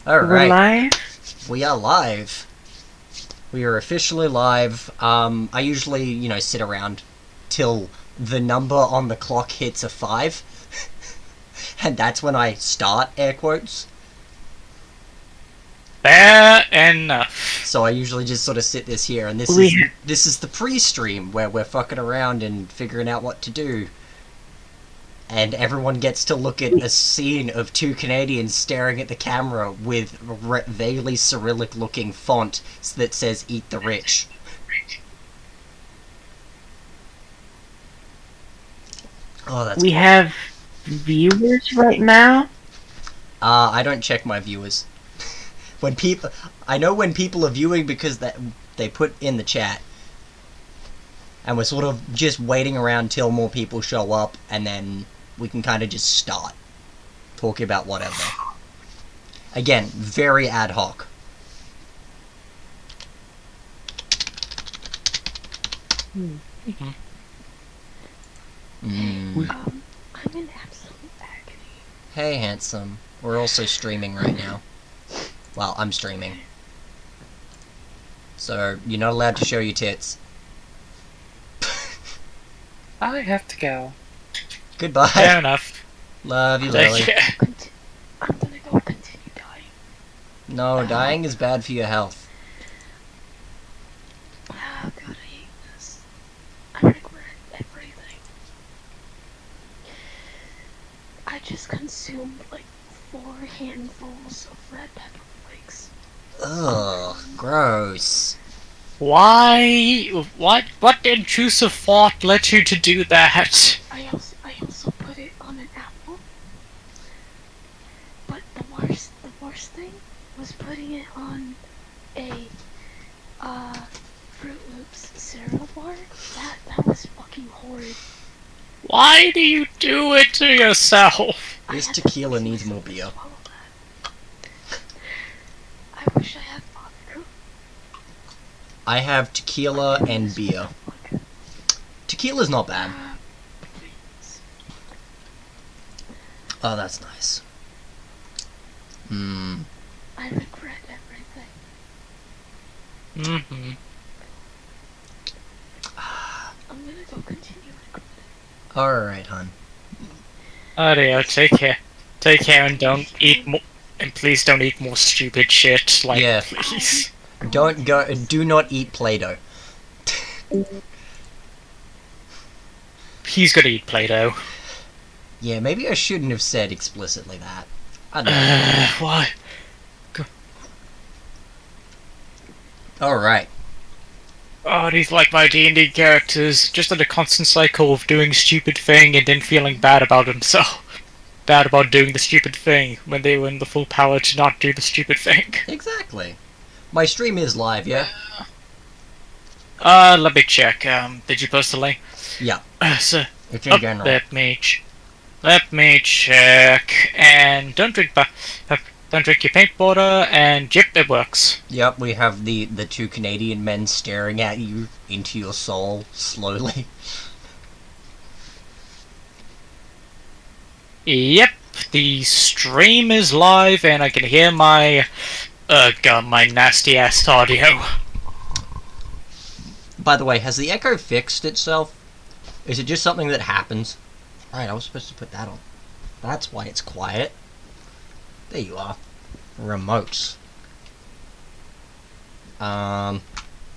We're Alright, live. we are live. We are officially live. I usually, sit around till the number on the clock hits a 5. And that's when I start, air quotes. Fair enough. So I usually just sort of sit this here, and this is the pre-stream where we're fucking around and figuring out what to do. And everyone gets to look at a scene of two Canadians staring at the camera with vaguely Cyrillic-looking font that says "Eat the Rich." Oh, that's. We cool. have viewers right now. I don't check my viewers. I know when people are viewing because they put in the chat, and we're sort of just waiting around till more people show up, and then we can kind of just start talking about whatever. Again, very ad hoc. Mm-hmm. Mm. I'm in absolute agony. Hey, handsome. We're also streaming right now. Well, I'm streaming. So, you're not allowed to show your tits. I have to go. Goodbye. Fair enough. Love you, Lily. Take care. I'm gonna go continue dying. No, dying is bad for your health. Oh god, I hate this. I regret everything. I just consumed like 4 handfuls of red pepper flakes. Ugh, gross. Why? What intrusive thought led you to do that? I also put it on an apple. But the worst thing was putting it on a Fruit Loops cereal bar. That was fucking horrid. Why do you do it to yourself? This tequila needs more beer. I wish I had vodka. I have tequila and beer. Tequila's not bad. Please. Oh, that's nice. Hmm. I regret everything. Mm-hmm. I'm gonna go continue recording. Alright, hun. Audio, take care. Take care and don't eat more. And please don't eat more stupid shit. Like, Yeah. please. Do not eat Play-Doh. He's gonna eat Play-Doh. Yeah, maybe I shouldn't have said explicitly that. I don't know. Why? Alright. Oh, these like my D&D characters, just in a constant cycle of doing stupid thing and then feeling bad about themselves. Bad about doing the stupid thing when they were in the full power to not do the stupid thing. Exactly. My stream is live, yeah? Let me check. Did you post the link? Yeah. So, It's in general. let me check. And don't drink your paint water. And yep, it works. Yep, we have the two Canadian men staring at you into your soul, slowly. Yep, the stream is live, and I can hear my my nasty ass audio. By the way, has the echo fixed itself? Is it just something that happens? Right, I was supposed to put that on. That's why it's quiet. There you are. Remotes.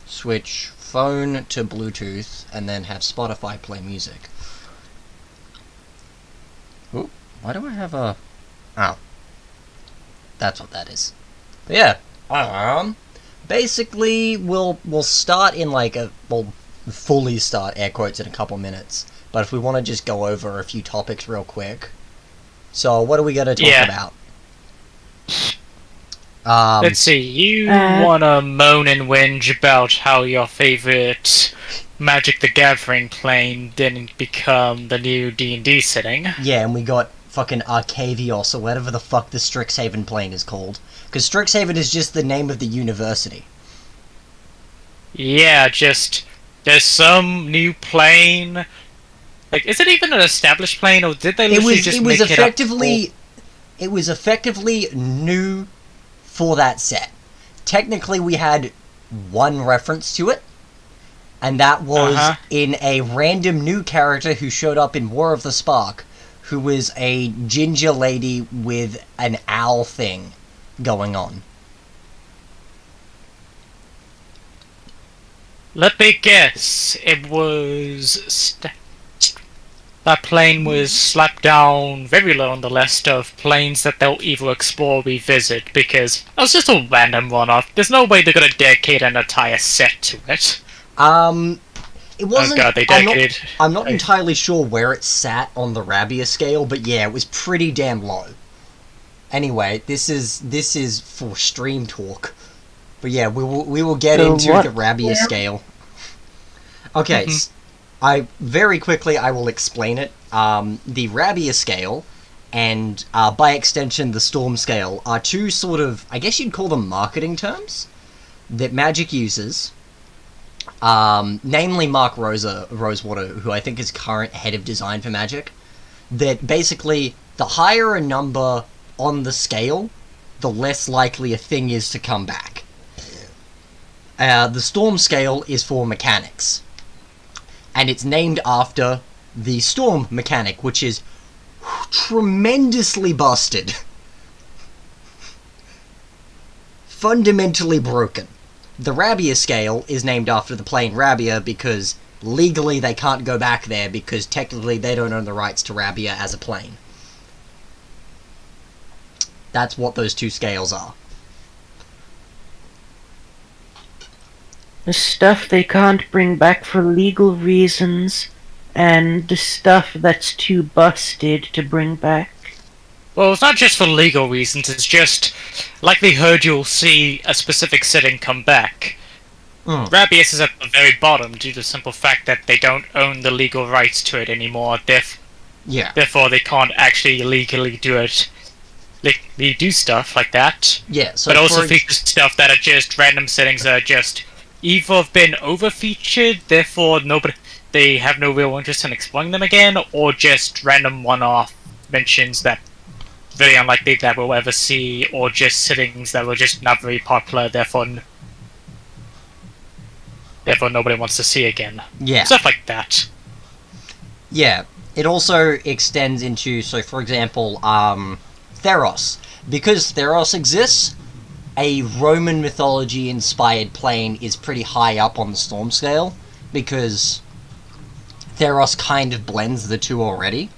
Switch phone to Bluetooth, and then have Spotify play music. Ooh, why do I have a... Oh. That's what that is. But yeah, basically, we'll start in we'll fully start, air quotes, in a couple minutes. But if we want to just go over a few topics real quick. So, what are we going to talk about? Let's see, you wanna moan and whinge about how your favorite Magic the Gathering plane didn't become the new D&D setting. Yeah, and we got fucking Arcavios, or whatever the fuck the Strixhaven plane is called. Because Strixhaven is just the name of the university. Yeah, just... there's some new plane... Like, is it even an established plane, or did they literally just make it up? It was effectively new for that set. Technically, we had one reference to it, and that was in a random new character who showed up in War of the Spark, who was a ginger lady with an owl thing going on. Let me guess. It was... that plane was slapped down very low on the list of planes that they'll either explore or revisit, because that was just a random one-off. There's no way they're gonna dedicate an entire set to it. It wasn't... Oh god, they dedicated... I'm not entirely sure where it sat on the Rabia scale, but yeah, it was pretty damn low. Anyway, this is for stream talk. But yeah, we will get into the Rabia scale. Okay, I will explain it. The Rabia scale and by extension the Storm scale are two sort of, I guess you'd call them marketing terms that Magic uses. Namely Mark Rosewater, who I think is current head of design for Magic. That basically, the higher a number on the scale, the less likely a thing is to come back. The Storm scale is for mechanics. And it's named after the Storm mechanic, which is tremendously busted. Fundamentally broken. The Rabia scale is named after the plane Rabia because legally they can't go back there because technically they don't own the rights to Rabia as a plane. That's what those two scales are. The stuff they can't bring back for legal reasons, and the stuff that's too busted to bring back. Well, it's not just for legal reasons, it's just likelihood you'll see a specific setting come back. Rabius is at the very bottom due to the simple fact that they don't own the legal rights to it anymore. Therefore, they can't actually legally do it. They do stuff like that. Yeah, so but also feature stuff that are just random settings that are just either have been over-featured, therefore they have no real interest in exploring them again, or just random one-off mentions that very unlikely that we'll ever see, or just settings that were just not very popular, therefore nobody wants to see again. Yeah. Stuff like that. Yeah. It also extends into, so for example, Theros. Because Theros exists, a Roman mythology-inspired plane is pretty high up on the Storm scale, because Theros kind of blends the two already.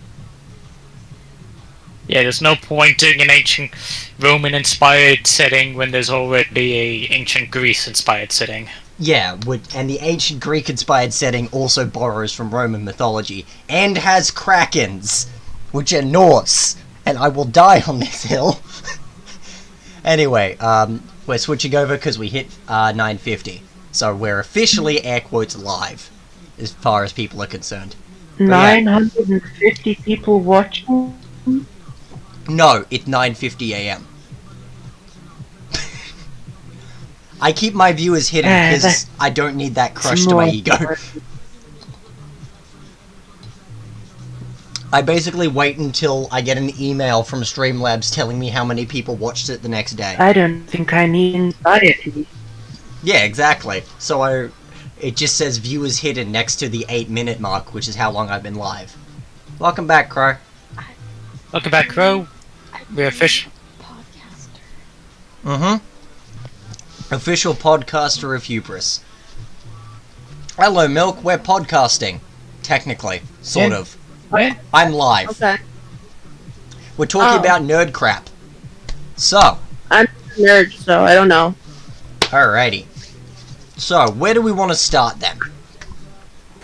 Yeah, there's no point doing an ancient Roman-inspired setting when there's already a ancient Greece-inspired setting. Yeah, and the ancient Greek-inspired setting also borrows from Roman mythology, and has Krakens, which are Norse, and I will die on this hill. Anyway, we're switching over because we hit 950, so we're officially, air quotes, live, as far as people are concerned. 950 people watching? No, it's 9:50 a.m. I keep my viewers hidden because I don't need that crush to my ego. I basically wait until I get an email from Streamlabs telling me how many people watched it the next day. I don't think I need anxiety. Yeah, exactly. So it just says viewers hidden next to the 8-minute mark, which is how long I've been live. Welcome back, Crow. Welcome back, Crow. We're official. Official podcaster of Hubris. Hello, Milk. We're podcasting. Technically. Sort of. What? I'm live. Okay. We're talking about nerd crap. So. I'm a nerd, so I don't know. Alrighty. So, where do we want to start then?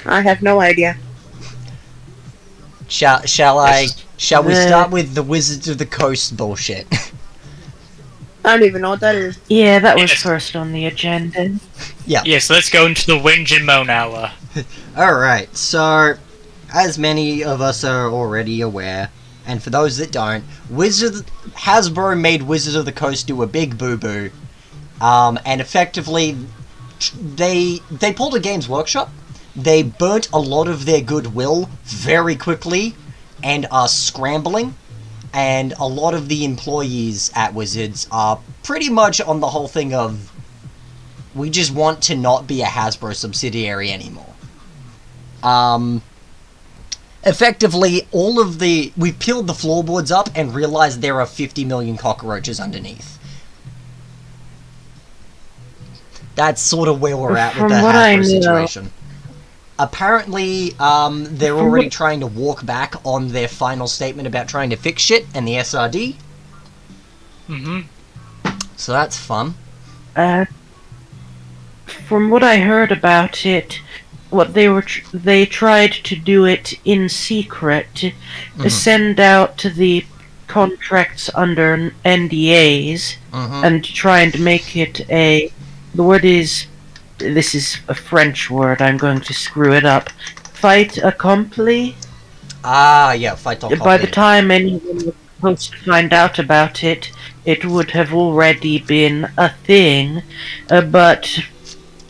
I have no idea. Shall we start with the Wizards of the Coast bullshit? I don't even know what that is. Yeah, that was first on the agenda. Yeah. Yes, let's go into the Whinge and Moan hour. Alright, so, as many of us are already aware, and for those that don't, Hasbro made Wizards of the Coast do a big boo-boo, and effectively, they pulled a Games Workshop. They burnt a lot of their goodwill very quickly, and are scrambling, and a lot of the employees at Wizards are pretty much on the whole thing of, we just want to not be a Hasbro subsidiary anymore. Effectively, we've peeled the floorboards up and realized there are 50 million cockroaches underneath. That's sort of where we're at with the Hasbro situation. Apparently, they're already trying to walk back on their final statement about trying to fix shit and the SRD. Mm-hmm. So that's fun. From what I heard about it, they tried to do it in secret, send out the contracts under NDAs, and try and make it this is a French word, I'm going to screw it up. Fait accompli? Ah, yeah, fait accompli. By the time anyone was supposed to find out about it, it would have already been a thing, but...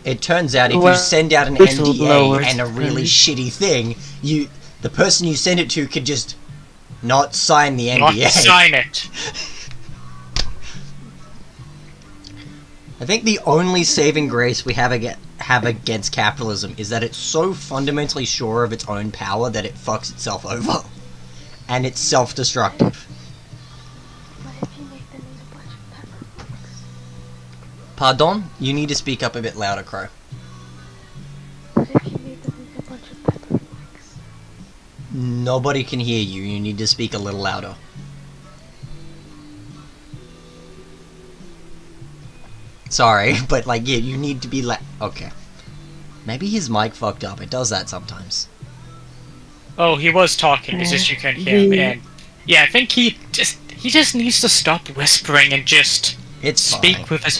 It turns out if you send out an NDA and a really shitty thing, the person you send it to could just not sign the NDA. Not sign it. I think the only saving grace we have against capitalism is that it's so fundamentally sure of its own power that it fucks itself over. And it's self-destructive. What if you make them eat a bunch of pepper flakes? Pardon? You need to speak up a bit louder, Crow. What if you made them eat a bunch of pepper flakes? Nobody can hear you. You need to speak a little louder. Sorry, but like, yeah, you need to be okay. Maybe his mic fucked up. It does that sometimes. Oh, he was talking. It's just you couldn't hear him. And yeah, I think he just needs to stop whispering and just speak with his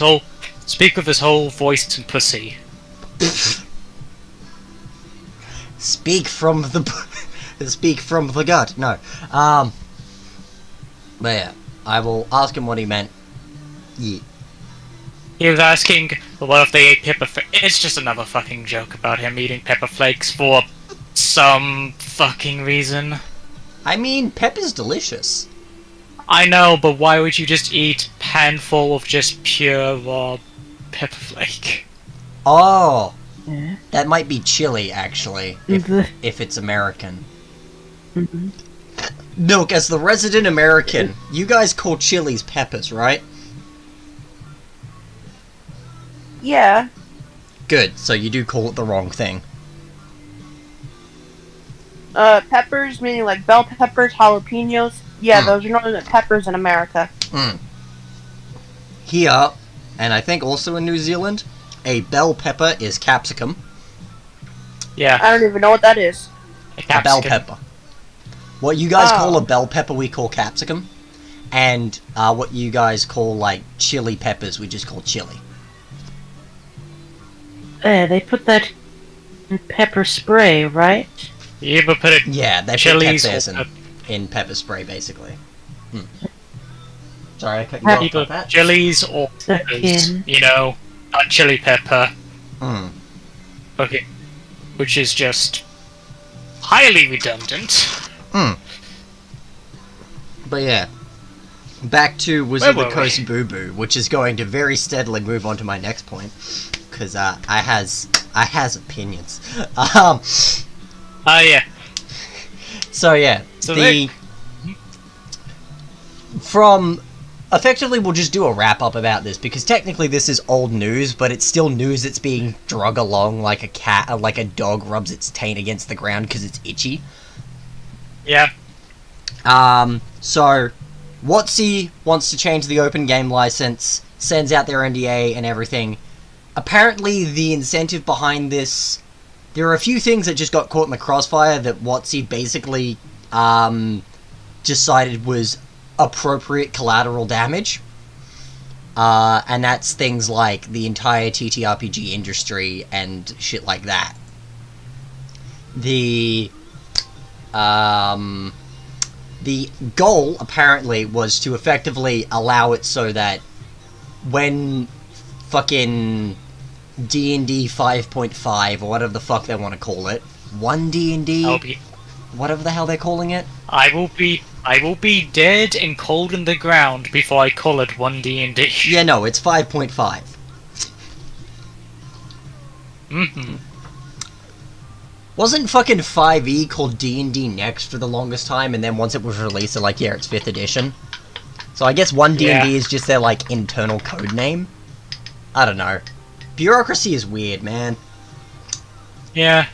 whole voice and pussy. Speak from the gut. No. But yeah, I will ask him what he meant. Yeah. He was asking, well, what if they ate pepper flakes? It's just another fucking joke about him eating pepper flakes for some fucking reason. I mean, pepper's delicious. I know, but why would you just eat a handful of just pure raw pepper flake? Oh, that might be chili, actually, if it's American. Milk, as the resident American, you guys call chilies peppers, right? Yeah. Good, so you do call it the wrong thing. Peppers, meaning like bell peppers, jalapenos. Yeah, those are known as peppers in America. Here, and I think also in New Zealand, a bell pepper is capsicum. Yeah. I don't even know what that is. A bell pepper. What you guys call a bell pepper, we call capsicum. And what you guys call, like, chili peppers, we just call chili. They put that in pepper spray, right? You ever put it? Yeah, they put peppers in pepper spray, basically. Sorry, I cut you off Either like that. chilies or peppers, you know, not chili pepper. Okay, which is just highly redundant. But yeah, back to Wizard of the Coast Boo Boo, which is going to very steadily move on to my next point, because I has opinions. Yeah. So yeah, So from effectively we'll just do a wrap up about this, because technically this is old news, but it's still news that's being drug along like a cat, like a dog rubs its taint against the ground because it's itchy. Yeah. So WotC wants to change the open game license, sends out their NDA and everything. Apparently the incentive behind this, there are a few things that just got caught in the crossfire that WotC basically decided was appropriate collateral damage. And that's things like the entire TTRPG industry and shit like that. The goal, apparently, was to effectively allow it so that when fucking D&D 5.5, or whatever the fuck they want to call it, 1 D&D? whatever the hell they're calling it. I will be dead and cold in the ground before I call it 1D&D. Yeah, no, it's 5.5. Mm-hmm. Wasn't fucking 5e called D&D Next for the longest time, and then once it was released, they're like, yeah, it's 5th edition. So I guess 1D&D Yeah. is just their, like, internal code name. I don't know. Bureaucracy is weird, man. Yeah,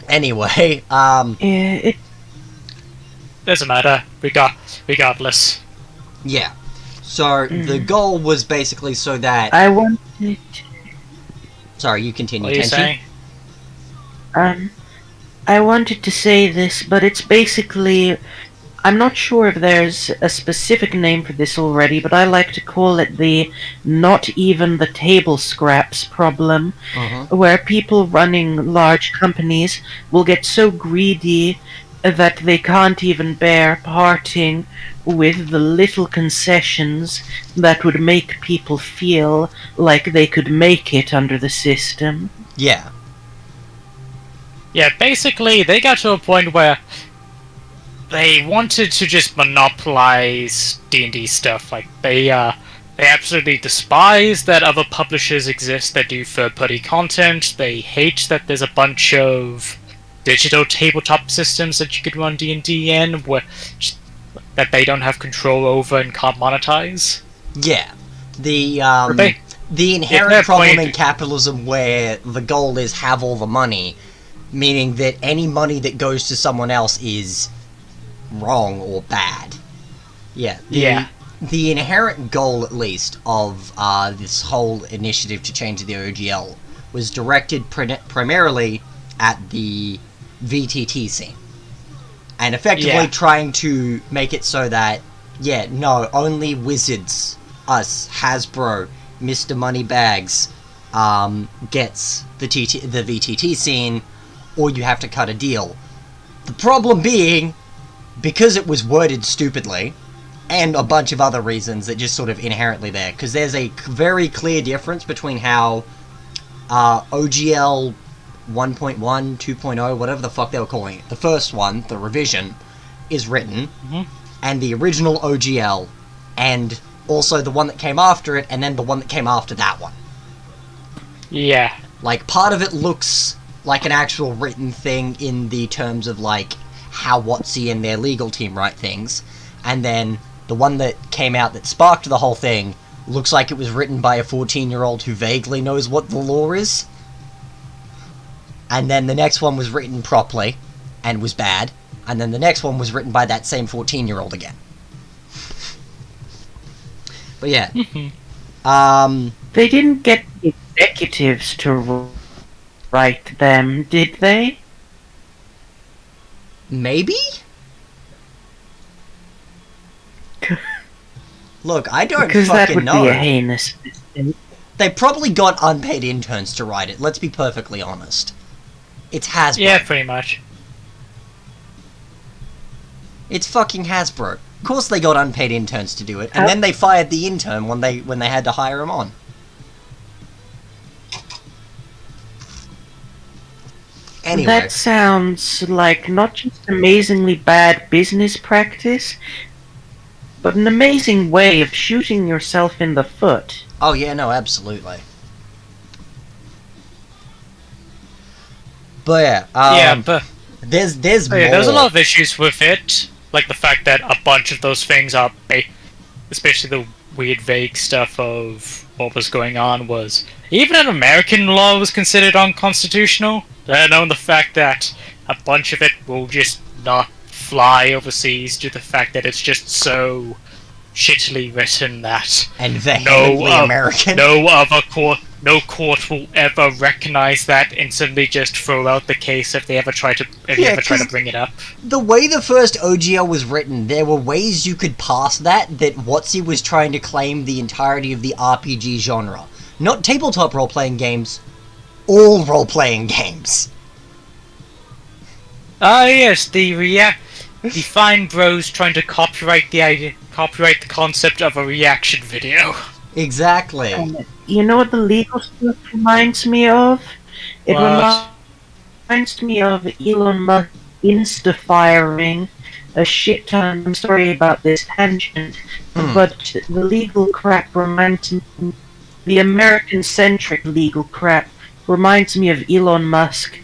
Anyway, Yeah, it, doesn't matter. Regardless. yeah. So, the goal was basically so that... I wanted. Sorry, you continue, What are you Tenchi. saying? I wanted to say this, but it's basically. I'm not sure if there's a specific name for this already, but I like to call it the not even the table scraps problem, where people running large companies will get so greedy that they can't even bear parting with the little concessions that would make people feel like they could make it under the system. Yeah. Yeah, basically, they got to a point where they wanted to just monopolize D&D stuff. Like, they absolutely despise that other publishers exist that do third-party content. They hate that there's a bunch of digital tabletop systems that you could run D&D in, that they don't have control over and can't monetize. Yeah. The Their inherent problem point- in capitalism where the goal is have all the money, meaning that any money that goes to someone else is wrong or bad. Yeah. Yeah. The inherent goal, at least, of this whole initiative to change the OGL was directed primarily at the VTT scene. And effectively Yeah. trying to make it so that, yeah, no, only Wizards, us, Hasbro, Mr. Moneybags, gets the VTT scene, or you have to cut a deal. The problem being, because it was worded stupidly, and a bunch of other reasons that just sort of inherently there, because there's a very clear difference between how OGL 1.1, 2.0, whatever the fuck they were calling it, the first one, the revision, is written, and the original OGL, and also the one that came after it, and then the one that came after that one. Yeah. Like, part of it looks like an actual written thing in the terms of, like, how WotC and their legal team write things, and then the one that came out that sparked the whole thing looks like it was written by a 14-year-old who vaguely knows what the law is. And then the next one was written properly, and was bad, and then the next one was written by that same 14-year-old again. But yeah. They didn't get the executives to write them, did they? Maybe? Look, I don't Because that fucking would know. be a heinous mistake. They probably got unpaid interns to write it, let's be perfectly honest. It's Hasbro. Yeah, pretty much. It's fucking Hasbro. Of course they got unpaid interns to do it, and then they fired the intern when they had to hire him on. Anyway. That sounds like not just amazingly bad business practice, but an amazing way of shooting yourself in the foot. Oh yeah, no, absolutely. But yeah, but there's more. yeah, there's a lot of issues with it, like the fact that a bunch of those things are, especially the weird vague stuff of what was going on was, even in American law was considered unconstitutional, let alone the fact that a bunch of it will just not fly overseas due to the fact that it's just so shittily written that and vehemently American. No court will ever recognize that and suddenly just throw out the case if you ever try to bring it up. The way the first OGL was written, there were ways you could pass that WotC was trying to claim the entirety of the RPG genre. Not tabletop role-playing games, all role-playing games. Ah yes, the fine bros trying to copyright the concept of a reaction video. Exactly. You know what the legal stuff reminds me of? It What? reminds me of Elon Musk insta-firing a shit ton. I'm sorry about this tangent, but the legal crap reminds me, the American-centric legal crap reminds me of Elon Musk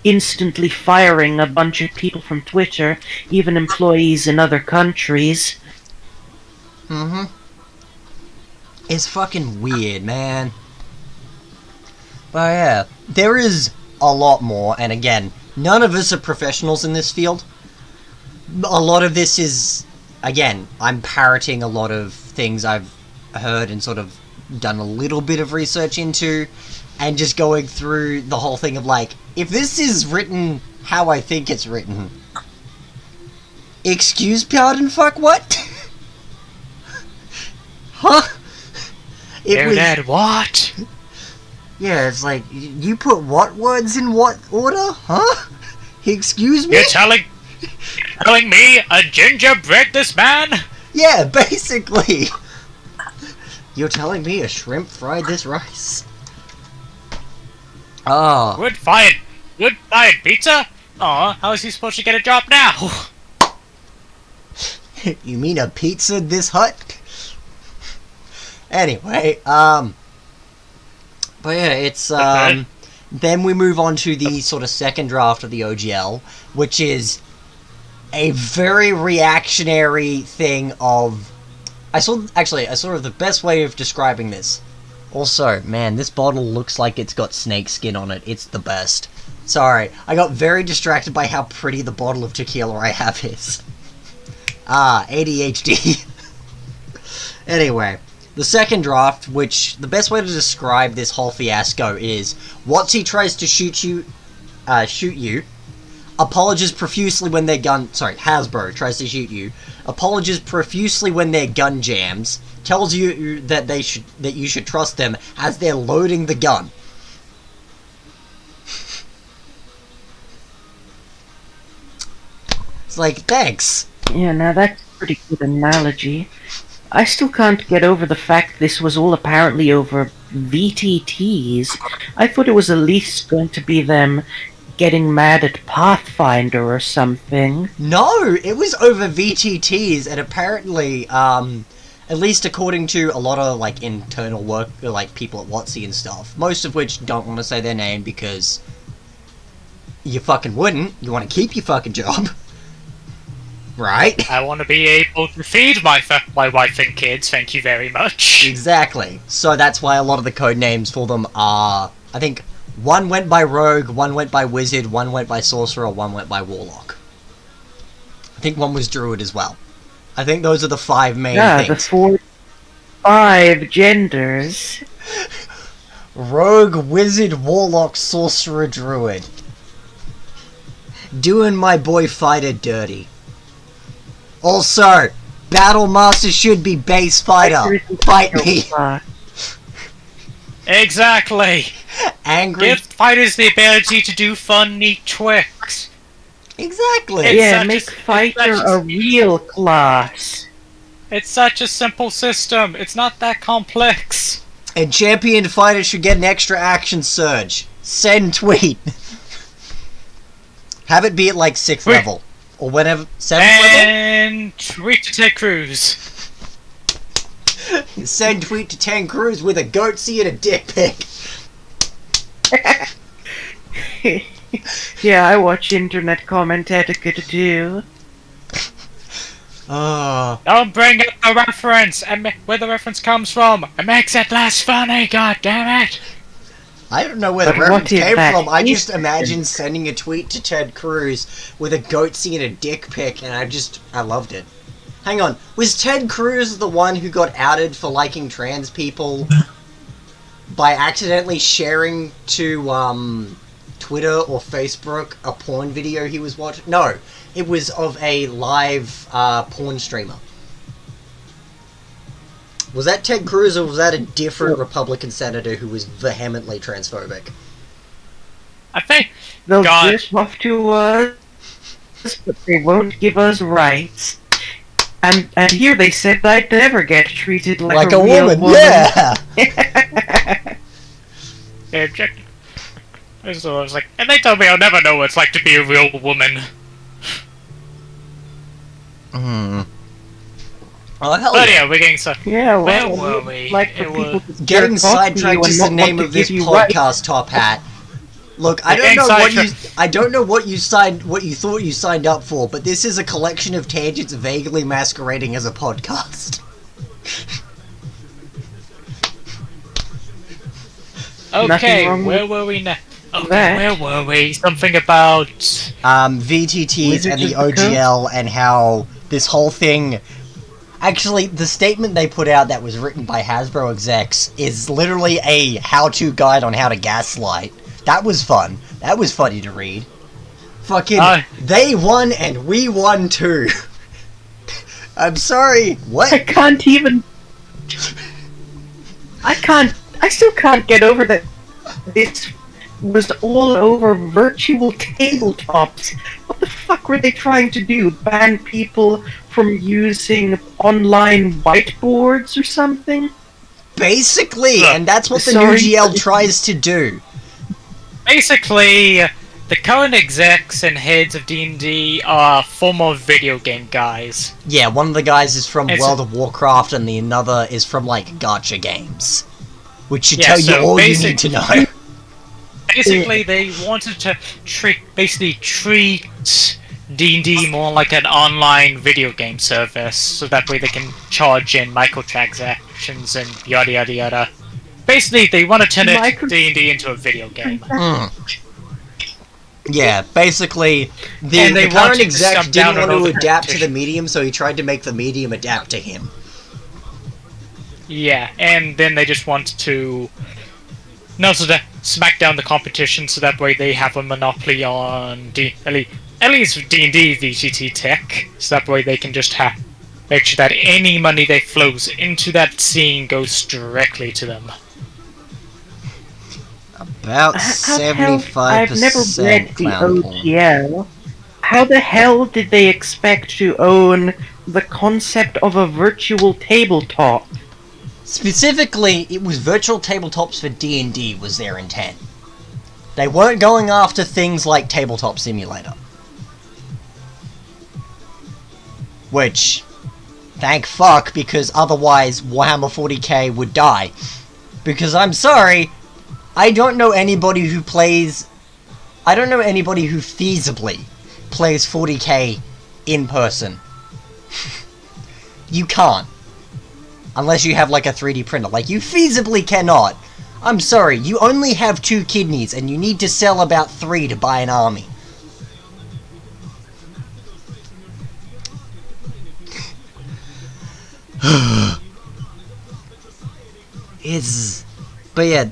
instantly firing a bunch of people from Twitter, even employees in other countries. It's fucking weird, man. But yeah, there is a lot more, and again, none of us are professionals in this field. A lot of this is, again, I'm parroting a lot of things I've heard and sort of done a little bit of research into, and just going through the whole thing of like, if this is written how I think it's written, excuse pardon fuck what? Huh? Dad, what? Yeah, it's like, you put what words in what order? Huh? Excuse me? You're telling me a gingerbread this man? Yeah, basically. You're telling me a shrimp fried this rice? Oh. Wood fired pizza? Aw, how is he supposed to get a job now? You mean a pizza this hut? Anyway, but yeah, it's, Okay. Then we move on to the sort of second draft of the OGL, which is a very reactionary thing of... I saw the best way of describing this. Also, man, this bottle looks like it's got snake skin on it. It's the best. Sorry, I got very distracted by how pretty the bottle of tequila I have is. ADHD. Anyway, the second draft, which the best way to describe this whole fiasco is, Watsy tries to shoot you, apologizes profusely when their gun... Sorry, Hasbro tries to shoot you, apologizes profusely when their gun jams, tells you that you should trust them as they're loading the gun. It's like, thanks. Yeah, now that's a pretty good analogy. I still can't get over the fact this was all apparently over VTTs. I thought it was at least going to be them getting mad at Pathfinder or something. No, it was over VTTs, and apparently, at least according to a lot of, like, internal work, like, people at WotC and stuff, most of which don't want to say their name because you fucking wouldn't. You want to keep your fucking job. Right? I want to be able to feed my wife and kids, thank you very much. Exactly. So that's why a lot of the code names for them are, I think, one went by Rogue, one went by Wizard, one went by Sorcerer, one went by Warlock. I think one was Druid as well. I think those are the 5 main things. The 5 genders. Rogue, Wizard, Warlock, Sorcerer, Druid. Doing my boy Fighter dirty. Also, Battle Master should be base fighter. Fight me. Exactly. Angry. Give fighters the ability to do fun, neat tricks. Exactly. It's Yeah, such make a- fighter it's such a real class. It's such a simple system. It's not that complex. And champion fighter should get an extra action surge. Send tweet. Have it be at like 6th Wait. level. Or whatever. 7th level? And tweet to Ted Cruz. Send tweet to 10 Cruz with a goatsy and a dick pic. Yeah, I watch internet comment etiquette too. Don't bring up the reference and where the reference comes from. It makes it less funny, god damn it. I don't know where the But reference what if came that from. I is- just imagine sending a tweet to Ted Cruz with a goatsy and a dick pic, and I loved it. Hang on, was Ted Cruz the one who got outed for liking trans people by accidentally sharing to Twitter or Facebook a porn video he was watching? No, it was of a live porn streamer. Was that Ted Cruz, or was that a different Republican senator who was vehemently transphobic? I think They'll God. jerk off to us, but they won't give us rights. And here they said I'd never get treated like a real woman. Yeah! object. So I was like, and they told me I'll never know what it's like to be a real woman. Hmm. Oh, hell But yeah. yeah, we're getting so. Yeah, Where well, were we? like for It people was to Getting jerk off to you sidetracked and is the not name want to of this give you rights. podcast, Top Hat. Look, I We're don't getting know what you sidetracked. I don't know what you thought you signed up for, but this is a collection of tangents vaguely masquerading as a podcast. Nothing Okay, wrong where with were we now? Okay, that. where were we? Something about. VTTs Wizards and the of the Coast? OGL and how this whole thing. Actually, the statement they put out that was written by Hasbro execs is literally a how-to guide on how to gaslight. That was fun. That was funny to read. Fucking, they won and we won too. I'm sorry, what? I can't even. I still can't get over that. This was all over virtual tabletops. What the fuck were they trying to do? Ban people from using online whiteboards or something? Basically, Look, and that's what the sorry, new GL but- tries to do. Basically, the current execs and heads of D&D are former video game guys. Yeah, one of the guys is from It's- World of Warcraft and the another is from, like, gacha games. Which should Yeah, tell you so all you need to know. Basically, they wanted to treat D&D more like an online video game service, so that way they can charge in microtransactions and yada yada yada. Basically, they want to turn D&D into a video game. Mm. Yeah, basically, the, And they the current wanted to exec step down didn't want on to all the adapt to the competition. medium, so he tried to make the medium adapt to him. Yeah, and then they just want to smack down the competition, so that way they have a monopoly on at least D&D VGT tech, so that way they can just make sure that any money that flows into that scene goes directly to them. About How the hell- 75% I've never read the clown porn. OGL. How the hell did they expect to own the concept of a virtual tabletop? Specifically, it was virtual tabletops for D&D was their intent. They weren't going after things like Tabletop Simulator. Which, thank fuck, because otherwise Warhammer 40k would die. Because I'm sorry, I don't know anybody who feasibly plays 40k in person. You can't. Unless you have like a 3D printer. Like, you feasibly cannot. I'm sorry, you only have 2 kidneys and you need to sell about 3 to buy an army. But yeah,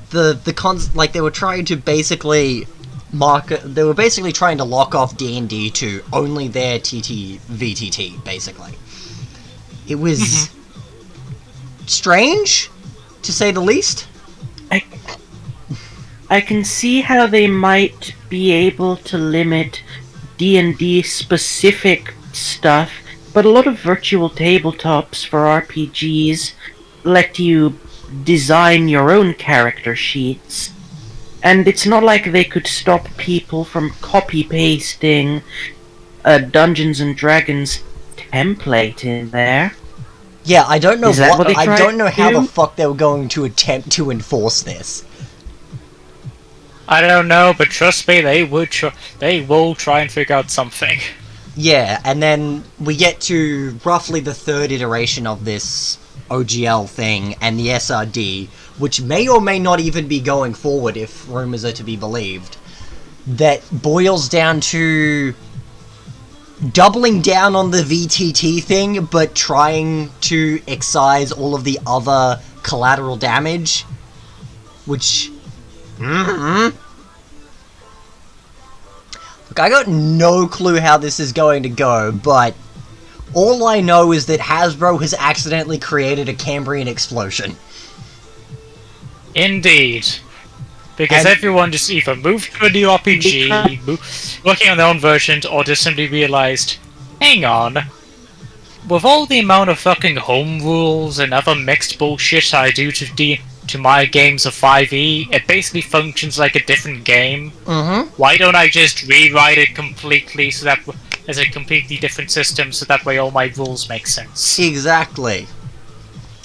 like, they were trying to basically they were basically trying to lock off D&D to only their VTT, basically. It was strange, to say the least. I can see how they might be able to limit D&D specific stuff, but a lot of virtual tabletops for RPGs let you design your own character sheets. And it's not like they could stop people from copy-pasting a Dungeons and Dragons template in there. Yeah, I don't know Is that what they I tried don't know to how do? the fuck they were going to attempt to enforce this. I don't know, but trust me, they will try and figure out something. Yeah, and then we get to roughly the 3rd iteration of this OGL thing and the SRD, which may or may not even be going forward if rumors are to be believed, that boils down to doubling down on the VTT thing, but trying to excise all of the other collateral damage, which... Look, I got no clue how this is going to go, but all I know is that Hasbro has accidentally created a Cambrian explosion. Indeed. Because And- everyone just either moved to a new RPG, working on their own versions, or just simply realized, hang on, with all the amount of fucking home rules and other mixed bullshit I do to to my games of 5e, it basically functions like a different game. Mm-hmm. Why don't I just rewrite it completely so that as a completely different system, so that way all my rules make sense? Exactly.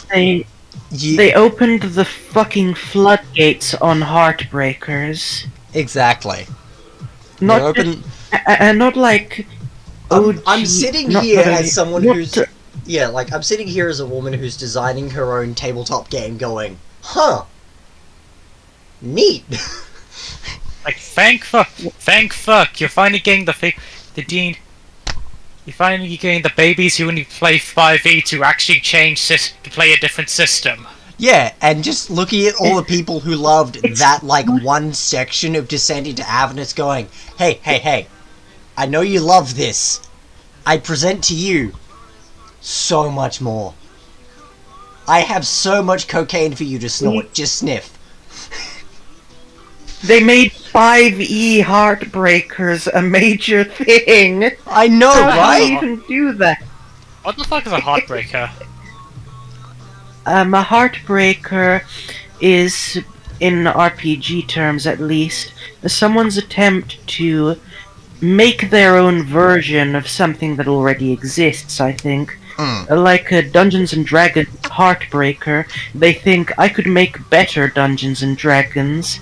They opened the fucking floodgates on Heartbreakers. Exactly. Not open. not like. I'm sitting here as someone who's. Yeah, like, I'm sitting here as a woman who's designing her own tabletop game going, huh. Neat. Like, thank fuck, you're finally getting you're finally getting the babies who only play 5e to actually to play a different system. Yeah, and just looking at all the people who loved that, like, one section of Descent into Avernus going, hey, I know you love this. I present to you so much more. I have so much cocaine for you to snort. Just sniff. They made 5e Heartbreakers a major thing. I know, How right? do you even do that? What the fuck is a heartbreaker? A Heartbreaker is, in RPG terms at least, someone's attempt to make their own version of something that already exists, I think. Like a Dungeons and Dragons Heartbreaker, they think, I could make better Dungeons and Dragons.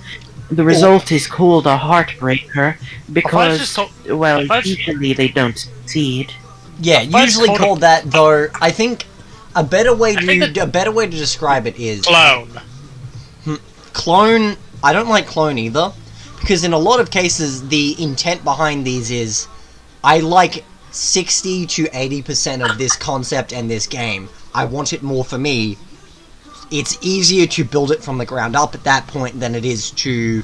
The result is called a Heartbreaker, because, well, usually they don't succeed. Yeah, usually called that, though, I think a better way to describe it is... Clone. Clone, I don't like clone either, because in a lot of cases, the intent behind these is, I like 60 to 80% of this concept and this game. I want it more for me. It's easier to build it from the ground up at that point than it is to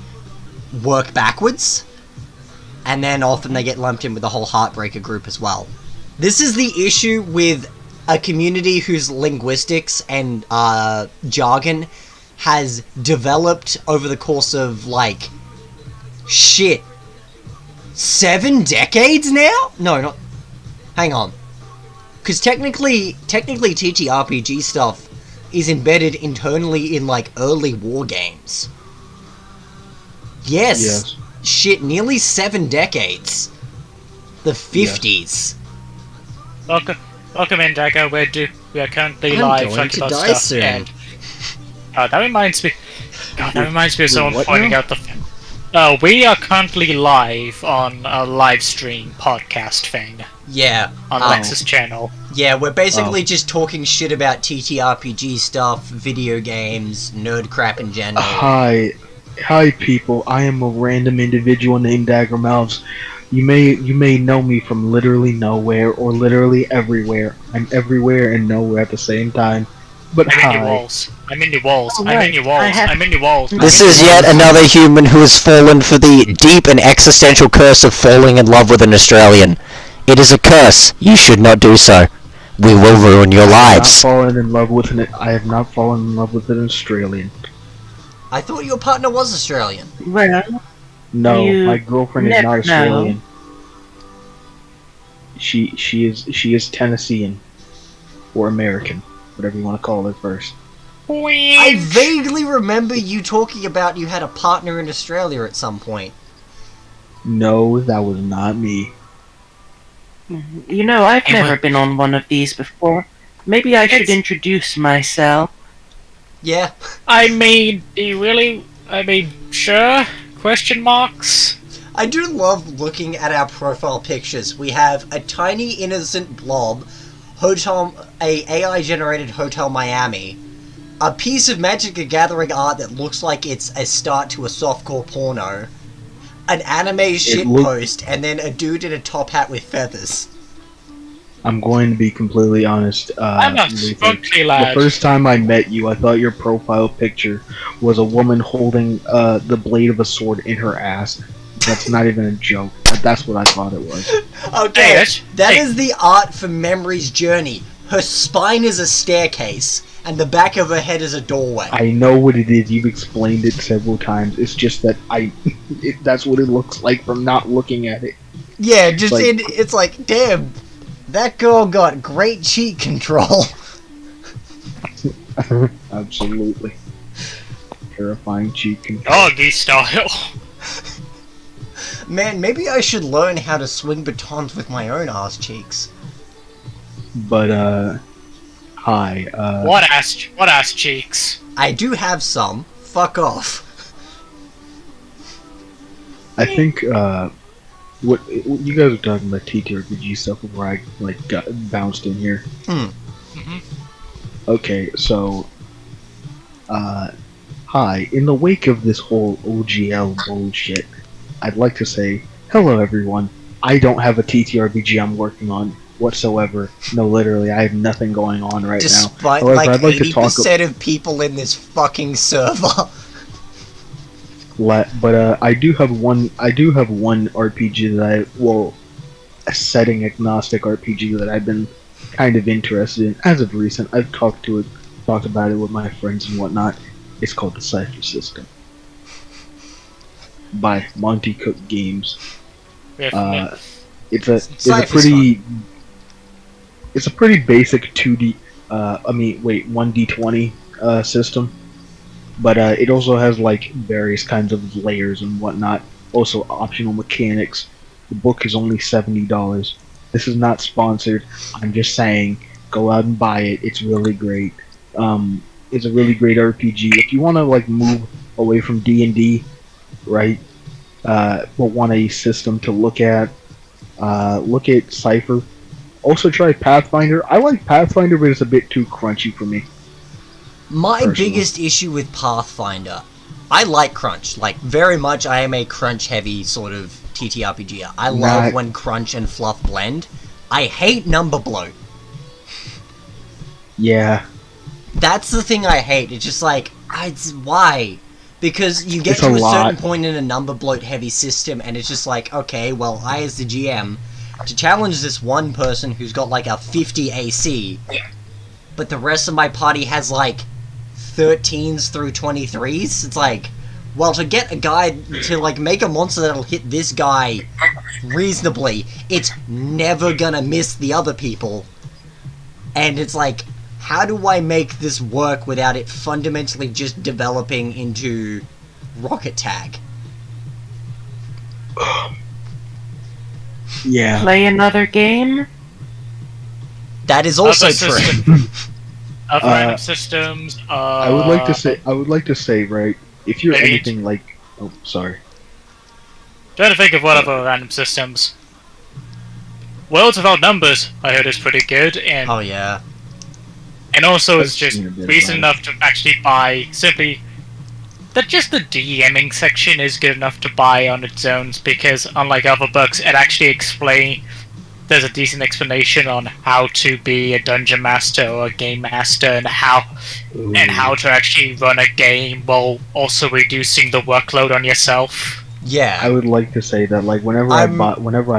work backwards. And then often they get lumped in with the whole Heartbreaker group as well. This is the issue with a community whose linguistics and jargon has developed over the course of, like, shit, 7 decades now? No, not... Hang on. Because technically TTRPG stuff is embedded internally in, like, early war games. Yes. Shit, nearly 7 decades. The 50s. Welcome in, Dagger. We are currently I'm live going talking to about die stuff. soon. And, that reminds me. God, that reminds me of someone pointing out the. We are currently live on a live stream podcast thing. Yeah. On Lex's channel. Yeah, we're basically just talking shit about TTRPG stuff, video games, nerd crap in general. Hi people, I am a random individual named Dagger Mouths. You may know me from literally nowhere or literally everywhere. I'm everywhere and nowhere at the same time. But I'm in your walls. I'm in your walls. Oh, I'm in your walls. I'm in your walls. This is yet another human who has fallen for the deep and existential curse of falling in love with an Australian. It is a curse. You should not do so. We will ruin your lives. I have not fallen in love with an Australian. I thought your partner was Australian. Well, No, you my girlfriend is never not Australian. She is Tennessean or American, whatever you want to call it first. I vaguely remember you talking about you had a partner in Australia at some point. No, that was not me. You know, I've never been on one of these before. Maybe I should introduce myself. Yeah. I mean, do you really? I mean, sure? Question marks? I do love looking at our profile pictures. We have a tiny innocent blob, a AI-generated Hotel Miami, a piece of Magic the Gathering art that looks like it's a start to a softcore porno, an anime shitpost, and then a dude in a top hat with feathers. I'm going to be completely honest. I'm not spunky, lad. The first time I met you, I thought your profile picture was a woman holding the blade of a sword in her ass. That's not even a joke. That's what I thought it was. Okay, that is the art for Memory's journey. Her spine is a staircase, and the back of her head is a doorway. I know what it is. You've explained it several times. It's just that that's what it looks like from not looking at it. Yeah, just it's like, damn, that girl got great cheek control. Absolutely. terrifying cheek control. Doggy style. Man, maybe I should learn how to swing batons with my own ass cheeks. But hi. What ass cheeks? I do have some. Fuck off. I think what you guys were talking about TTRPG stuff before I got bounced in here. Mm-hmm. Okay, so hi. In the wake of this whole OGL bullshit, I'd like to say hello, everyone. I don't have a TTRPG I'm working on whatsoever. No, literally, I have nothing going on right now. Despite However, like I'd like to 80% of people in this fucking server. But I do have one. I do have one RPG that a setting agnostic RPG that I've been kind of interested in as of recent. I've talked about it with my friends and whatnot. It's called the Cipher System by Monty Cook Games. It's a pretty basic 2D. 1D20 system. But it also has like various kinds of layers and whatnot. Also optional mechanics. The book is only $70. This is not sponsored. I'm just saying, go out and buy it. It's really great. It's a really great RPG. If you want to like move away from D&D, right? But want a system to look at Cypher. Also try Pathfinder. I like Pathfinder, but it's a bit too crunchy for me. My Personally. biggest issue with Pathfinder, I like crunch, like very much. I am a crunch heavy sort of TTRPG. I love when crunch and fluff blend. I hate number bloat. Yeah. That's the thing I hate. It's just like, why? Because you get to a certain point in a number bloat heavy system and it's just like, okay, well, I as the GM, to challenge this one person who's got like a 50 AC, but the rest of my party has like 13s through 23s, it's like, well, to get a guy to like make a monster that'll hit this guy reasonably, it's never gonna miss the other people. And it's like, how do I make this work without it fundamentally just developing into Rocket Tag? Yeah. Play another game? That is also Other true. system- Of random systems. I would like to say, right, if you're maybe anything like, oh, sorry. Trying to think of what other random systems. Worlds Without Numbers, I heard is pretty good, and Oh yeah. and also I've it's just seen a bit reason about enough to actually buy simply that just the DMing section is good enough to buy on its own, because unlike other books, it actually there's a decent explanation on how to be a dungeon master or a game master and how to actually run a game while also reducing the workload on yourself. Yeah. I would like to say that, like, whenever I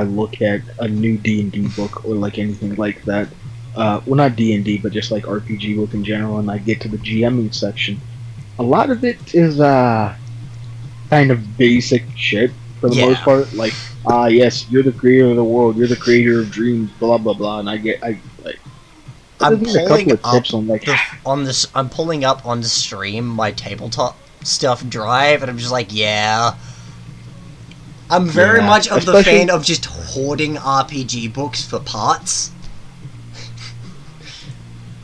look at a new D&D book or like anything like that, well, not D&D, but just like RPG book in general, and I get to the GMing section, a lot of it is kind of basic shit for the most part. Like, yes, you're the creator of the world, you're the creator of dreams, blah blah blah, and I'm pulling up tips on like I'm pulling up on the stream my tabletop stuff drive, and I'm just like, yeah. I'm very much of the fan of just hoarding RPG books for parts.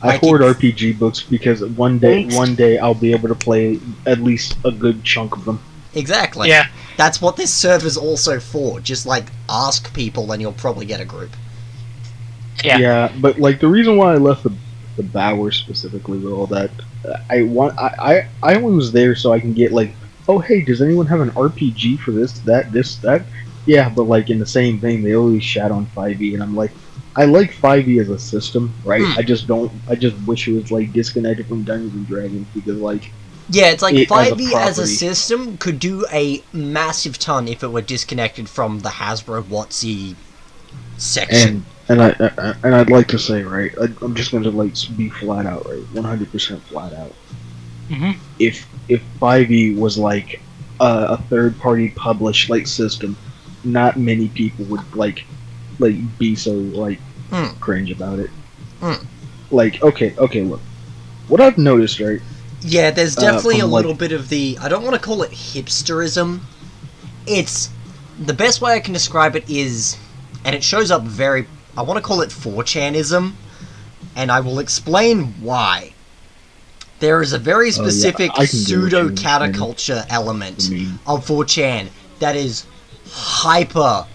I hoard RPG books because one day I'll be able to play at least a good chunk of them. Exactly. Yeah. That's what this server's also for. Just like ask people, and you'll probably get a group. Yeah. Yeah, but like the reason why I left the Bower specifically with all that, I only was there so I can get like, oh hey, does anyone have an RPG for this, that? Yeah, but like in the same thing, they always shat on 5e, and I'm like, I like 5e as a system, right? I just wish it was like disconnected from Dungeons and Dragons, because like, yeah, it's like 5e as a property. system could do a massive ton if it were disconnected from the Hasbro WotC section. And I'd like to say, right, I'm just going to like be flat out, right, 100% flat out. Mm-hmm. If 5e was like a third party published like system, not many people would like be so like cringe about it. Like, okay, look, what I've noticed, right? Yeah, there's definitely a from, little bit of the... I don't want to call it hipsterism. It's... The best way I can describe it is... And it shows up very... I want to call it 4chanism. And I will explain why. There is a very specific pseudo-counterculture element of 4chan that is hyper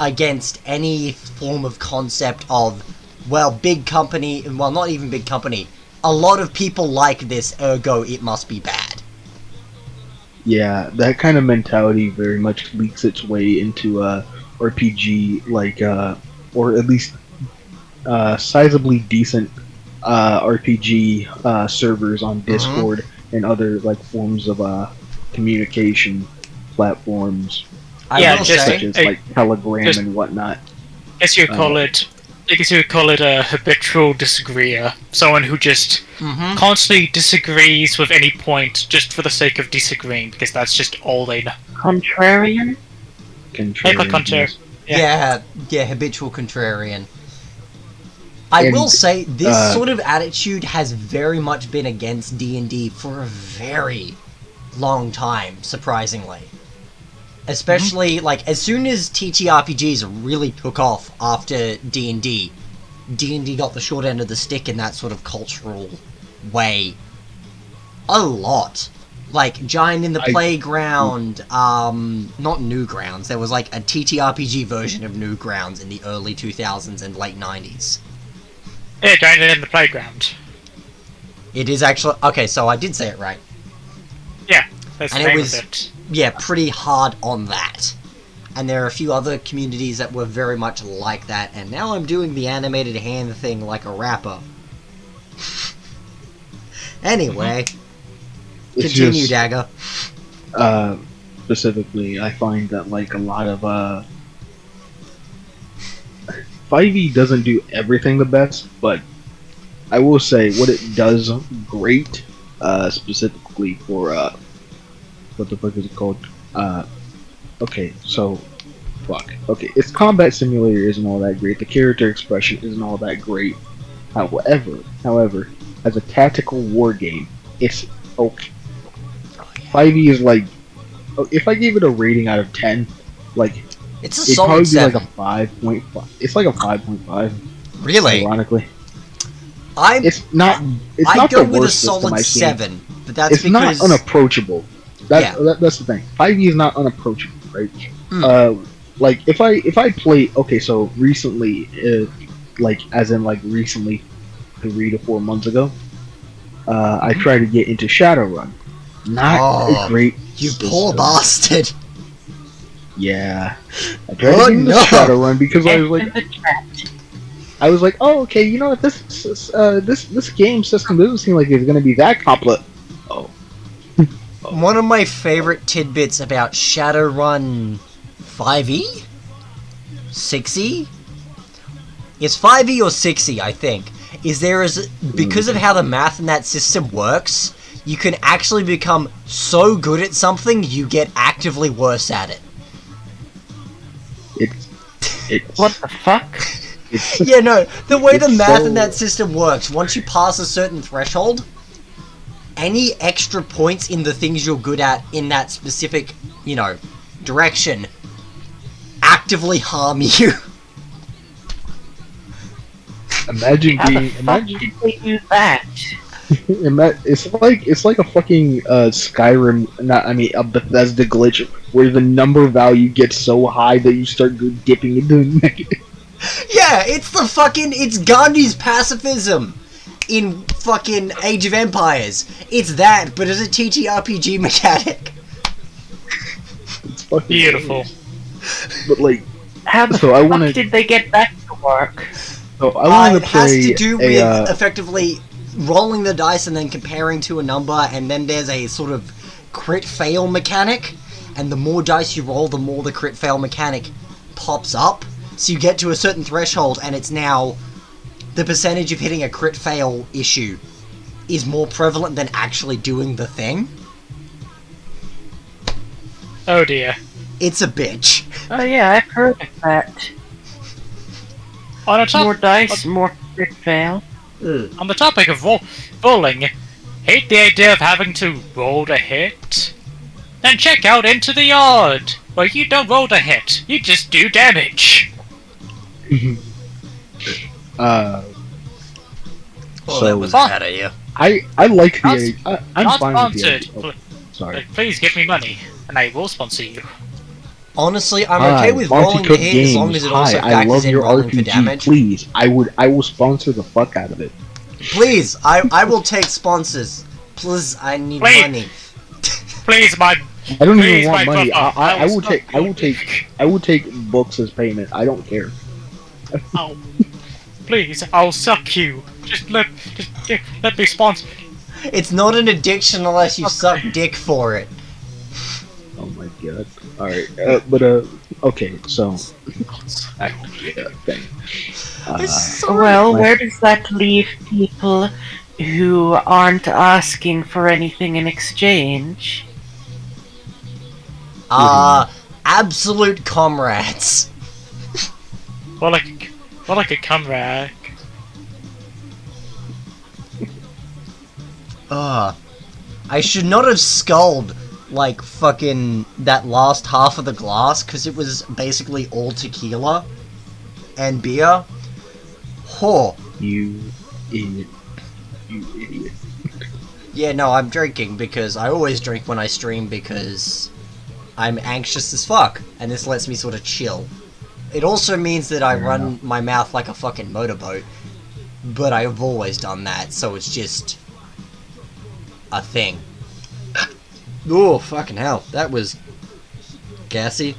against any form of concept of, well, big company... Well, not even big company. A lot of people like this, ergo it must be bad. Yeah, that kind of mentality very much leaks its way into RPG, like, or at least sizably decent RPG servers on Discord and other like forms of communication platforms, I will such say, as like Telegram just- and whatnot. I guess you would call it a habitual disagreeer. Someone who just constantly disagrees with any point just for the sake of disagreeing, because that's just all they know. Contrarian? Contrarian. yeah, habitual contrarian. I And, will say, this sort of attitude has very much been against D&D for a very long time, surprisingly. Especially, like, as soon as TTRPGs really took off after D&D, D&D got the short end of the stick in that sort of cultural way. A lot. Like, Giant in the Playground, not Newgrounds, there was like a TTRPG version of Newgrounds in the early 2000s and late 90s. Yeah, Giant in the Playground. It is actually... Okay, so I did say it right. Yeah, that's And the it name was- of it. Yeah, pretty hard on that. And there are a few other communities that were very much like that, and now I'm doing the animated hand thing like a rapper. Anyway, It's continue, just, Dagger. specifically, I find that like a lot of 5e doesn't do everything the best, but I will say what it does great, specifically for what the fuck is it called? Okay, so fuck. Okay, its combat simulator isn't all that great. The character expression isn't all that great. However, as a tactical war game, it's okay. 5e is like, if I gave it a rating out of 10, like It's a it'd solid probably be 7. like a 5.5. It's like a 5.5. Really? Ironically, I'd it's not. It's not go the with a worst system solid I've seen. 7, but that's It's because... not unapproachable. Yeah. That's the thing. 5e is not unapproachable, right? Mm. Like if I play, okay, so recently, like as in like recently, 3 to 4 months ago, I tried to get into Shadowrun. Not a great. You system. poor bastard. Yeah, I tried Oh, to get into no. Shadowrun because I was In like, the chat. oh, okay, you know what, this game system doesn't seem like it's gonna be that complex. Oh. One of my favorite tidbits about Shadowrun 5e? 6e? It's 5e or 6e, I think. Because of how the math in that system works, you can actually become so good at something, you get actively worse at it. It's What the fuck? Yeah, no, the way the It's math so- in that system works, once you pass a certain threshold, any extra points in the things you're good at in that specific, direction actively harm you. imagine How the being fuck did they do that? it's like a fucking Skyrim, not I mean a Bethesda glitch where the number value gets so high that you start dipping into the negative. Yeah, it's Gandhi's pacifism in fucking Age of Empires. It's that, but as a TTRPG mechanic. It's fucking Beautiful. But like, How the So fuck I wanna- did they get that to work? so I wanted It to has play to do with a effectively rolling the dice and then comparing to a number, and then there's a sort of crit fail mechanic, and the more dice you roll, the more the crit fail mechanic pops up. So you get to a certain threshold, and it's now the percentage of hitting a crit fail issue is more prevalent than actually doing the thing. Oh dear. It's a bitch. Oh yeah, I've heard of that. On a top, More dice, more crit fail. on the topic of rolling, Hate the idea of having to roll to hit? Then check out Into the Yard, where you don't roll to hit, you just do damage. Well, So- that was bad of you. I like the. I'm Not fine with the sponsored. idea. Oh, sorry. Please give me money, and I will sponsor you. Honestly, I'm Hi, okay with Monty rolling to Cook hit as long Games. as it also Hi, I factors love in your rolling for RPG. damage. Please, I will sponsor the fuck out of it. Please, I will take sponsors. Please, I need Please. money. Please, my I don't Please, even want my money. brother, I will stop take. I will take books as payment. I don't care. Oh, please, I'll suck you. Just let me sponsor. It's not an addiction unless you suck dick for it. Oh my god. All right, okay. So, thing. Well, where does that leave people who aren't asking for anything in exchange? Absolute comrades. Well, like a comrade. I should not have sculled like fucking that last half of the glass because it was basically all tequila and beer. Whoa. You idiot. You idiot. Yeah, no, I'm drinking because I always drink when I stream because I'm anxious as fuck, and this lets me sort of chill. It also means that I run my mouth like a fucking motorboat, but I've always done that, so it's just a thing. Oh, fucking hell, that was gassy.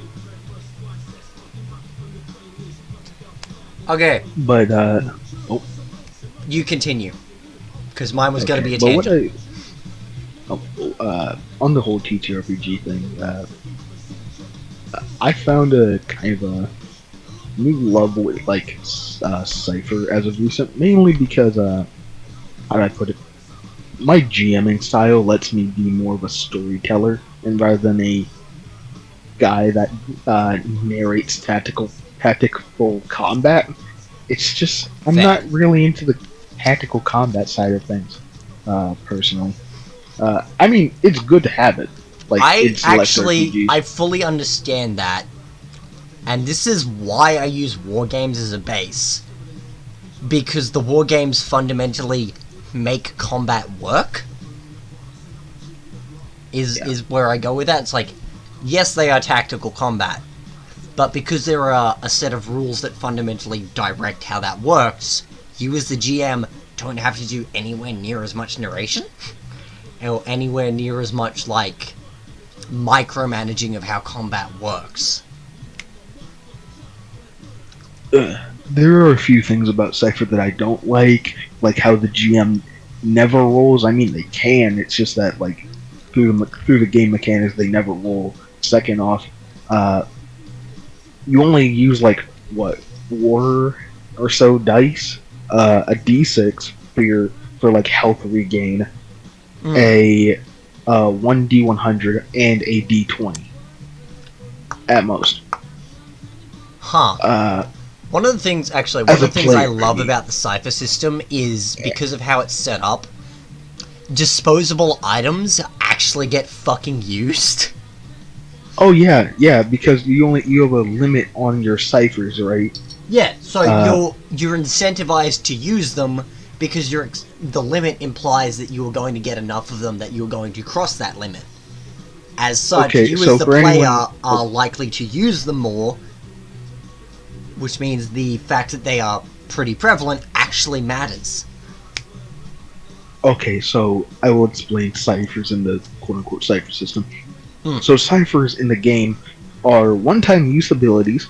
Okay, But you continue, because mine was gonna be a but what tangent. on the whole TTRPG thing, I found a kind of a new love with like Cypher as of recent, mainly because how do I put it? My GMing style lets me be more of a storyteller, and rather than a guy that narrates tactical combat, it's just I'm Fair. not really into the tactical combat side of things, personally. I mean, it's good to have it. Like, it's less RPG. I fully understand that, and this is why I use wargames as a base, because the wargames fundamentally make combat work. Is where I go with that. It's like, yes, they are tactical combat, but because there are a set of rules that fundamentally direct how that works, you as the GM don't have to do anywhere near as much narration, or anywhere near as much, like, micromanaging of how combat works. There are a few things about Cypher that I don't like how the GM never rolls. I mean, they can. It's just that like through the game mechanics, they never roll. Second off, you only use like what 4 or so dice, a D6 for like health regain, a 1D100 and a D20 at most. Huh. One of the things I love about the Cypher system is because of how it's set up, disposable items actually get fucking used. Oh yeah, because you have a limit on your ciphers, right? Yeah, so you're incentivized to use them because the limit implies that you are going to get enough of them that you're going to cross that limit. As such, you as the player are likely to use them more, which means the fact that they are pretty prevalent actually matters. Okay, so I will explain ciphers in the quote-unquote cipher system. So ciphers in the game are one-time use abilities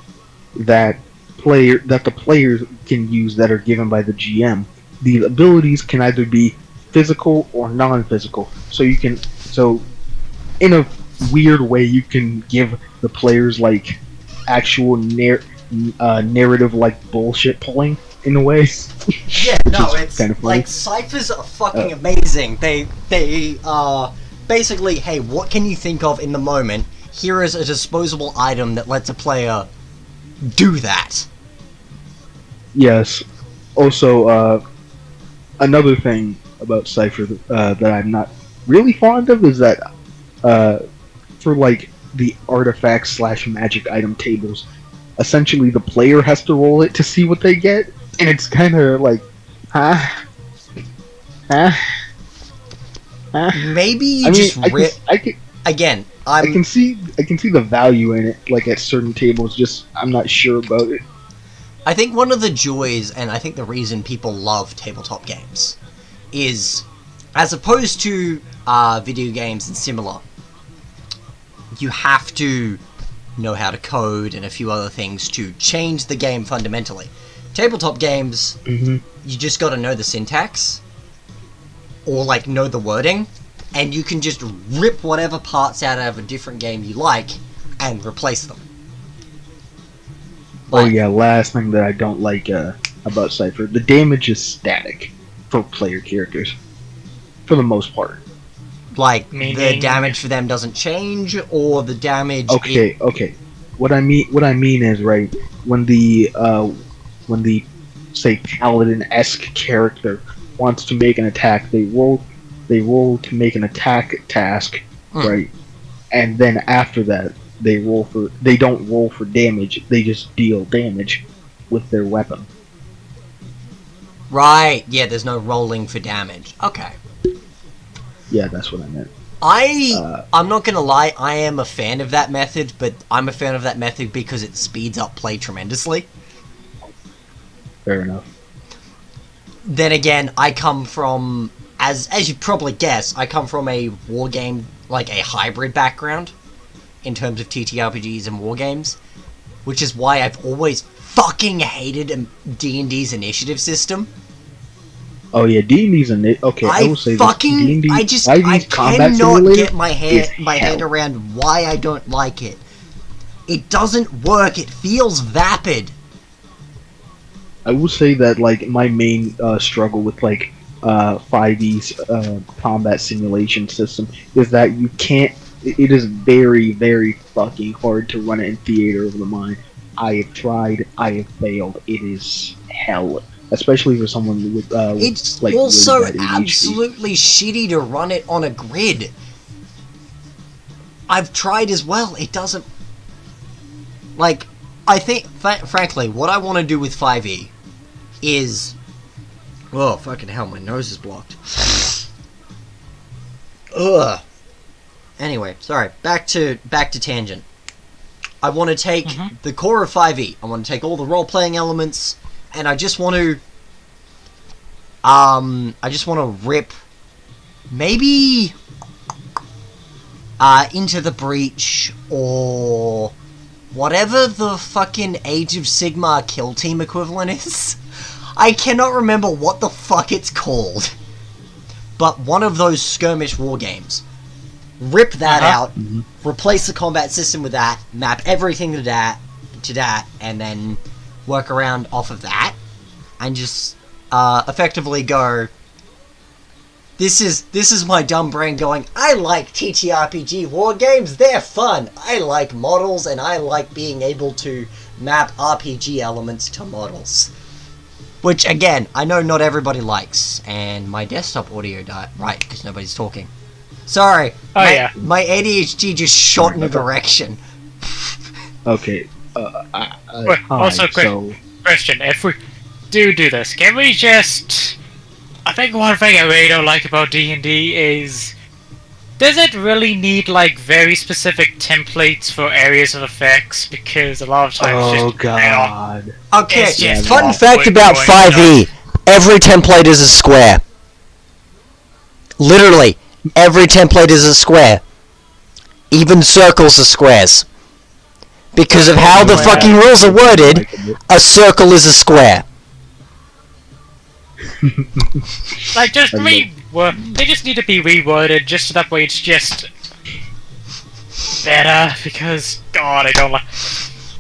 that the players can use that are given by the GM. The abilities can either be physical or non-physical. So in a weird way, you can give the players like actual narrative like bullshit pulling in a way. Yeah, no, it's kind of like ciphers are fucking amazing. They are basically, hey, what can you think of in the moment? Here is a disposable item that lets a player do that. Yes. Also, another thing about Cypher that I'm not really fond of is that for like the artifact slash magic item tables, essentially the player has to roll it to see what they get, and it's kind of like, huh, huh, huh. Maybe you I mean, just rip. Again, I can see the value in it, like at certain tables. Just I'm not sure about it. I think one of the joys, and I think the reason people love tabletop games, is, as opposed to video games and similar, you have to know how to code and a few other things to change the game fundamentally. Tabletop games, you just gotta know the syntax, or like know the wording, and you can just rip whatever parts out of a different game you like and replace them. Oh yeah, last thing that I don't like about Cypher, the damage is static for player characters, for the most part. Like, Meaning? the damage for them doesn't change, or the damage... Okay. What I mean is, right, when the say paladin-esque character wants to make an attack, they roll to make an attack task, right, and then after that they don't roll for damage, they just deal damage with their weapon. Right, yeah, there's no rolling for damage. Okay. Yeah, that's what I meant. I'm not gonna lie, I am a fan of that method, but I'm a fan of that method because it speeds up play tremendously. Fair enough. Then again, I come from, as you probably guess, I come from a war game, like a hybrid background, in terms of TTRPGs and war games, which is why I've always fucking hated D&D's initiative system. Oh yeah, D&D's okay. I will say fucking, this. I combat cannot simulator get my head around why I don't like it. It doesn't work. It feels vapid. I will say that like my main struggle with like 5E's combat simulation system is that you can't. It is very, very fucking hard to run it in theater of the mind. I have tried. I have failed. It is hell. Especially for someone with it's like also really bad ADHD. absolutely shitty to run it on a grid. I've tried as well. It doesn't. Like, I think, frankly, what I want to do with 5E is. Oh, fucking hell, my nose is blocked. Ugh. Anyway, sorry. Back to tangent. I want to take the core of 5E. I want to take all the role-playing elements. And I just want to rip maybe Into the Breach or whatever the fucking Age of Sigmar Kill Team equivalent is. I cannot remember what the fuck it's called. But one of those skirmish war games. Rip that out, replace the combat system with that, map everything to that, and then work around off of that, and just effectively go, this is my dumb brain going, I like TTRPG war games, they're fun, I like models, and I like being able to map RPG elements to models. Which, again, I know not everybody likes, and my desktop audio died, right, because nobody's talking. Sorry, my ADHD just shot in a direction. Okay. Also, question: if we do this, can we just? I think one thing I really don't like about D&D is, does it really need like very specific templates for areas of effects? Because a lot of times, God. Okay, Yeah, fun fact about 5e: every template is a square. Literally, every template is a square. Even circles are squares. Because of how the fucking rules are worded, a circle is a square. Like, just they just need to be reworded just so that way it's just better. Because God, I don't like.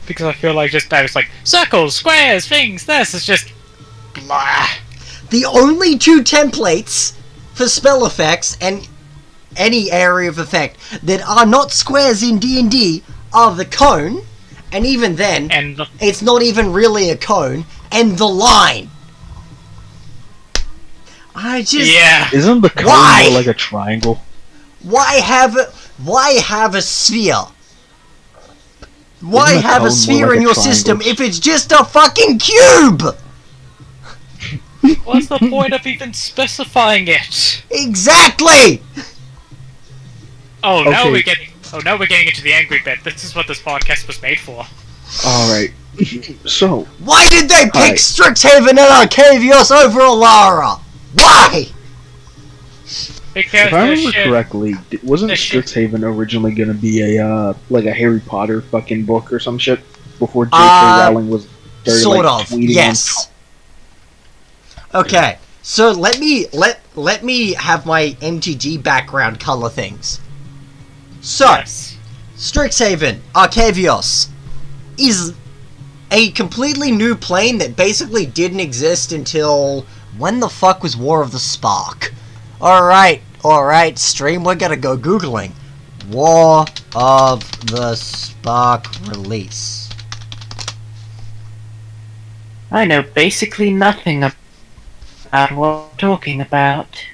Because I feel like just that it's like circles, squares, things. This is just blah. The only two templates for spell effects and any area of effect that are not squares in D&D are the cone, and even then, it's not even really a cone, and the line. I just... Yeah. Isn't the cone Why? more like a triangle? Why have a sphere? Why Isn't the have a cone sphere more like in a your triangle? system if it's just a fucking cube? What's the point of even specifying it? Exactly! Oh, now Okay. we're getting into the angry bit. This is what this podcast was made for. Alright. So, Why did they Hi. pick Strixhaven and Arcavios over Alara? Why? Because if I the remember shit- correctly, wasn't the shit- Strixhaven originally gonna be a like a Harry Potter fucking book or some shit before J.K. Rowling was started, Sort like, of, tweeting yes. Okay, so let me have my MTG background color things. So, Yes. Strixhaven, Arcavios, is a completely new plane that basically didn't exist until... When the fuck was War of the Spark? Alright, stream, we're gonna go googling. War of the Spark release. I know basically nothing about what we're talking about.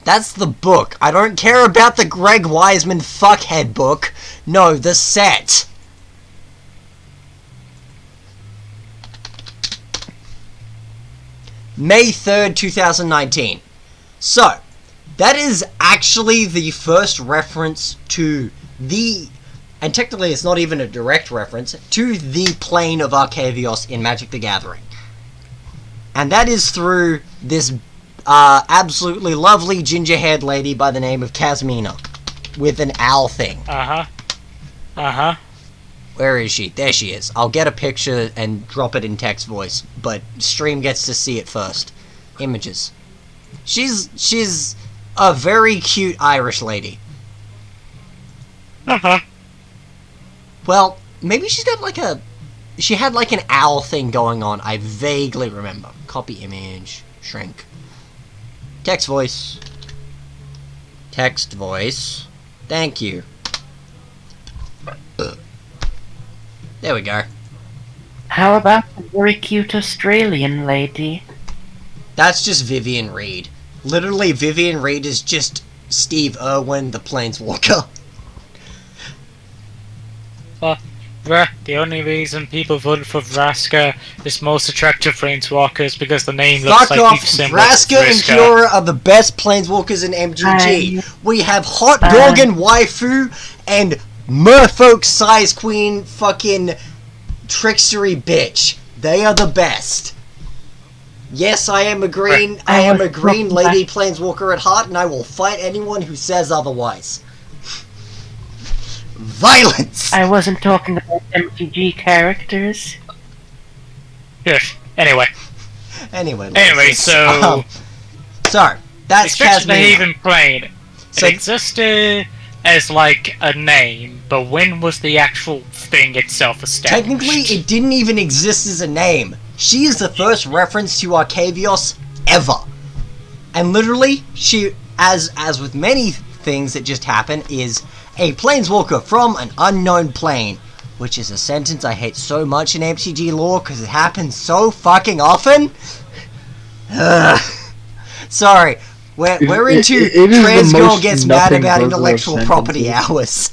That's the book. I don't care about the Greg Wiseman fuckhead book. No, the set. May 3rd, 2019. So, that is actually the first reference to the... And technically it's not even a direct reference, to the plane of Arcavios in Magic the Gathering. And that is through this absolutely lovely ginger-haired lady by the name of Casmina. With an owl thing. Uh-huh. Where is she? There she is. I'll get a picture and drop it in text voice, but stream gets to see it first. Images. She's a very cute Irish lady. Uh-huh. Well, maybe she's got like a... She had like an owl thing going on, I vaguely remember. Copy image. Shrink. Text voice. Text voice. Thank you. There we go. How about the very cute Australian lady? That's just Vivian Reed. Literally, Vivian Reed is just Steve Irwin, the Planeswalker. The only reason people voted for Vraska is most attractive planeswalker is because the name looks Fuck like off! beef symbol. Vraska and Kiora are the best Planeswalkers in MTG. We have Hot Gorgon Waifu and Merfolk Size Queen fucking Trickstery Bitch. They are the best. Yes, I am a green lady Planeswalker at heart, and I will fight anyone who says otherwise. Violence! I wasn't talking about MTG characters. Yeah. Anyway, so sorry, that's Destruction Casmina. Haven Plane. So- It existed as like a name, but when was the actual thing itself established? Technically, it didn't even exist as a name. She is the first reference to Arcavios ever. And literally, she, as with many things that just happen, is a planeswalker from an unknown plane. Which is a sentence I hate so much in MTG lore, because it happens so fucking often. Sorry, we're into it is Trans the Girl most Gets Mad nothing about burger of intellectual property sentences. hours.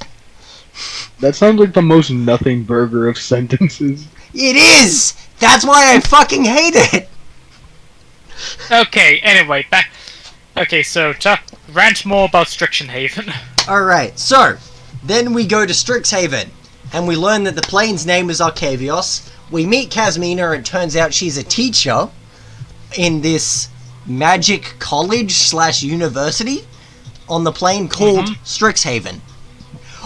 That sounds like the most nothing burger of sentences. It is! That's why I fucking hate it! Okay, anyway, back. Okay, so rant more about Destruction Haven. Alright, so, then we go to Strixhaven, and we learn that the plane's name is Arcavios. We meet Casmina, and it turns out she's a teacher in this magic college/university on the plane called Strixhaven.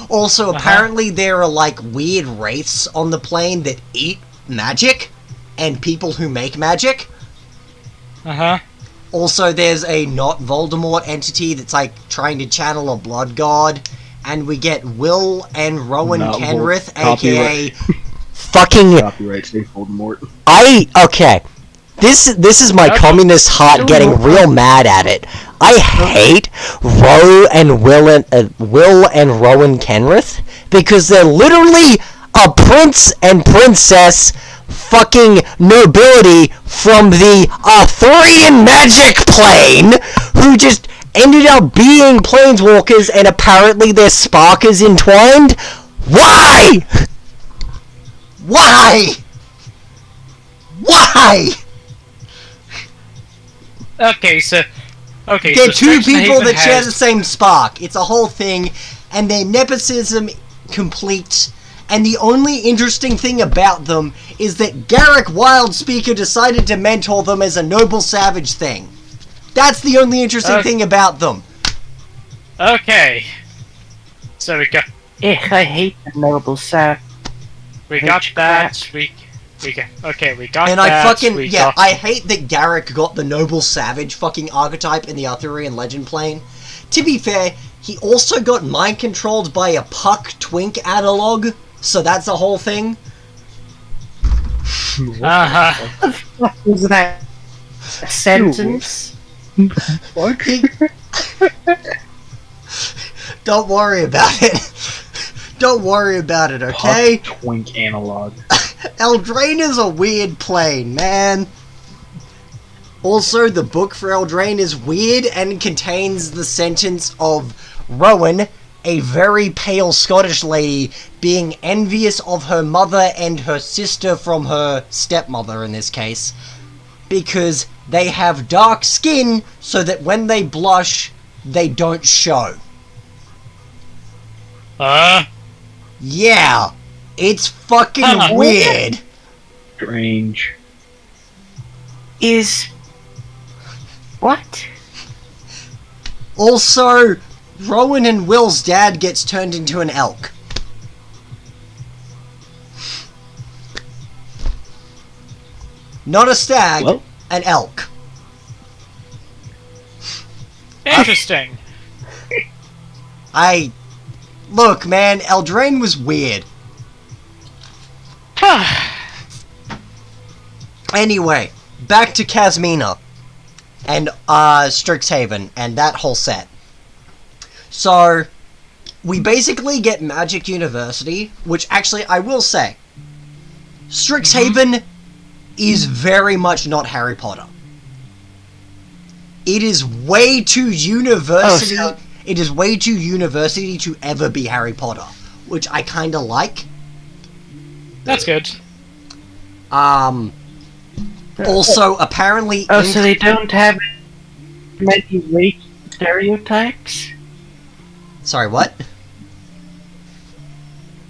Also, apparently there are like weird wraiths on the plane that eat magic, and people who make magic. Uh-huh. Also, there's a not Voldemort entity that's like trying to channel a blood god, and we get Will and Rowan Not Kenrith, copyright. aka fucking Copyright, say Voldemort. okay. This is my communist heart getting real mad at it. I hate Will and Rowan Kenrith because they're literally a prince and princess fucking nobility from the Arthurian magic plane who just ended up being planeswalkers and apparently their spark is entwined? Why? Why? Why? Okay, so They're two people that share the has... same spark. It's a whole thing, and their nepotism complete. And the only interesting thing about them is that Garrick Wildspeaker decided to mentor them as a noble savage thing. That's the only interesting thing about them. Okay. So we got I hate the noble sap. that. We got. We got And that. I fucking, we yeah, got... I hate that Garrick got the noble savage fucking archetype in the Arthurian legend plane. To be fair, he also got mind controlled by a Puck Twink analog, so that's a whole thing. Uh-huh. What was that? A sentence? Fuck. Don't worry about it. Don't worry about it, okay? Puck Twink analog. Eldraine is a weird plane, man. Also, the book for Eldraine is weird and contains the sentence of Rowan, a very pale Scottish lady, being envious of her mother and her sister from her stepmother in this case, because they have dark skin so that when they blush, they don't show. Yeah, it's fucking weird. Strange. Is... What? Also, Rowan and Will's dad gets turned into an elk. Not a stag, Well? an elk. Interesting. Look, man, Eldraine was weird. Anyway, back to Casmina and Strixhaven and that whole set. So, we basically get Magic University, which actually, I will say, Strixhaven is very much not Harry Potter. It is way too university. It is way too university to ever be Harry Potter, which I kind of like. That's good. Also, apparently... So they don't have many race stereotypes? Sorry, what?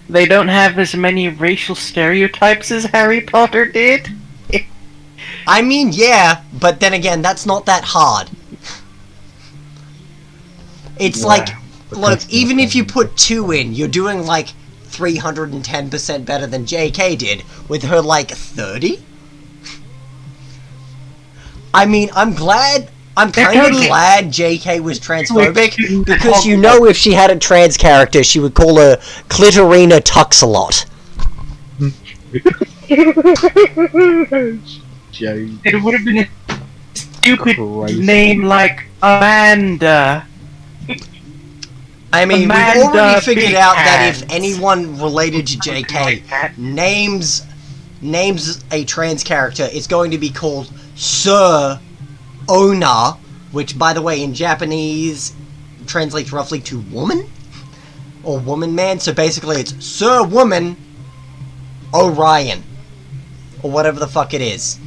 They don't have as many racial stereotypes as Harry Potter did? I mean, yeah, but then again, that's not that hard. It's like, look, even if you put 2 in, you're doing like 310% better than JK did with her like 30? I mean, I'm kind of glad JK was transphobic, because you know if she had a trans character, she would call her Clitorina Tuxalot. It would have been a stupid name like Amanda. I mean, Amanda we've already figured Big out that Hands. if anyone related to JK names a trans character, it's going to be called Sir Ona, which, by the way, in Japanese translates roughly to woman or woman man. So basically, it's Sir Woman Orion or whatever the fuck it is.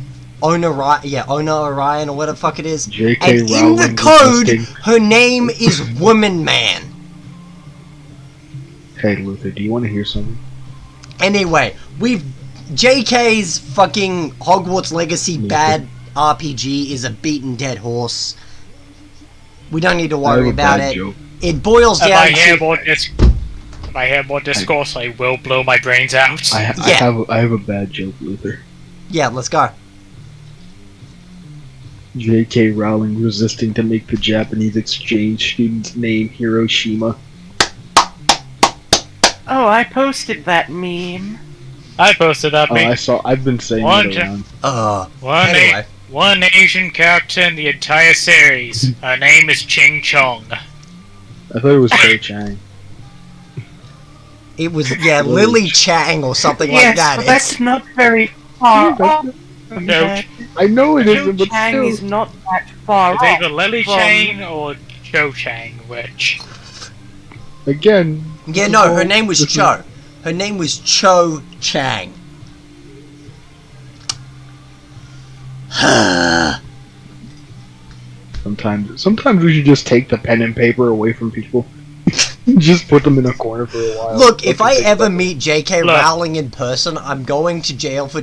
Ona Orion or whatever the fuck it is. J.K. And in the Rowling code, existing. her name is Woman Man. Hey Luther, do you want to hear something? Anyway, JK's fucking Hogwarts Legacy bad RPG is a beaten dead horse. We don't need to I have worry a about bad it. joke. It boils If down I hear to... more discourse, I will blow my brains out. I have a bad joke, Luther. Yeah, let's go. J.K. Rowling resisting to make the Japanese exchange student's name Hiroshima. Oh, I posted that meme. I posted that meme. I've been saying One it around. Anyway. One Asian character in the entire series. Her name is Ching Chong. I thought it was Cho Chang. It was, yeah, Lily Chang or something Yes, like that. but that's not very far Yeah, off from No. that. I know it Cho isn't, but Chang still. is not that far It's off. either Lily from- Chang or Cho Chang, which... Again. Yeah, no, her name was Cho. Her name was Cho Chang. Sometimes we should just take the pen and paper away from people. Just put them in a corner for a while. Look, if I Fucking ever take meet J.K. Look. Rowling in person, I'm going to jail for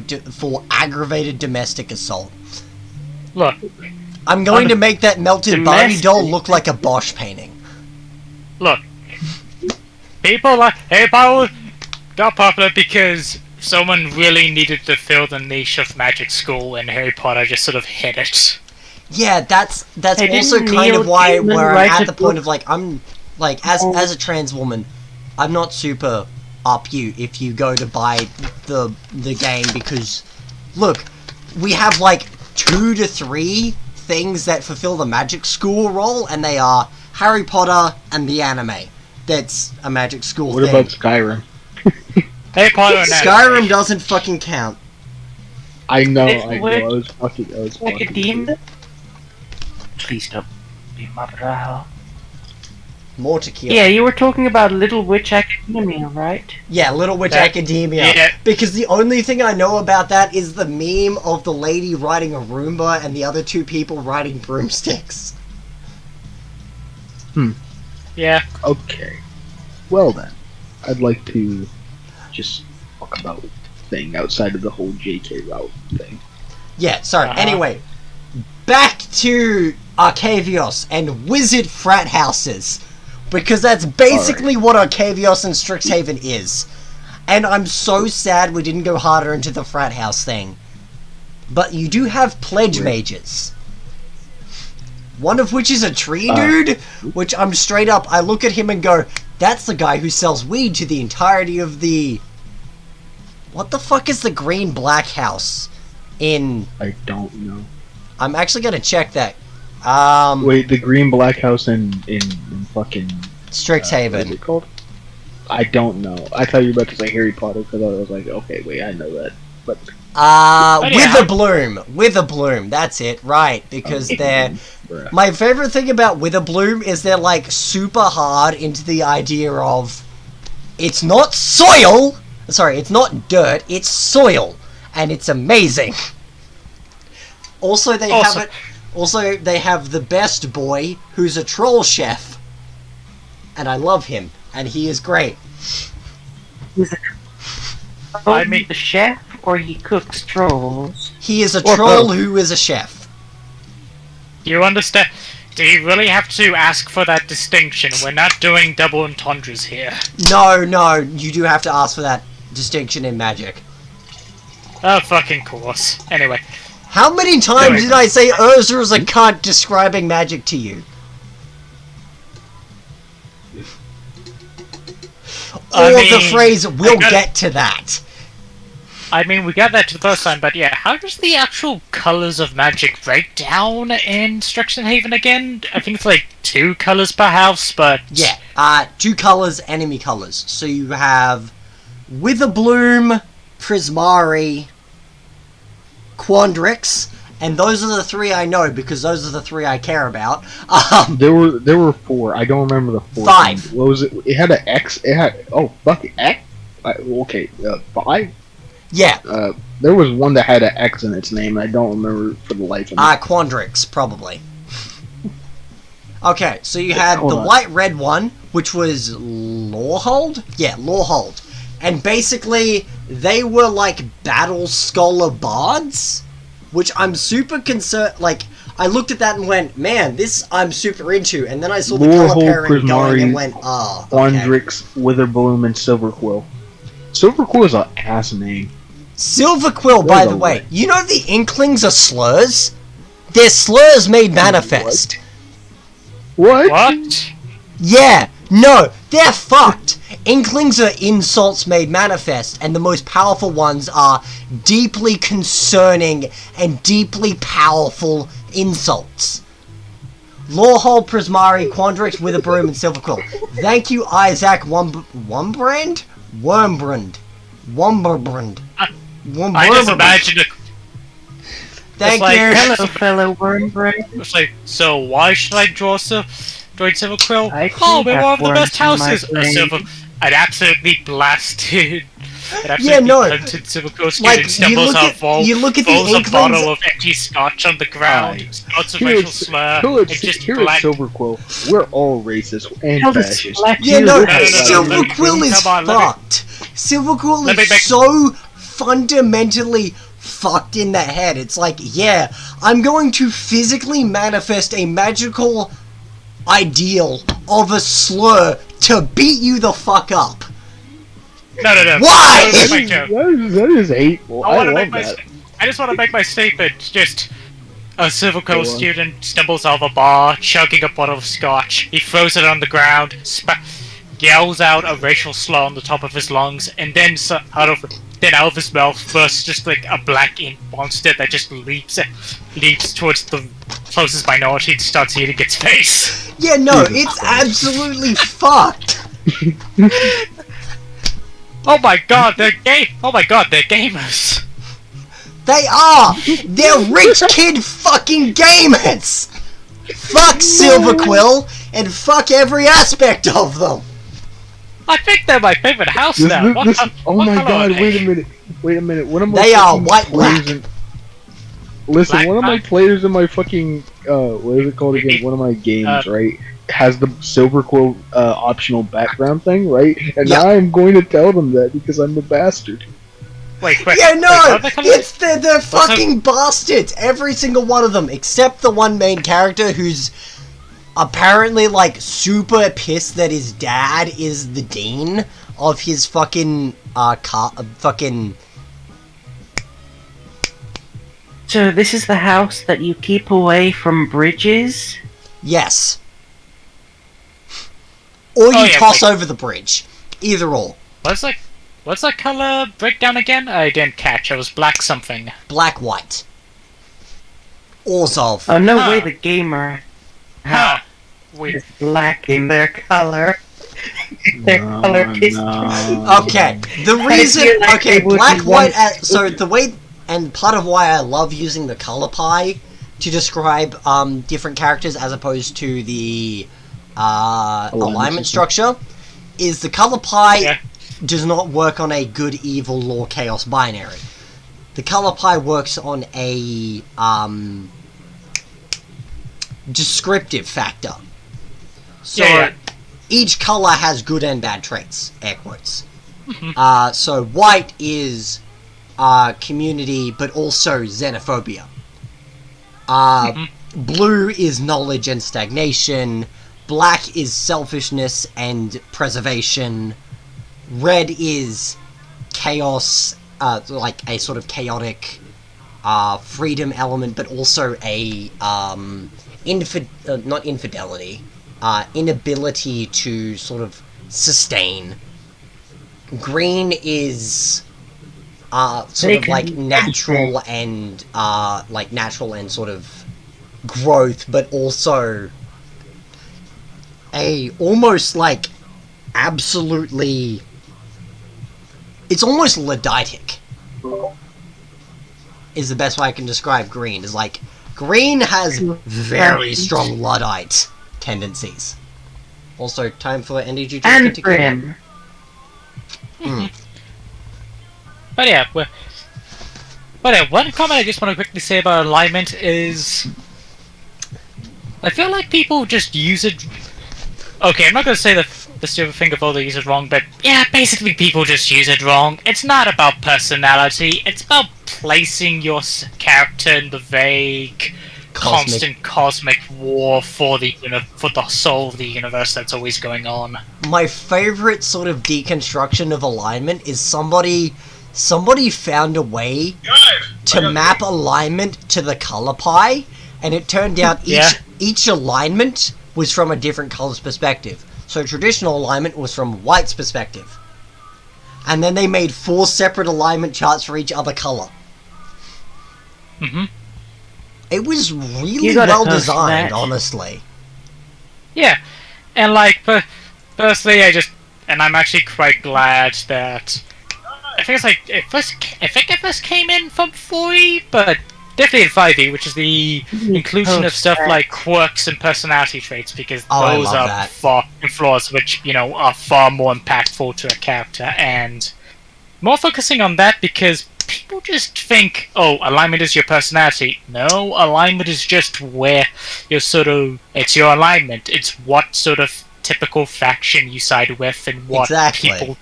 aggravated domestic assault. Look, I'm going to make that melted Barbie Domestic? doll look like a Bosch painting. look. People like Harry Potter got popular because someone really needed to fill the niche of magic school, and Harry Potter just sort of hit it. Yeah, that's Hey, also didn't kind Neil of why Gaiman where I'm write at a the point book? of like I'm like as a trans woman, I'm not super up you if you go to buy the game because look, we have like 2 to 3 things that fulfill the magic school role, and they are Harry Potter and the anime. That's a magic school What thing. about Skyrim? Harry Potter and Skyrim anime. doesn't fucking count. I know. It's I weird. was fucking. Academia? Please don't be my brow. More tequila. Yeah, you were talking about Little Witch Academia, right? Yeah, Little Witch That- Academia. yeah. Because the only thing I know about that is the meme of the lady riding a Roomba and the other 2 people riding broomsticks. Yeah. Okay. Well then, I'd like to just talk about thing outside of the whole J.K. Rowling thing. Yeah, sorry. Uh-huh. Anyway, back to Arcavios and wizard frat houses. Because that's basically what Arcavios and Strixhaven is. And I'm so sad we didn't go harder into the frat house thing. But you do have pledge mages. One of which is a tree dude, which I'm straight up, I look at him and go, that's the guy who sells weed to the entirety of the... What the fuck is the green black house in... I don't know. I'm actually gonna check that. Wait, the green black house in fucking what is Strixhaven. it called? I don't know. I thought you were about to say Harry Potter because I was like, okay, wait, I know that. But yeah. Witherbloom, that's it, right, because they're... bruh. My favorite thing about Witherbloom is they're, like, super hard into the idea of... It's not soil! Sorry, it's not dirt, it's soil! And it's amazing! Also, they Awesome. have it... Also, they have the best boy, who's a troll chef. And I love him, and he is great. I mean- the chef, or he cooks trolls. He is a Or troll both. who is a chef. Do you understand? Do you really have to ask for that distinction? We're not doing double entendres here. No, you do have to ask for that distinction in magic. Oh, fucking course. Anyway. How many times did I say Urzur's a cunt describing magic to you? I Or the mean, phrase, we'll I gotta- get to that. I mean, we got that the first time, but yeah, how does the actual colors of magic break down in Strixhaven again? I think it's like 2 colors per house, but... Yeah, 2 colours, enemy colours. So you have Witherbloom, Prismari, Quandrix, and those are the 3 I know because those are the 3 I care about. There were 4. I don't remember the 4th. 5. What was it? It had an X. It had fuck it, X. Okay, 5. Yeah, There was one that had an X in its name. I don't remember for the life of me. Quandrix, probably. Okay, so you had Hold the on. white-red one, which was Lorehold? Yeah, Lorehold. And basically, they were like battle scholar bards, which I'm super concerned. Like, I looked at that and went, man, this I'm super into. And then I saw the color Lorehold, pairing going and Prismari, went, okay. Quandrix, Witherbloom, and Silverquill. Silverquill is an ass name. Silverquill, by There's the a way, way. you know the Inklings are slurs? They're slurs made manifest. What? What? Yeah, no, they're fucked. Inklings are insults made manifest, and the most powerful ones are deeply concerning and deeply powerful insults. Lorehold, Prismari, Quandrix, Witherbloom, and Silverquill. Thank you, Isaac Womberbrand? Womberbrand. I just imagine it. Thank like, you. Hello, fellow worm brain. It's like, so why should I join Silver Quill? I Oh, too we're have one of the best worms in my houses. brain. I'd absolutely blasted. Yeah, no, Silver Quill like, student stumbles you look at the falls a Inklings. bottle of empty scotch on the ground, Aye. starts a Here racial at, slur, here and at, just here black. at Silver Quill, we're all racist and Hell, it's fascist. black Yeah, you. no, no, Silver let me- Quill is come on, let me- fucked. Silver Quill let me is make- so fundamentally fucked in the head. It's like, yeah, I'm going to physically manifest a magical ideal of a slur to beat you the fuck up. No. Why? That was my joke. That is hateful. I love that. I just want to make my statement. Just a Silver Quill Go on. student stumbles out of a bar, chugging a bottle of scotch. He throws it on the ground, yells out a racial slur on the top of his lungs, and then out of his mouth bursts just like a black ink monster that just leaps towards the closest minority and starts eating its face. Yeah, no, it's absolutely fucked. Oh my god, they're gay! Oh my god, they're gamers! They are! They're rich kid fucking gamers! Fuck Silver Quill, and fuck every aspect of them! I think they're my favorite house This, now. this, oh what my color god, are they? wait a minute. One of my They are fucking white players black. listen, Black one of my black? players in my fucking, what is it called again? One of my games, right? Has the Silver Quill optional background thing, right? And Yeah. now I'm going to tell them that because I'm a bastard. Wait, Yeah, no! what are they colours? It's they're fucking bastards! Every single one of them, except the one main character who's apparently, like, super pissed that his dad is the dean of his fucking, fucking... So this is the house that you keep away from bridges? Yes. Or you Oh, yeah, toss wait. over the bridge. Either or. What's that color breakdown again? I didn't catch. It was black something. Black, white. Orzhov. Oh, no Huh. way the gamer Huh. Wait. is black in their color. Their No, color is... no. Okay, the reason... feel like Okay, it would black, be white... one- so the way... And part of why I love using the color pie to describe different characters as opposed to the alignment structure is the color pie Yeah. does not work on a good, evil, law, chaos binary. The color pie works on a descriptive factor. So Yeah. each color has good and bad traits, air quotes. So white is community, but also xenophobia. Blue is knowledge and stagnation. Black is selfishness and preservation. Red is chaos, like a sort of chaotic freedom element, but also a not infidelity, inability to sort of sustain. Green is sort of like natural and sort of growth, but also a almost like absolutely, it's almost Ludditic is the best way I can describe green. Is like green has very strong Luddite tendencies. Also, time for NDG And Grim. But yeah, one comment I just want to quickly say about alignment is, I feel like people just use it. Okay, I'm not gonna say the stupid thing of all they use it wrong, but yeah, basically people just use it wrong. It's not about personality. It's about placing your character in the vague, constant cosmic war for the soul of the universe that's always going on. My favorite sort of deconstruction of alignment is somebody found a way to map alignment to the color pie, and it turned out each alignment was from a different color's perspective. So traditional alignment was from white's perspective. And then they made 4 separate alignment charts for each other color. It was really well designed, honestly. Yeah, and like, personally, I'm actually quite glad that I think it's like I think it first came in from 4E, but definitely in 5E, which is the inclusion of stuff like quirks and personality traits, because I those love are that. flaws which are far more impactful to a character, and more focusing on that because people just think, oh, alignment is your personality. No, alignment is just where you're it's your alignment. It's what sort of typical faction you side with and what Exactly. people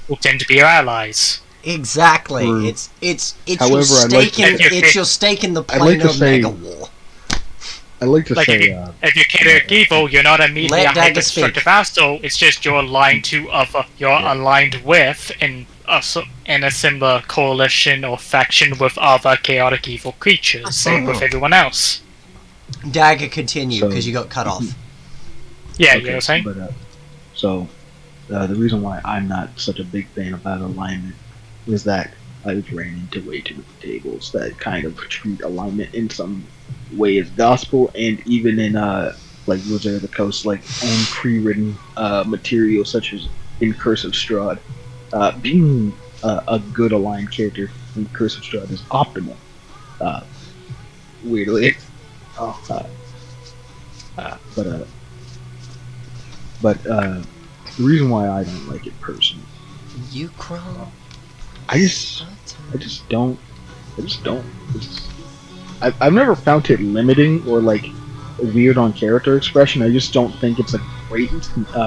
will tend to be your allies. Exactly. True. It's However, your stake in to- it's your stake in the I'd like plane to of say- Mega War. I like to Like say, if you're chaotic evil, you're not immediately Let a Dagger speak. hyper-destructive asshole. It's just you're aligned to other. You're aligned with in a similar coalition or faction with other chaotic evil creatures. Same with everyone else. Dagger, continue So- because you got cut off. Yeah, you know what I'm saying? But, the reason why I'm not such a big fan about alignment is that I've ran into way too many tables that kind of treat alignment in some way as gospel, and even in like Wizard of the Coast, like own pre-written material such as in Curse of Strahd. Being a good aligned character in Curse of Strahd is optimal. Weirdly, but the reason why I don't like it personally, You crawl. I just don't. I've never found it limiting or like weird on character expression. I just don't think it's a great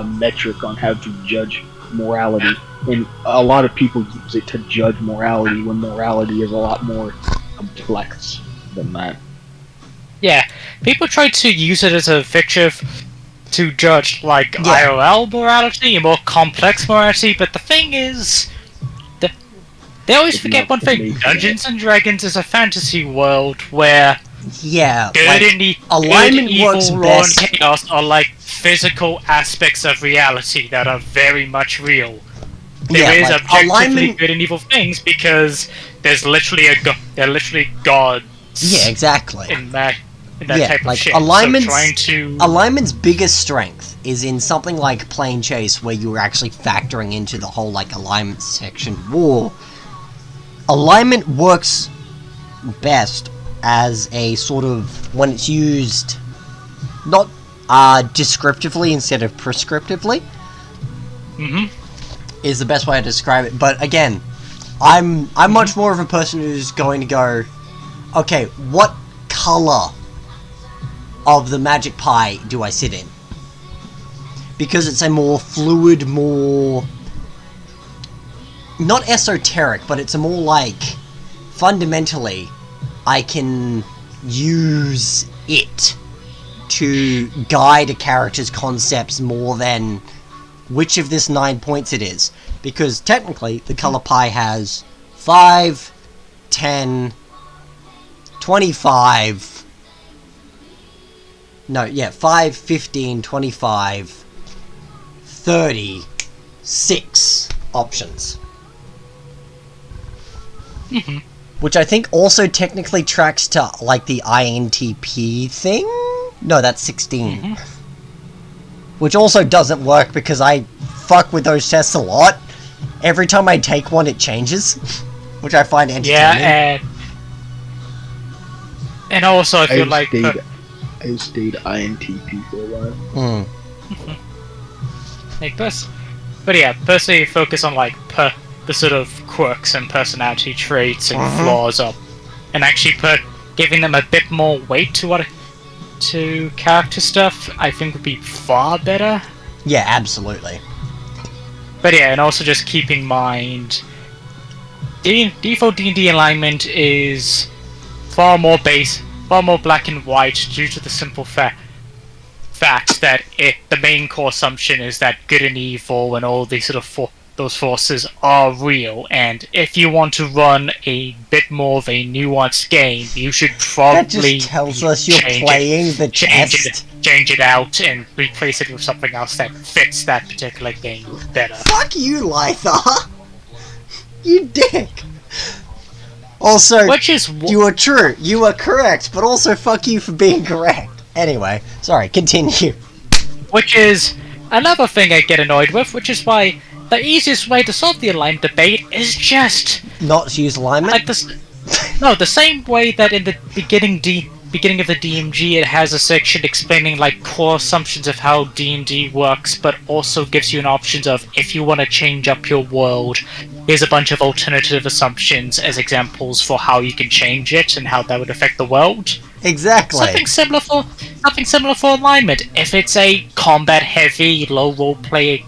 metric on how to judge morality. And a lot of people use it to judge morality when morality is a lot more complex than that. Yeah, people try to use it as a fixture to judge like Yeah. IRL morality and more complex morality, but the thing is, they always It's forget not one thing: amazing. Dungeons and Dragons is a fantasy world where Yeah, good like, and alignment good, works evil, raw, and best. chaos are like physical aspects of reality that are very much real. There is like, objectively alignment. good and evil things because there's literally they're literally gods. Yeah, exactly. In that Yeah, type like, of shit. alignment's- So trying to Alignment's biggest strength is in something like Plane Chase, where you're actually factoring into the whole like alignment section war. Alignment works best as a sort of when it's used not descriptively instead of prescriptively is the best way to describe it. But again, I'm much more of a person who's going to go, okay, what color of the magic pie do I sit in? Because it's a more fluid, more not esoteric, but it's a more like fundamentally I can use it to guide a character's concepts more than which of this 9 points it is. Because technically the color pie has 5, 10, 25. No, yeah, 5, 15, 25, 30, 6 options. Which I think also technically tracks to, like, the INTP thing? No, that's 16. Which also doesn't work because I fuck with those tests a lot. Every time I take one, it changes. Which I find entertaining. yeah, and also I feel like I stayed INTP for a while. but yeah, personally focus on like the sort of quirks and personality traits and flaws up, and actually giving them a bit more weight to character stuff. I think would be far better. Yeah, absolutely. But yeah, and also just keep in mind, default D&D alignment is far more black and white due to the simple fact that the main core assumption is that good and evil and all these sort of those forces are real, and if you want to run a bit more of a nuanced game, you should That probably just tells us you're change playing the test. change it out and replace it with something else that fits that particular game better. Fuck you, Lythar! You dick! Also, Which is you are true, you are correct, but also fuck you for being correct. Anyway, sorry, continue. Which is another thing I get annoyed with, which is why the easiest way to solve the alignment debate is just Not use alignment? like this. No, the same way that in the beginning of the DMG, it has a section explaining like core assumptions of how D&D works, but also gives you an option of if you want to change up your world, here's a bunch of alternative assumptions as examples for how you can change it and how that would affect the world. Exactly. Something similar for alignment. If it's a combat-heavy, low role-play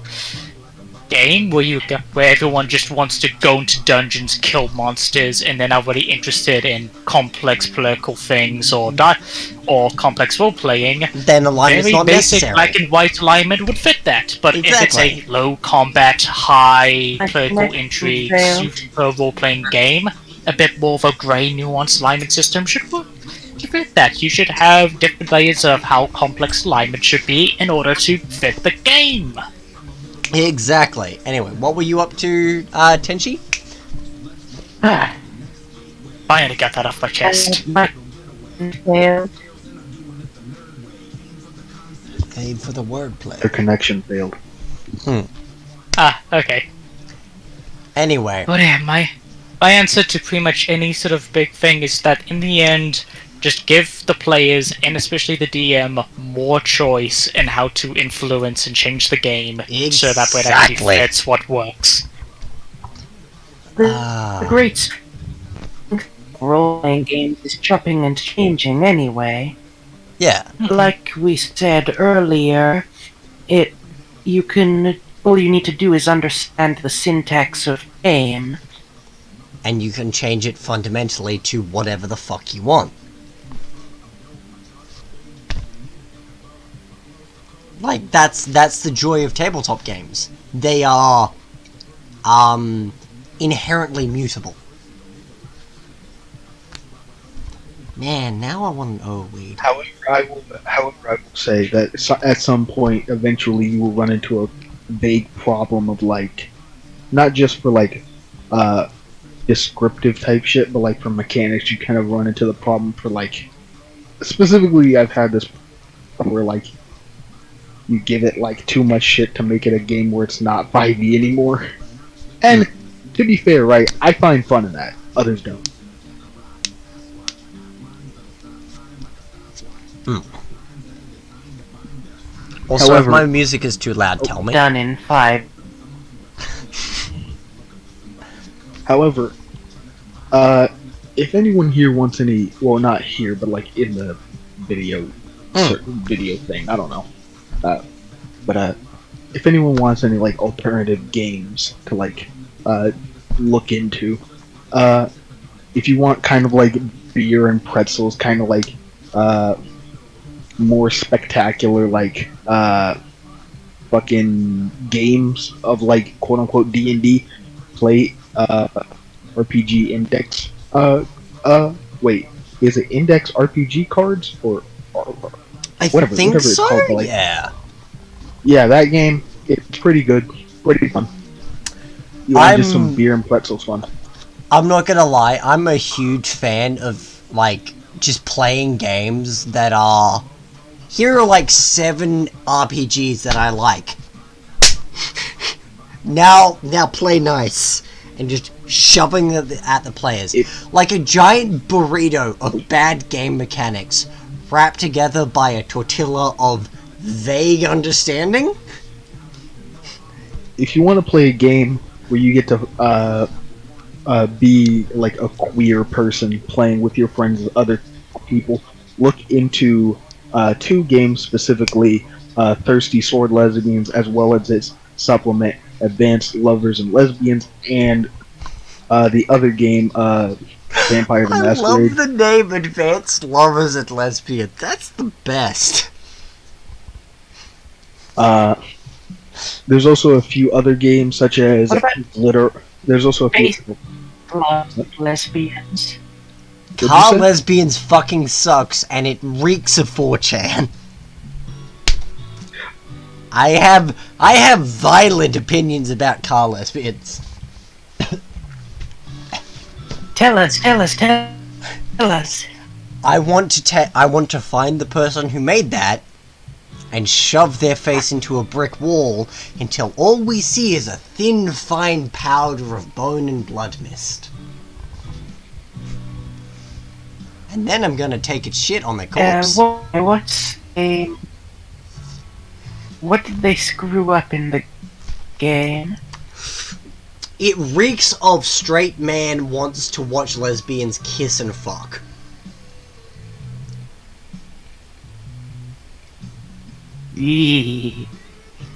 game where everyone just wants to go into dungeons, kill monsters, and they're not really interested in complex political things or complex role-playing, then alignment's very not basic necessary. black and white alignment would fit that. But if it's a low combat, high political intrigue, super role-playing game, a bit more of a grey, nuanced alignment system should work. To fit that, you should have different layers of how complex alignment should be in order to fit the game. Exactly. Anyway, what were you up to, Tenchi? Finally got that off my chest. Yeah. Paid for the wordplay. Their connection failed. Okay. Anyway. But yeah, my answer to pretty much any sort of big thing is that in the end, just give the players, and especially the DM, more choice in how to influence and change the game, so that way it actually fits what works. The great role-playing games is chopping and changing anyway. Yeah. Like we said earlier, all you need to do is understand the syntax of game. And you can change it fundamentally to whatever the fuck you want. Like, that's the joy of tabletop games. They are, inherently mutable. Man, now I want... Oh, weed. However, I will say that at some point, eventually, you will run into a vague problem of, like, not just for, like, descriptive type shit, but, like, for mechanics, you kind of run into the problem for, like... Specifically, I've had this where, like, you give it, like, too much shit to make it a game where it's not 5e anymore. And, to be fair, right, I find fun in that. Others don't. Also, However, if my music is too loud, tell me. Done in 5. However, if anyone here wants any, well, not here, but like in the video, certain video thing, I don't know. But if anyone wants any like alternative games to like look into, if you want kind of like beer and pretzels, kind of like more spectacular like fucking games of like quote unquote D&D, play RPG Index. Wait, is it Index RPG cards or I whatever think it's so. called, but, like, Yeah. that game, it's pretty good, pretty fun. You want just some beer and pretzels fun. I'm not gonna lie. I'm a huge fan of like just playing games that are. Here are like 7 RPGs that I like. Now play nice. And just shoving at the players. Like a giant burrito of bad game mechanics wrapped together by a tortilla of vague understanding. If you want to play a game where you get to be like a queer person playing with your friends and other people, look into 2 games specifically, Thirsty Sword Lesbians, as well as its supplement, Advanced Lovers and Lesbians, and the other game, Vampire the Masquerade. I love the name Advanced Lovers and Lesbians. That's the best. There's also a few other games, such as There's also a few. Lesbians. Car Lesbians fucking sucks, and it reeks of 4chan. I have violent opinions about car lesbians. Tell us. I want to find the person who made that and shove their face into a brick wall until all we see is a thin, fine powder of bone and blood mist. And then I'm gonna take its shit on the corpse. What did they screw up in the game? It reeks of straight man wants to watch lesbians kiss and fuck. Eee.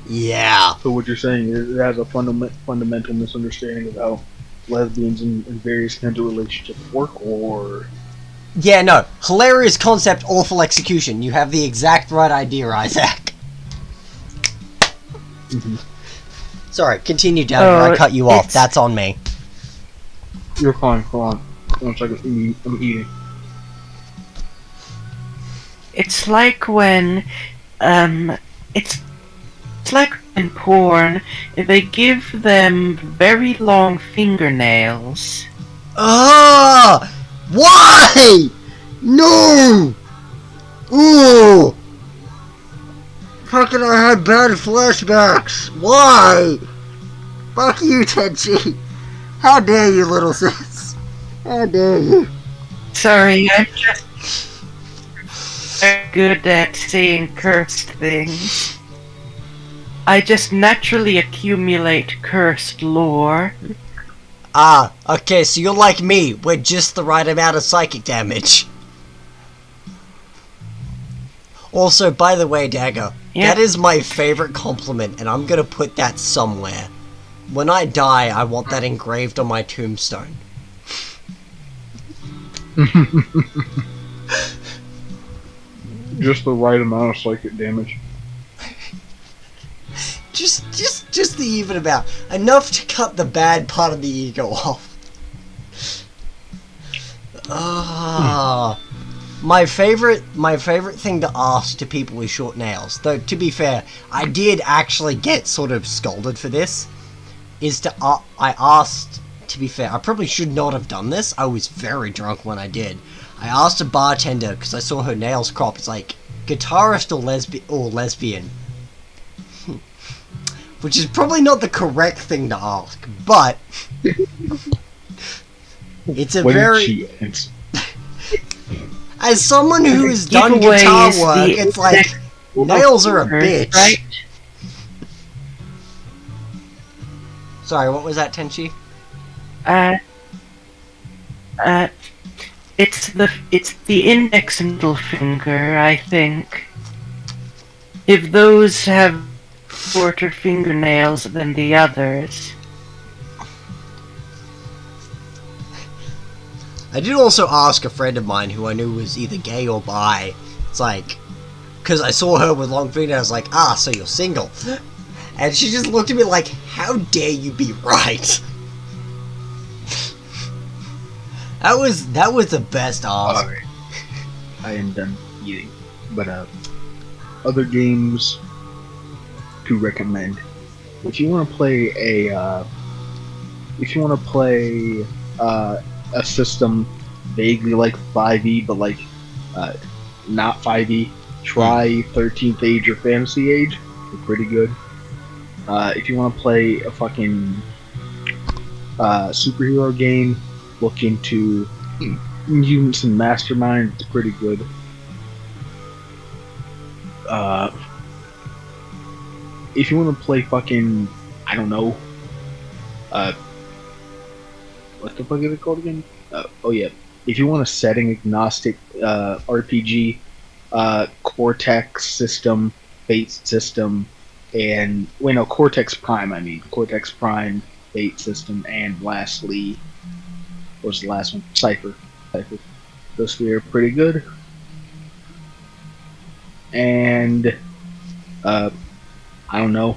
Yeah. So what you're saying is it has a fundamental misunderstanding of how lesbians in various kinds of relationships work, or... Yeah, no. Hilarious concept, awful execution. You have the exact right idea, Isaac. Mhm. Sorry, continue, Dagger. I cut you off. That's on me. You're fine, hold on. 1 second, I'm eating. It's like when, it's like in porn, they give them very long fingernails. Ah! Why? No! Ooh! Fucking I had bad flashbacks. Why? Fuck you, Tenchi. How dare you, little sis? How dare you? Sorry, I'm just good at saying cursed things. I just naturally accumulate cursed lore. Ah, okay, so you're like me, with just the right amount of psychic damage. Also, by the way, Dagger, that is my favorite compliment, and I'm gonna put that somewhere. When I die, I want that engraved on my tombstone. Just the right amount of psychic damage. Just the even amount. Enough to cut the bad part of the ego off. Ah. My favorite thing to ask to people with short nails, though to be fair, I did actually get sort of scolded for this, is to, I asked, to be fair, I probably should not have done this, I was very drunk when I did. I asked a bartender, because I saw her nails crop, it's like, guitarist or lesbian? Which is probably not the correct thing to ask, but it's a very... As someone who's done guitar work, it's like, nails are a bitch. Right? Sorry, what was that, Tenchi? It's the index and middle finger, I think. If those have shorter fingernails than the others. I did also ask a friend of mine who I knew was either gay or bi. It's like, because I saw her with long fingernails, like, ah, so you're single. And she just looked at me like, how dare you be right? That was the best ask. Alright. I am done eating. But, other games to recommend. If you want to play a system vaguely like 5e, but like not 5e, try 13th Age or Fantasy Age. They're pretty good. If you want to play a fucking superhero game, look into Mutants and Mastermind. It's pretty good. If you want to play fucking, I don't know, what the fuck is it called again? Oh yeah. If you want a setting agnostic RPG, Cortex system, Fate system, and Cortex Prime. I mean Cortex Prime, Fate system, and lastly, what was the last one? Cypher. Those three are pretty good. And I don't know.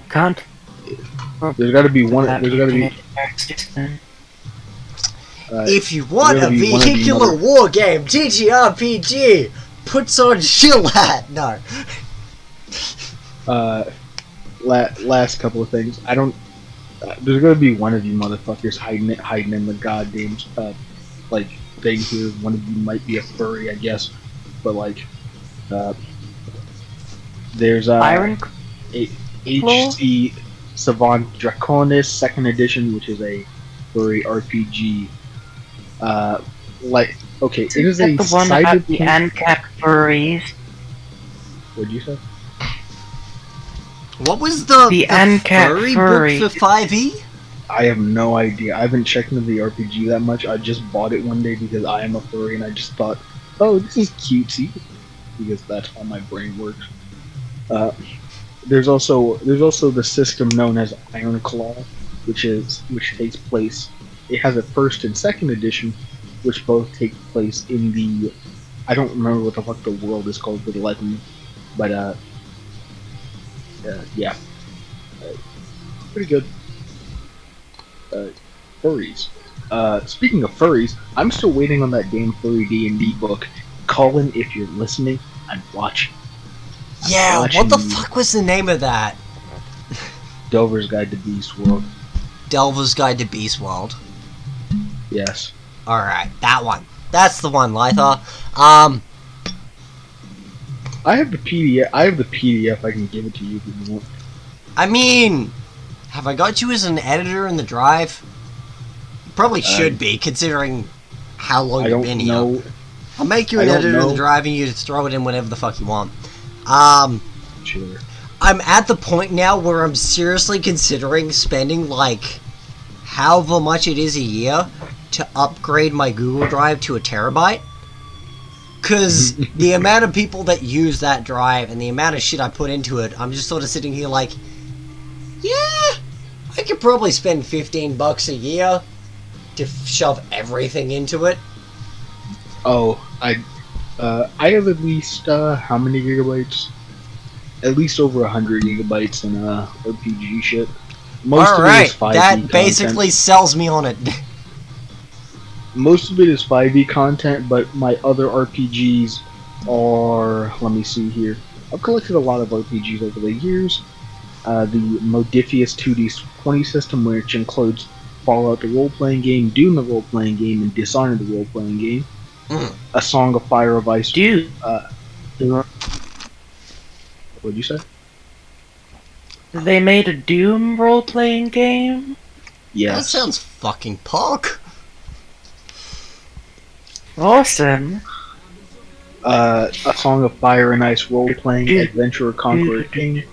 There's got to be one. There's got to be. If you want a vehicular war game, TTRPG puts on Shillat. No. Last couple of things. I don't. There's gonna be one of you motherfuckers hiding in the goddamn like thing here. One of you might be a furry, I guess, but like, There's Iron HC Savant Draconis Second Edition, which is a furry RPG. Okay, it is a the one about the cyberpunk. ANCAP furries. What'd you say? What was the ANCAP furry furry. book for 5e? I have no idea. I haven't checked into the RPG that much. I just bought it one day because I am a furry, and I just thought, oh, this is cutesy, because that's how my brain works. There's also the system known as Iron Claw, which takes place. It has a first and second edition, which both take place in the. I don't remember what the fuck the world is called for the life of me, but yeah, pretty good. Furries. Speaking of furries, I'm still waiting on that damn furry D&D book. Colin, if you're listening, I'm watching. Yeah, watching what the you. fuck was the name of that? Delver's Guide to Beast World. Delver's Guide to Beast World. Yes. Alright, that one. That's the one, Lytha. I have the PDF. I can give it to you if you want. I mean, have I got you as an editor in the drive? You probably should be, considering how long I you've don't been here. know. I'll make you an I don't editor in the know. drive and you just throw it in whenever the fuck you want. Sure. I'm at the point now where I'm seriously considering spending, like, however much it is a year to upgrade my Google Drive to a terabyte. Because the amount of people that use that drive and the amount of shit I put into it, I'm just sort of sitting here like, yeah, I could probably spend $15 a year to shove everything into it. Oh, I have at least how many gigabytes? At least over 100 gigabytes in RPG shit. Most of it Alright, is 5e that content. basically sells me on it. Most of it is 5e content, but my other RPGs are. Let me see here. I've collected a lot of RPGs over the years. The Modifius 2D20 system, which includes Fallout the role-playing game, Doom the role-playing game, and Dishonored the role-playing game. A Song of Fire of Ice. Dude, What'd you say? they made a Doom role-playing game? Yes. That sounds fucking pog. Awesome. A Song of Fire and Ice role-playing adventure conqueror king.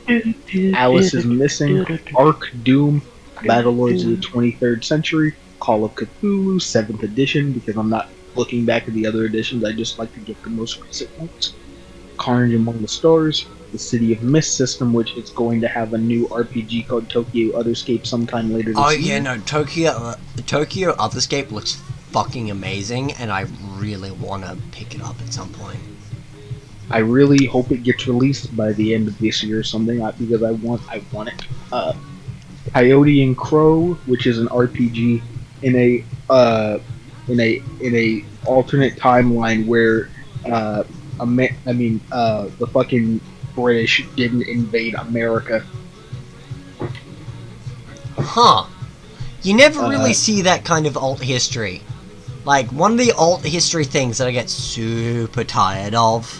Alice is Missing. Ark Doom. Battlelords of the 23rd Century. Call of Cthulhu 7th edition, because I'm not looking back at the other editions. I just like to get the most recent ones. Carnage Among the Stars. The City of Mist system, which is going to have a new RPG called Tokyo Otherscape sometime later this year. Oh yeah, no, Tokyo Otherscape looks fucking amazing, and I really want to pick it up at some point. I really hope it gets released by the end of this year or something, because I want it. Coyote and Crow, which is an RPG in a alternate timeline where the fucking British didn't invade America. Huh. You never really see that kind of alt history. Like, one of the alt history things that I get super tired of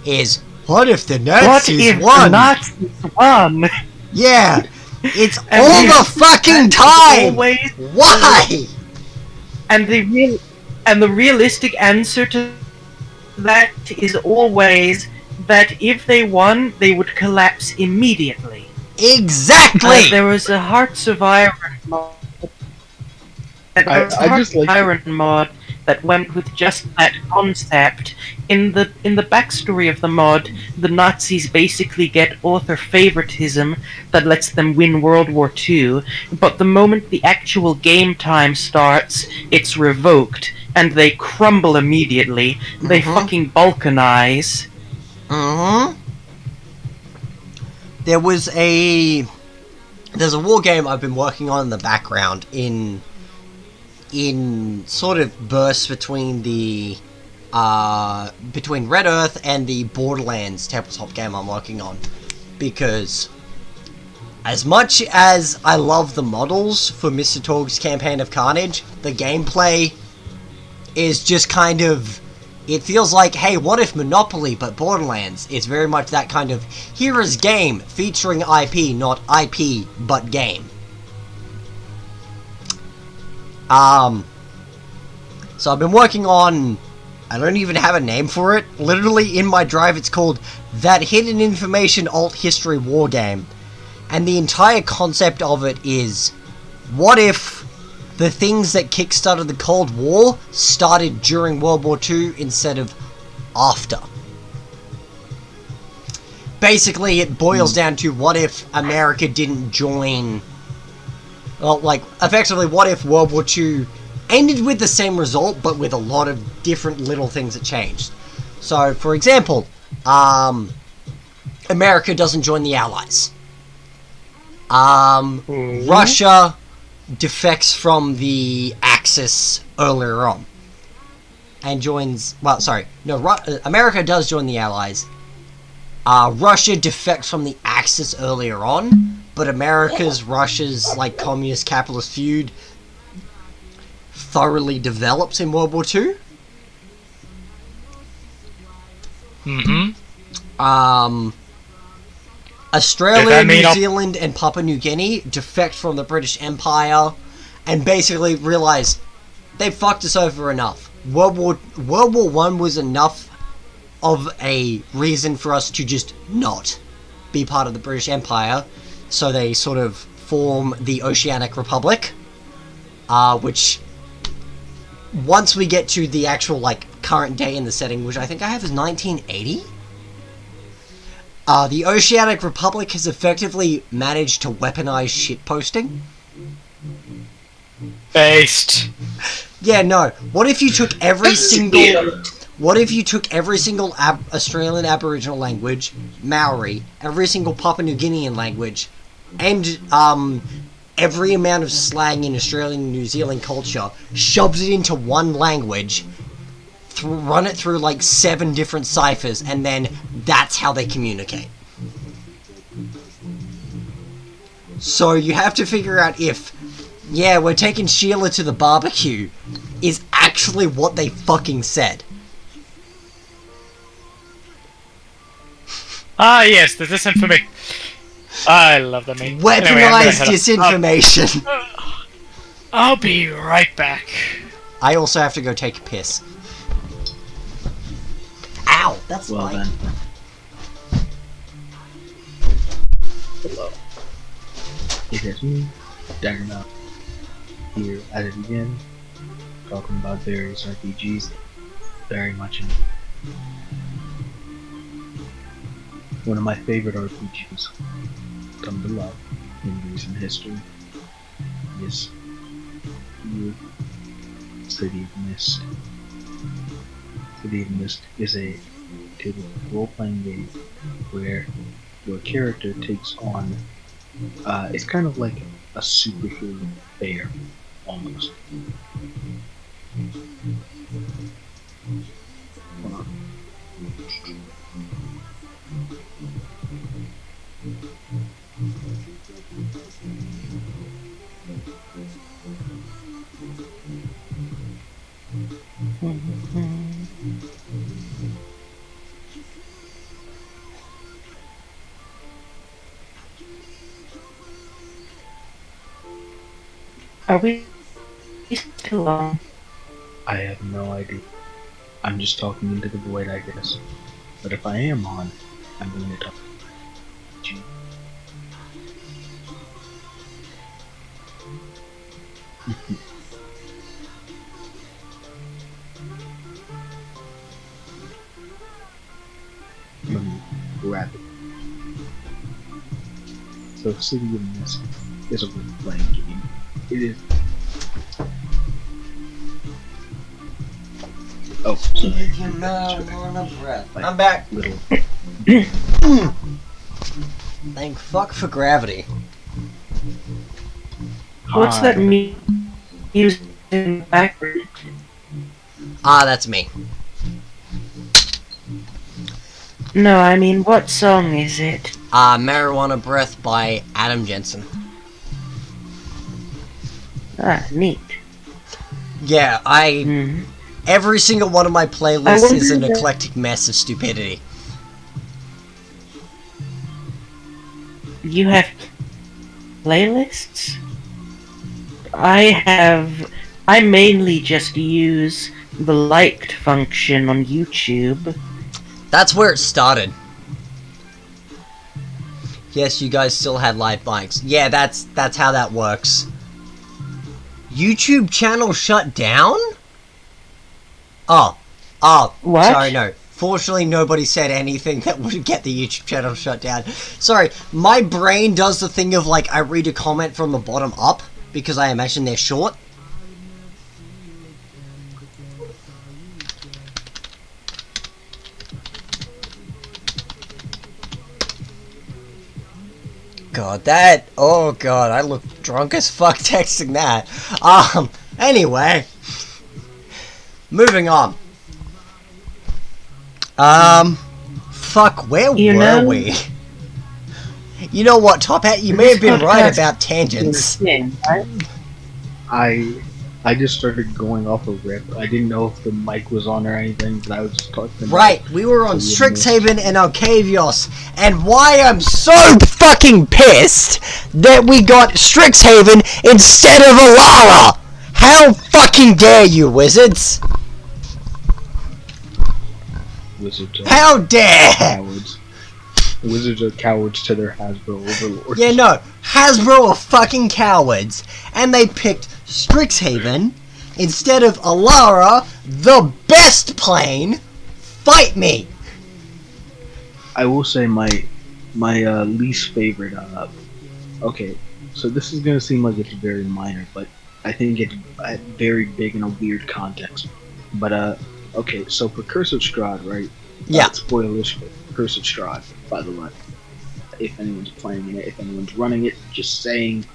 is, what if the Nazis won? The Nazis won? Yeah, it's And all the- the fucking time! Always, Why? and the realistic answer to that is always that if they won, they would collapse immediately. Exactly! There was a Hearts of Iron mod. I just like Iron mod that went with just that concept. In the backstory of the mod, the Nazis basically get author favoritism that lets them win World War II, but the moment the actual game time starts, it's revoked, and they crumble immediately. They fucking balkanize. There's a war game I've been working on in the background in sort of bursts between between Red Earth and the Borderlands tabletop game I'm working on, because as much as I love the models for Mr. Torg's Campaign of Carnage, the gameplay is just kind of it feels like, hey, what if Monopoly but Borderlands? It's very much that kind of, here is game featuring IP, not IP but game. So I've been working on, I don't even have a name for it. Literally in my drive it's called That Hidden Information Alt History War Game. And the entire concept of it is, what if the things that kickstarted the Cold War started during World War II instead of after? Basically, it boils down to, what if America didn't join... Well, like, effectively, what if World War II ended with the same result, but with a lot of different little things that changed? So, for example, America doesn't join the Allies. Russia defects from the Axis earlier on. And joins... Well, sorry. No, America does join the Allies. Russia defects from the Axis earlier on. But Russia's, like, communist capitalist feud thoroughly develops in World War II. Australia, New Zealand, and Papua New Guinea defect from the British Empire and basically realize they fucked us over enough. World War I was enough of a reason for us to just not be part of the British Empire. So they sort of form the Oceanic Republic, which, once we get to the actual, like, current day in the setting, which I think I have is 1980, the Oceanic Republic has effectively managed to weaponize shitposting. Based. Yeah, no. What if you took every single... What if you took every single Australian Aboriginal language, Maori, every single Papua New Guinean language, and every amount of slang in Australian and New Zealand culture, shoves it into one language, run it through like 7 different ciphers, and then that's how they communicate. So you have to figure out if, yeah, we're taking Sheila to the barbecue, is actually what they fucking said. Ah, yes, the disinformation. I love the meme. Weaponized disinformation. I'll be right back. I also have to go take a piss. Ow, that's Well fine. then. Hello. It is me, Daggermouth, here at it again, talking about various RPGs, very much in one of my favorite RPGs, come to love in recent history, is City of Mist. City of Mist is a tabletop role-playing game where your character takes on, it's kind of like a superhero bear, almost. Hold on. Are we still on? I have no idea. I'm just talking into the void, I guess. But if I am on, I'm going to talk to you. Let me grab it. So City of Mist is a role-playing game. It is... Oh, sorry. I'm back. Little... Thank fuck for gravity. What's Hi. that music in the background? Ah, that's me. No, I mean, what song is it? Marijuana Breath by Adam Jensen. Ah, neat. Yeah, Mhm. Every single one of my playlists is an wonder- eclectic mess of stupidity. You have playlists? I mainly just use the liked function on YouTube. That's where it started. Yes, you guys still had live mics. Yeah, that's how that works. YouTube channel shut down? Oh, What? sorry, no. Fortunately, nobody said anything that would get the YouTube channel shut down. Sorry, my brain does the thing of, like, I read a comment from the bottom up, because I imagine they're short. God, oh god, I look drunk as fuck texting that. Anyway. Moving on. Fuck, where were we? You know what, Top Hat, you may have been right about tangents. Thing, right? I just started going off a rip. I didn't know if the mic was on or anything, but I was just talking. Right, we were on Strixhaven and Arcavios, and why I'm so fucking pissed that we got Strixhaven instead of Alara! How fucking dare you, wizards! Wizards are How dare! cowards. Wizards are cowards to their Hasbro overlords. Yeah, no, Hasbro are fucking cowards, and they picked Strixhaven instead of Alara, the best plane. Fight me! I will say my least favorite. Okay, so this is gonna seem like it's very minor, but I think it's very big in a weird context. But okay, so for Curse of Strahd, right? Yeah. Spoilers for Curse of Strahd, by the way. If anyone's playing it, if anyone's running it, just saying,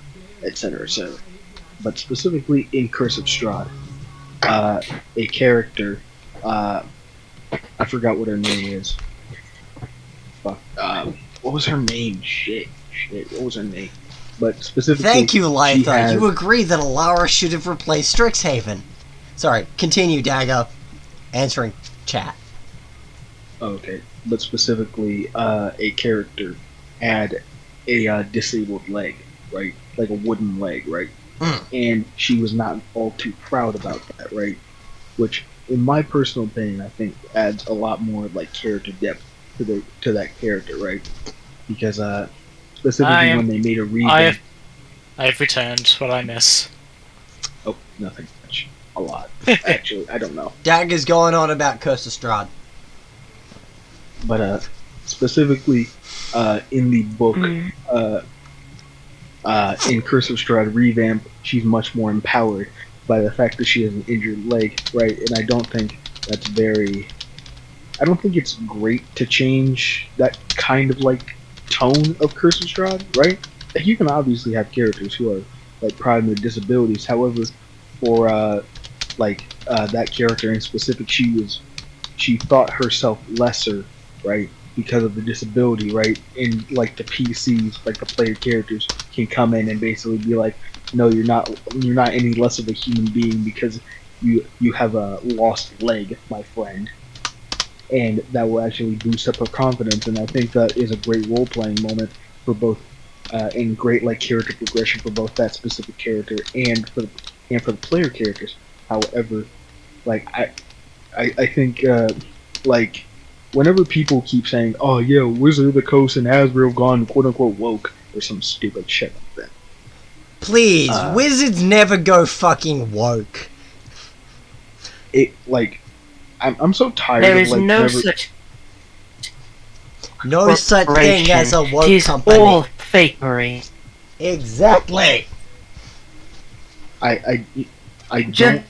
etc., etc. But specifically in Curse of Strahd, a character, I forgot what her name is. Fuck. What was her name? Shit. What was her name? But specifically, Thank you, she Lytha. has- You agree that Alara should have replaced Strixhaven. Sorry, continue, Dagger. Answering chat. Okay, but specifically, a character had a disabled leg, right? Like a wooden leg, right? And she was not all too proud about that, right? Which, in my personal opinion, I think adds a lot more like character depth to that character, right? Because specifically when they made a revamp. I've returned. What I miss? Oh, nothing much. A lot. Actually, I don't know. Dagger's going on about Curse of Strahd. But specifically in the book, in Curse of Strahd revamp, she's much more empowered by the fact that she has an injured leg, right? And I don't think that's I don't think it's great to change that kind of like tone of Curse of Strahd, right? Like, you can obviously have characters who are like proud of their disabilities. However, for that character in specific, she thought herself lesser, right, because of the disability, right? And like the PCs, like the player characters, can come in and basically be like, no, you're not any less of a human being because you have a lost leg, my friend. And that will actually boost up her confidence, and I think that is a great role playing moment for both, and great like character progression for both that specific character and for the player characters. However, like I think like whenever people keep saying, "Oh yeah, Wizard of the Coast and Hasbro have gone quote unquote woke" or some stupid shit like that. Please, wizards never go fucking woke. It like I'm so tired There of is like no never, such thing as a woke Tis company. all fakery. Exactly. I don't. Just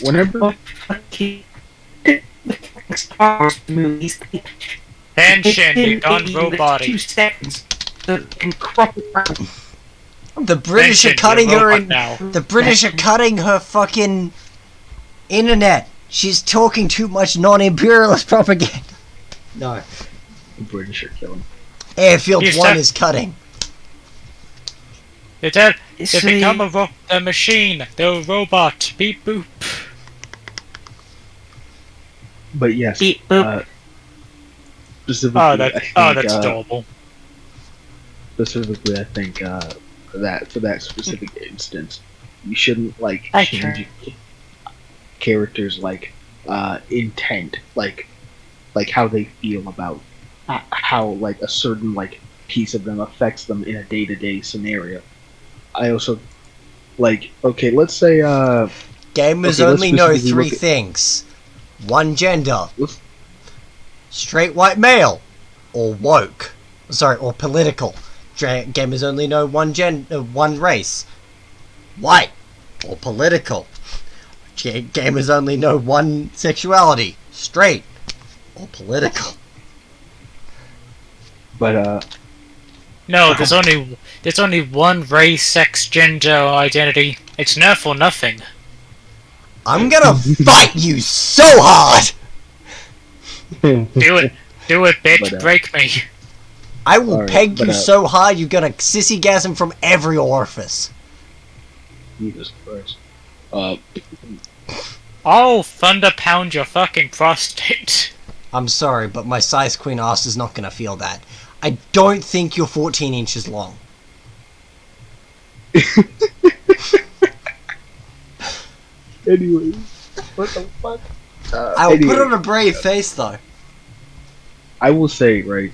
Whenever Star Wars movies, Henshin, you gone in robot. 2 seconds, so can crop around. The British are Henshin, cutting you're a her robot in. now. The British are cutting her fucking internet. She's talking too much non-imperialist propaganda. No. the British are killing. Airfield You 1 said- is cutting. They See, become a machine. They're a robot. Beep boop. But yes, Beep boop. specifically, Oh, I that. think, Oh, that's adorable. specifically, I think for that specific instance, you shouldn't like I change characters like intent, like how they feel about how like a certain like piece of them affects them in a day-to-day scenario. I also like okay, let's say Gamers okay, let's only know specifically three look at- things: one gender, let's- straight white male, or woke. Sorry, or political. Gamers only know one race: white or political. Gamers only know one sexuality: straight or political. but No, there's only one race, sex, gender, identity. It's nerf or nothing. I'm gonna fight you so hard! Do it, bitch. But, Break me. I will Alright, peg but, you so hard you're gonna sissygasm from every orifice. Jesus Christ. I'll thunder pound your fucking prostate. I'm sorry, but my size queen ass is not gonna feel that. I don't think you're 14 inches long. Anyway, what the fuck? I'll put on a brave face though. I will say, right,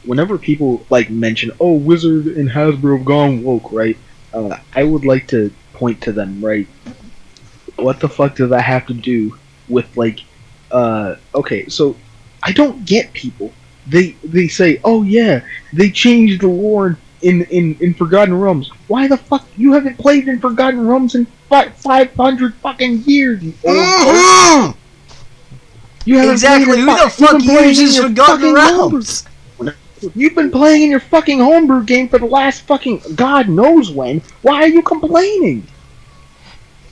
whenever people like mention, "Oh, Wizard and Hasbro have gone woke," right? I would like to point to them, right? What the fuck does that have to do with like? Okay, so I don't get people. They say, "Oh yeah, they changed the lore in Forgotten Realms." Why the fuck you haven't played in Forgotten Realms in 500 fucking years? You old fuck? You haven't Exactly, played in who the you've fuck been playing in uses your Forgotten fucking Realms? homebrew- You've been playing in your fucking homebrew game for the last fucking God knows when. Why are you complaining?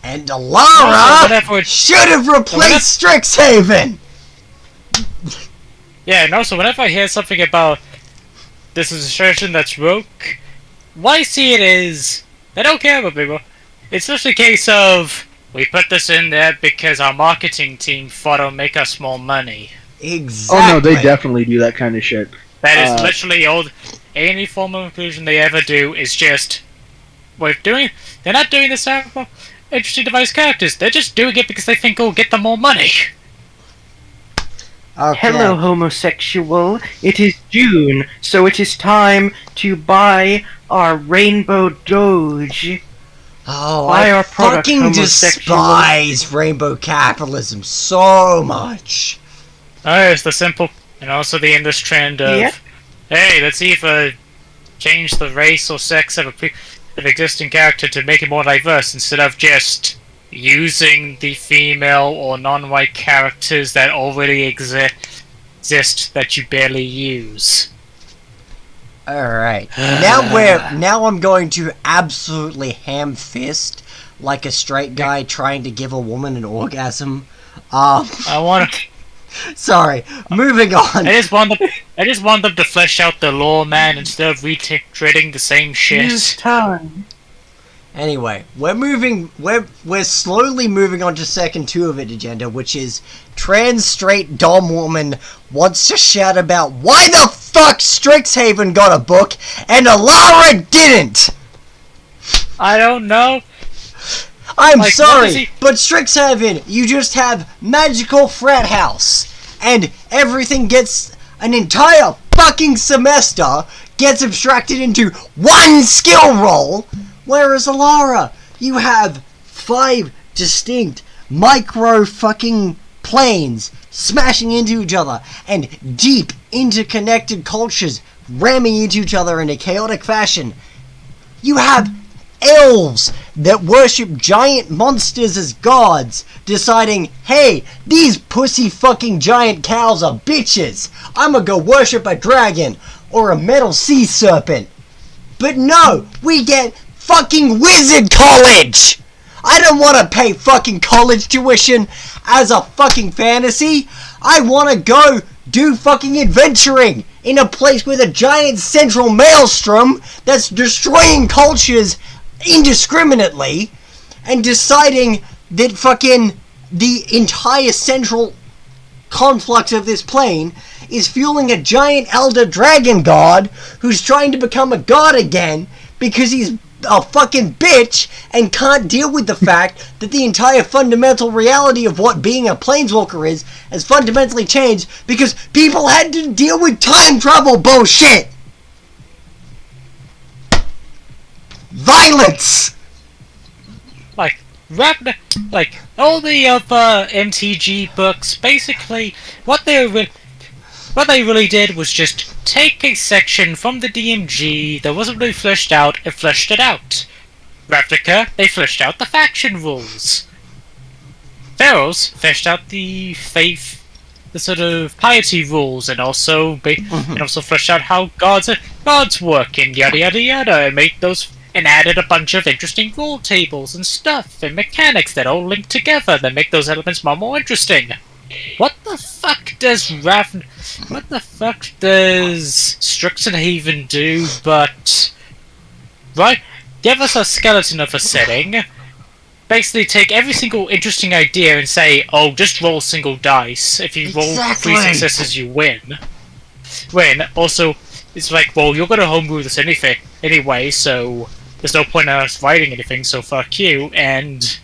And Also, Alara whenever it- should have replaced Strixhaven! Yeah, and also whenever I hear something about this is a session that's woke, why see it as they don't care about people. It's just a case of we put this in there because our marketing team thought it'll make us more money. Exactly. Oh no, they definitely do that kind of shit. That is literally all. Any form of inclusion they ever do is just they're not doing this to have more interesting device characters. They're just doing it because they think it'll get them more money. Okay. Hello, homosexual. It is June, so it is time to buy our Rainbow Doge. Oh, Buy I our product, fucking homosexual. despise rainbow capitalism so much. Oh, it's the simple, and also the endless trend of, Yep. hey, let's either change the race or sex of an existing character to make it more diverse instead of just using the female or non-white characters that already exist that you barely use. Alright. Now I'm going to absolutely ham fist like a straight guy trying to give a woman an orgasm. I want to. Sorry. Moving on. I just want them to flesh out the lore, man, instead of retreading the same Use shit. time. Anyway, we're slowly moving on to second 2 of it agenda, which is trans straight dom woman wants to shout about why the fuck Strixhaven got a book and Alara didn't. I don't know. I'm Like, what sorry, is he- but Strixhaven, you just have magical frat house, and everything gets an entire fucking semester gets abstracted into one skill roll. Whereas Alara, you have 5 distinct micro fucking planes smashing into each other and deep interconnected cultures ramming into each other in a chaotic fashion. You have elves that worship giant monsters as gods, deciding, hey, these pussy fucking giant cows are bitches. I'ma go worship a dragon or a metal sea serpent. But no, we get fucking wizard college! I don't want to pay fucking college tuition as a fucking fantasy. I want to go do fucking adventuring in a place with a giant central maelstrom that's destroying cultures indiscriminately and deciding that fucking the entire central conflux of this plane is fueling a giant elder dragon god who's trying to become a god again because he's a fucking bitch and can't deal with the fact that the entire fundamental reality of what being a planeswalker is has fundamentally changed because people had to deal with time travel bullshit. Violence! Like all the other MTG books, basically, what they really did was just take a section from the DMG that wasn't really fleshed out and fleshed it out. Ravnica, they fleshed out the faction rules. Pharaohs fleshed out the faith, the sort of piety rules, and also fleshed out how gods work and yada yada yada, and added a bunch of interesting rule tables and stuff and mechanics that all link together that make those elements more interesting. What the fuck does Strixhaven do but... Right? Give us a skeleton of a setting, basically take every single interesting idea and say, oh, just roll single dice. If you roll 3 successes, you win. Also, it's like, well, you're gonna homebrew this anyway, so there's no point in us writing anything, so fuck you, and...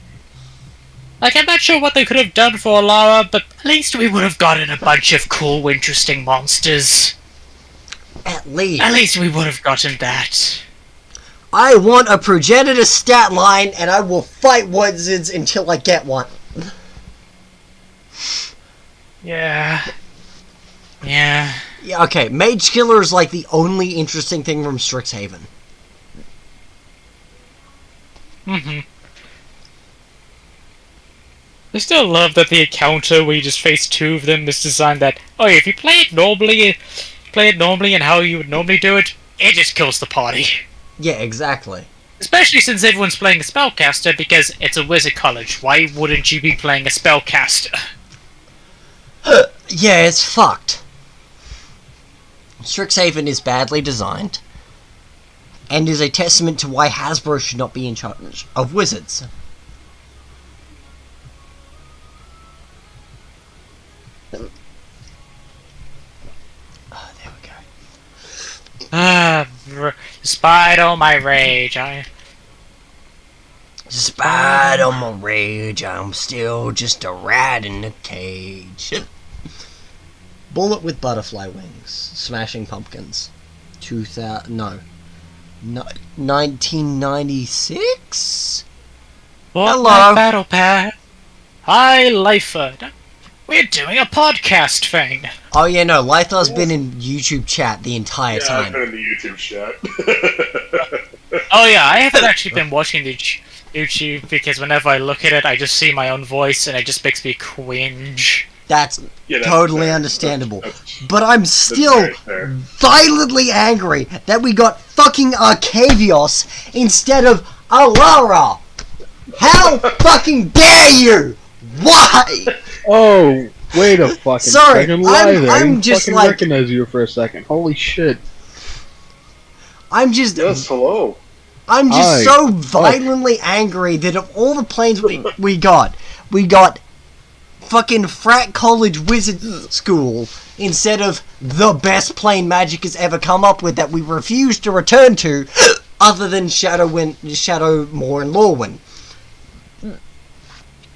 Like, I'm not sure what they could have done for Alara, but at least we would have gotten a bunch of cool, interesting monsters. At least. At least we would have gotten that. I want a progenitor stat line, and I will fight wizards until I get one. Yeah, okay, Mage Killer is like the only interesting thing from Strixhaven. I still love that the encounter where you just face 2 of them is designed that, oh yeah, if you play it normally and how you would normally do it, it just kills the party. Yeah, exactly. Especially since everyone's playing a spellcaster because it's a wizard college. Why wouldn't you be playing a spellcaster? Yeah, it's fucked. Strixhaven is badly designed, and is a testament to why Hasbro should not be in charge of wizards. Despite all my rage, Despite all my rage, I'm still just a rat in a cage. Bullet with butterfly wings, smashing pumpkins. 1996? Hello. Battle Pass. Hi, Lifer. We're doing a podcast thing. Oh yeah, no, Lythar's been in YouTube chat the entire time. I've been in the YouTube chat. Oh yeah, I haven't actually been watching the YouTube because whenever I look at it, I just see my own voice and it just makes me cringe. That's totally understandable. But I'm still fair. violently angry that we got fucking Arcavios instead of Alara. How fucking dare you? Why? Oh, wait a fucking Sorry, second. Lie there. I'm I didn't just fucking like- recognize you for a second. Holy shit. I'm just Yes, hello. Hi. so violently angry that of all the planes we got fucking frat college wizard school instead of the best plane Magic has ever come up with that we refuse to return to other than Shadowmoor and Lorwyn.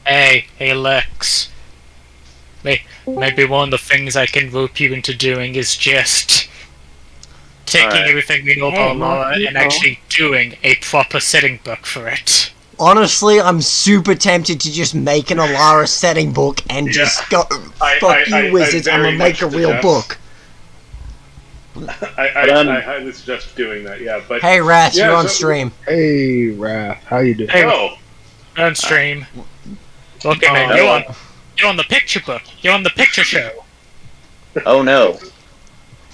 Hey Lex. Maybe one of the things I can rope you into doing is just taking Alright. everything we know about Laura and actually doing a proper setting book for it. Honestly, I'm super tempted to just make an Alara setting book and just go, fuck you wizards, I'm gonna make a real book. I highly suggest doing that, yeah. But Hey Wrath, Yeah, you're on so- stream. Hey, Raph. How you doing? Hey, Oh, on stream. Okay, man, you're on the picture book. You're on the picture show. Oh no.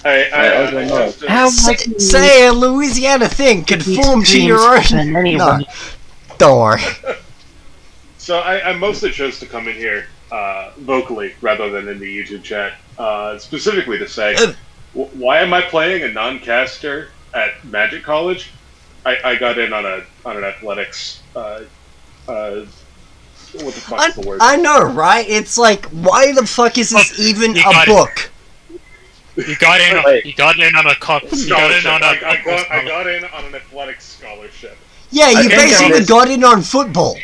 I don't know. just, How Say a Louisiana thing, conform to your own. Anyway. No, don't worry. So I mostly chose to come in here vocally rather than in the YouTube chat, specifically to say, why am I playing a non-caster at Magic College? I got in on an athletics What the fuck's the word? I know, right? It's like, why the fuck is this even a book? You got in. You got in on a cop. You got in on a. I got in on an athletics scholarship. Yeah, you think basically got in on football.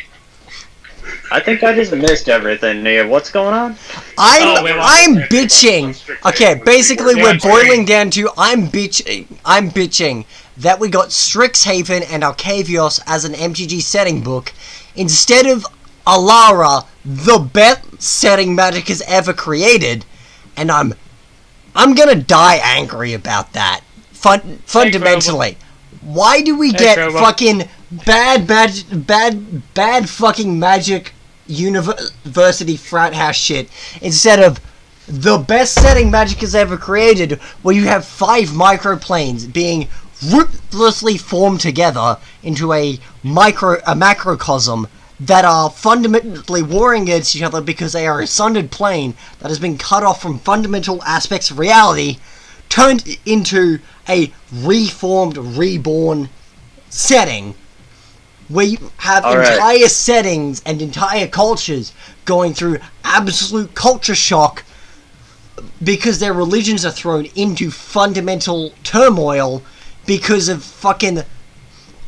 I think I just missed everything, Nia. What's going on? I'm bitching. Okay, basically we're boiling down to I'm bitching that we got Strixhaven and Arcavios as an MTG setting book instead of Alara, the best setting Magic has ever created, and I'm gonna die angry about that. Fundamentally, why do we get fucking bad fucking Magic university frat house shit instead of the best setting Magic has ever created, where you have 5 microplanes being ruthlessly formed together into a macrocosm that are fundamentally warring against each other because they are a sundered plane that has been cut off from fundamental aspects of reality, turned into a reformed, reborn setting where you have entire settings and entire cultures going through absolute culture shock because their religions are thrown into fundamental turmoil because of fucking...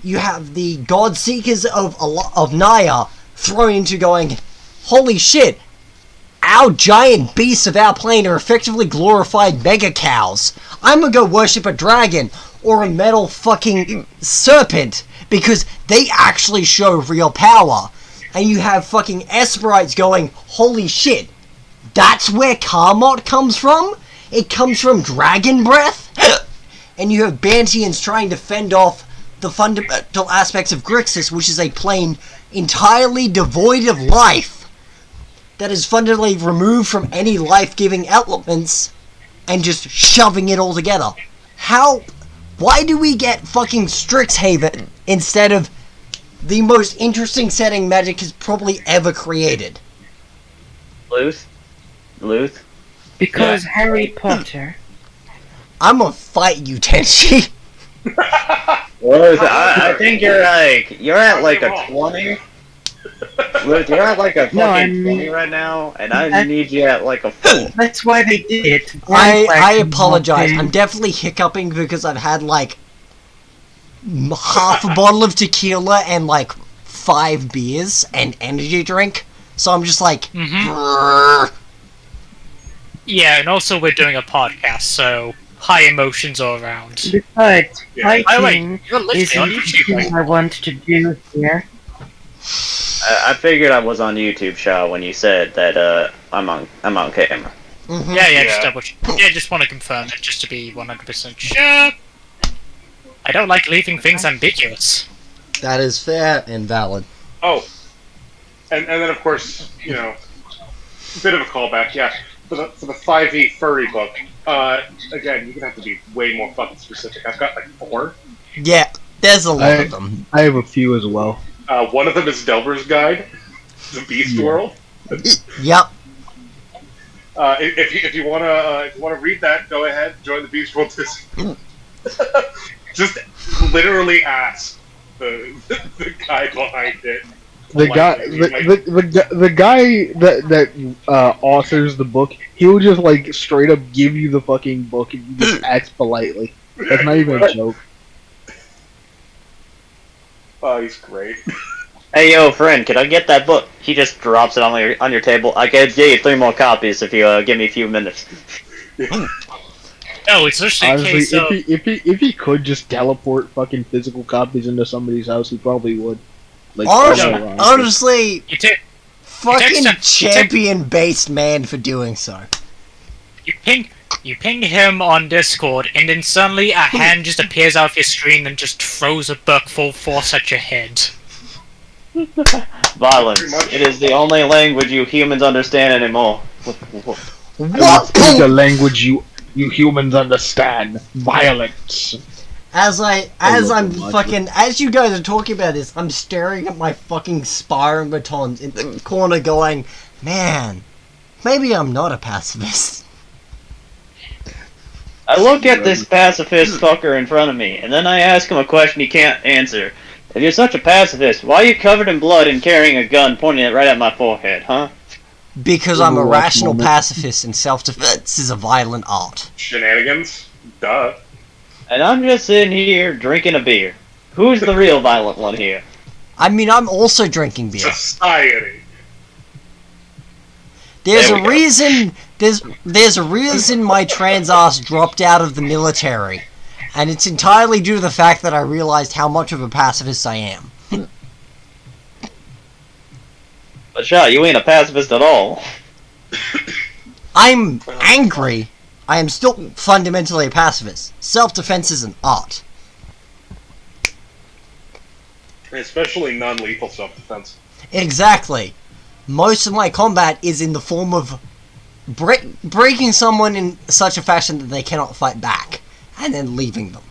You have the God Seekers of Naya thrown into going, holy shit, our giant beasts of our plane are effectively glorified mega cows. I'm gonna go worship a dragon or a metal fucking serpent because they actually show real power. And you have fucking Esperites going, holy shit, that's where Karmot comes from? It comes from Dragon Breath? And you have Bantians trying to fend off the fundamental aspects of Grixis, which is a plane entirely devoid of life, that is fundamentally removed from any life-giving elements, and just shoving it all together. Why do we get fucking Strixhaven instead of the most interesting setting Magic has probably ever created? Luth? Because Harry Potter. I'm gonna fight you, Tenchi. Luth, I think you're at like a 20. Luth, you're at like a fucking 20 right now, and I need you at like a 4. That's why they did it. I apologize. I'm definitely hiccuping because I've had like half a bottle of tequila and like 5 beers and energy drink. So I'm just like... Yeah, and also we're doing a podcast, so high emotions all around. Besides, fighting you're listening on isn't YouTube, something I want to do here. I figured I was on YouTube, Shaw, when you said that I'm on camera. Just want to confirm it, just to be 100% sure. I don't like leaving things ambiguous. That is fair and valid. Oh, and then of course, you know, a bit of a callback, yeah. For the 5e furry book, again, you're gonna have to be way more fucking specific. I've got like 4. Yeah, there's a lot of them. I have a few as well. One of them is Delver's Guide, the Beast World. Yep. If you wanna read that, go ahead, join the Beast World Discord. Just literally ask the guy behind it. The guy that authors the book, he'll just like straight up give you the fucking book and you just ask politely. That's not even a joke. Oh, he's great. Hey, yo, friend, can I get that book? He just drops it on your table. I can give you 3 more copies if you give me a few minutes. No, it's just a case of... if he could just teleport fucking physical copies into somebody's house, he probably would. Like, honestly, fucking text champion-based man for doing so. You ping him on Discord, and then suddenly a hand just appears out of your screen and just throws a book full force at your head. Violence. It is the only language you humans understand anymore. What? The language you humans understand. Violence. As you guys are talking about this, I'm staring at my fucking Spyro batons in the corner going, man, maybe I'm not a pacifist. I look at this pacifist fucker in front of me, and then I ask him a question he can't answer. If you're such a pacifist, why are you covered in blood and carrying a gun pointing it right at my forehead, huh? Because I'm a Overwatch rational moment. pacifist and self-defense is a violent art. Shenanigans? Duh. And I'm just sitting here drinking a beer. Who's the real violent one here? I mean, I'm also drinking beer. Society. There's There we a go. reason. There's a reason my trans ass dropped out of the military, and it's entirely due to the fact that I realized how much of a pacifist I am. But shot, you ain't a pacifist at all. I'm angry. I am still fundamentally a pacifist. Self-defense is an art. Especially non-lethal self-defense. Exactly. Most of my combat is in the form of breaking someone in such a fashion that they cannot fight back, and then leaving them.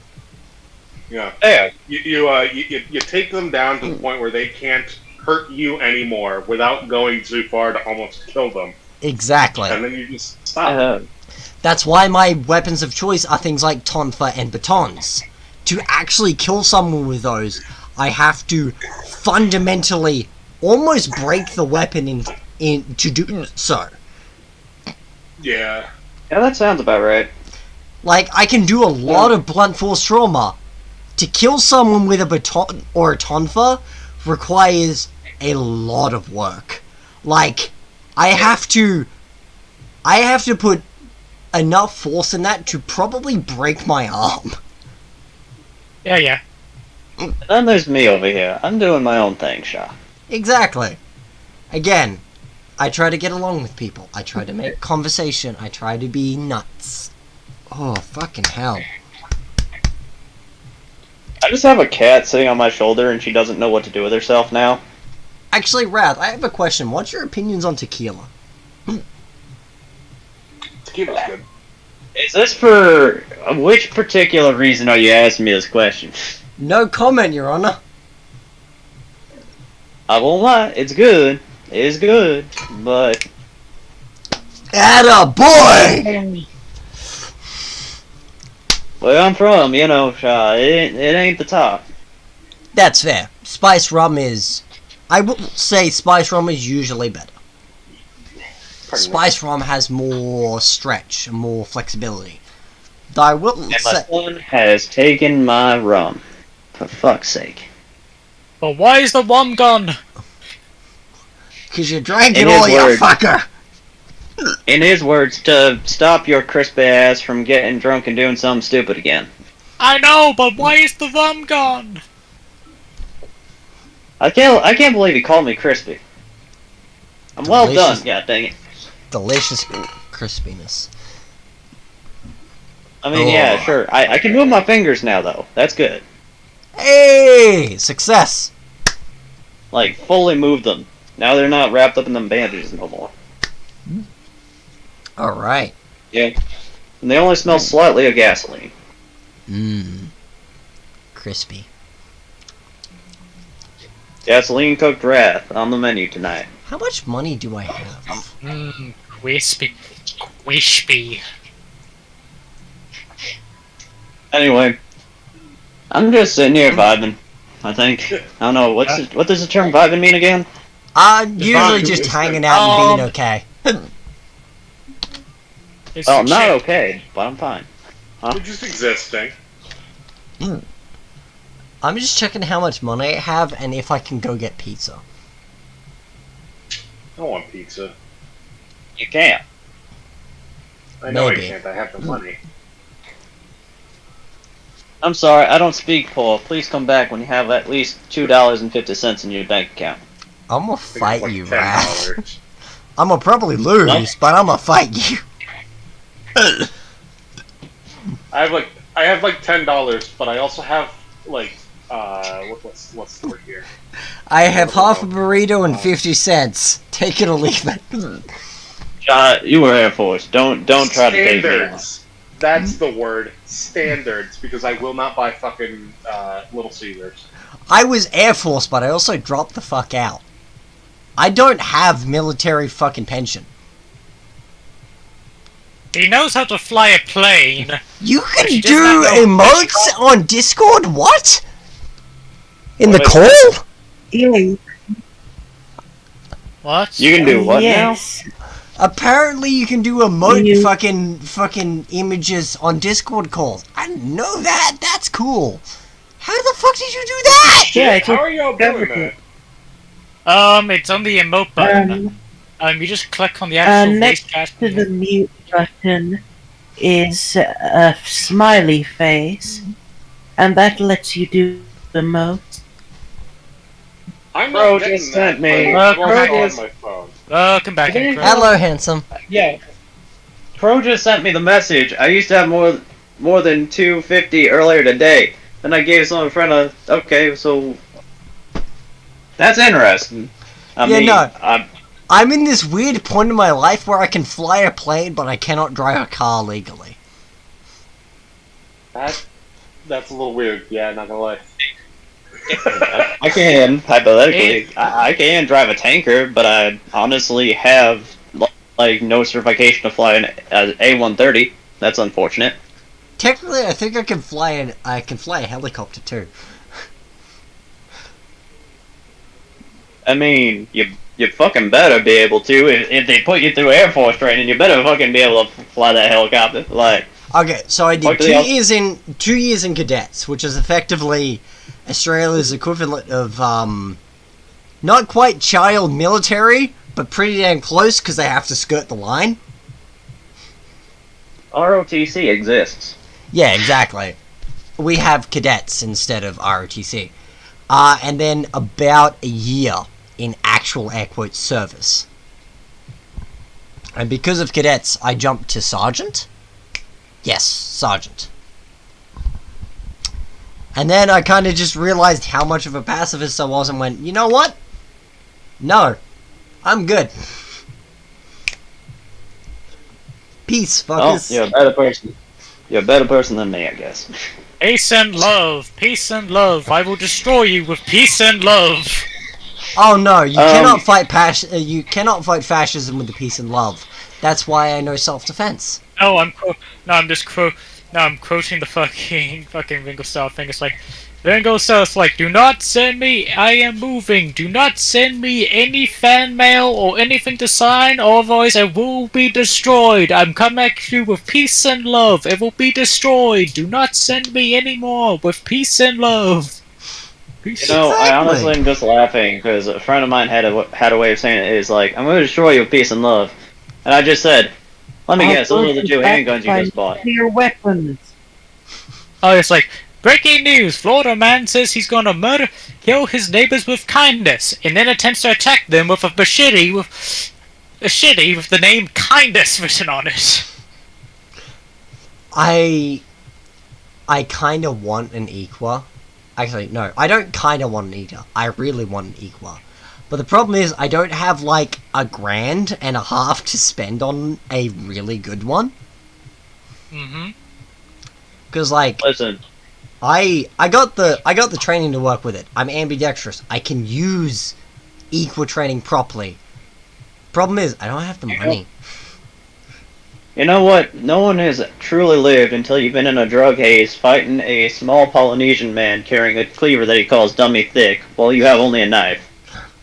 Yeah. Yeah. You take them down to the point where they can't hurt you anymore without going too far to almost kill them. Exactly. And then you just stop. That's why my weapons of choice are things like tonfa and batons. To actually kill someone with those, I have to fundamentally almost break the weapon in to do so. Yeah. Yeah, that sounds about right. Like, I can do a lot of blunt force trauma. To kill someone with a baton or a tonfa requires a lot of work. Like, I have to put enough force in that to probably break my arm. Yeah. And then there's me over here. I'm doing my own thing, Shaw. Exactly. Again, I try to get along with people. I try to make conversation. I try to be nuts. Oh, fucking hell. I just have a cat sitting on my shoulder and she doesn't know what to do with herself now. Actually, Rath, I have a question. What's your opinions on tequila? Tequila's good. Is this for... which particular reason are you asking me this question? No comment, Your Honor. I won't lie, it's good. It is good, but... Atta boy! Where I'm from, you know, Shaw, it ain't the top. That's fair. Spice rum is... I will say spice rum is usually better. Spice rum has more stretch, more flexibility. Though I will And my say... son has taken my rum. For fuck's sake. But why is the rum gone? Because you drank it In all, his you words. fucker! In his words, to stop your crispy ass from getting drunk and doing something stupid again. I know, but why is the rum gone? I can't believe he called me crispy. I'm well Delicious. done, god dang it. Delicious crispiness. I mean, yeah, Oh. sure. I can move my fingers now, though. That's good. Hey! Success! Like, fully move them. Now they're not wrapped up in them bandages no more. Alright. Yeah. And they only smell slightly of gasoline. Mmm. Crispy. Gasoline cooked wrath on the menu tonight. How much money do I have? Mmm, crispy. Crispy. Anyway, I'm just sitting here vibing. I think. I don't know, what does the term vibing mean again? Usually just hanging out and being okay. It's Well, I'm not shit. okay, but I'm fine. You're just existing. I'm just checking how much money I have and if I can go get pizza. I want pizza. You can't. I know Maybe. I can't. I have the money. I'm sorry, I don't speak Paul. Please come back when you have at least $2.50 in your bank account. I'm gonna I think fight it's like you, $10. Raph. I'm gonna probably lose, but I'm gonna fight you. I have like $10, but I also have like what's the word here? I have half a burrito and 50 cents. Take it or leave it. You were Air Force. Don't try to take me. Standards. That's the word. Standards, because I will not buy fucking Little Caesars. I was Air Force, but I also dropped the fuck out. I don't have military fucking pension. He knows how to fly a plane. You can She does do not know emotes on Discord? What? In the Wait. coal? Yeah, What? You can do what yes. Apparently you can do emote You- fucking images on Discord calls. I didn't know that. That's cool. How the fuck did you do that? Yeah, How are y'all doing discovered that? It's on the emote button. You just click on the actual voice next chat. to the mute button is a smiley face, and that lets you do emotes. I'm Bro not getting just that, sent me- but Bro it's just- on my phone. Welcome back, Did Incro. Hello, handsome. Yeah. Crow just sent me the message. I used to have more than 250 earlier today. Then I gave some friend a... Okay, so... That's interesting. I Yeah, mean, no. I'm in this weird point in my life where I can fly a plane, but I cannot drive a car legally. That's a little weird. Yeah, not gonna lie. I can, hypothetically, I can drive a tanker, but I honestly have, like, no certification to fly an A130. That's unfortunate. Technically, I think I can fly a helicopter too. I mean, you fucking better be able to. If they put you through Air Force training, you better fucking be able to fly that helicopter. Like, Okay, so I did Fuck 2 the- years in cadets, which is effectively Australia's equivalent of not quite child military, but pretty damn close because they have to skirt the line. ROTC exists. Yeah, exactly. We have cadets instead of ROTC. And then about a year in actual air quotes service. And because of cadets, I jumped to sergeant. Yes, sergeant. And then I kind of just realized how much of a pacifist I was and went, you know what? No. I'm good. Peace, Oh, fuckers. you're a better person. You're a better person than me, I guess. Peace and love, peace and love. I will destroy you with peace and love. Oh no, you cannot fight you cannot fight fascism with the peace and love. That's why I know self-defense. No, I'm quoting the fucking Ringo Starr thing. It's like, Ringo Starr's like, do not send me, I am moving. Do not send me any fan mail or anything to sign, otherwise I will be destroyed. I'm coming at you with peace and love. It will be destroyed. Do not send me any more with peace and love. Peace. You know, I Exactly. honestly am just laughing because a friend of mine had a way of saying it is like, I'm going to destroy you with peace and love. And I just said, let me guess, those are the 2 handguns you just bought. Your weapons. Oh, it's like, breaking news! Florida man says he's gonna kill his neighbors with kindness, and then attempts to attack them with a machete with the name Kindness written on it. I kind of want an Equa. Actually, no, I don't kind of want an Eater. I really want an Equa. But the problem is, I don't have like $1.50 to spend on a really good one. Mm-hmm. Because like, Listen, I got the training to work with it. I'm ambidextrous. I can use Equa training properly. Problem is, I don't have the money. you know what? No one has truly lived until you've been in a drug haze fighting a small Polynesian man carrying a cleaver that he calls dummy thick while you have only a knife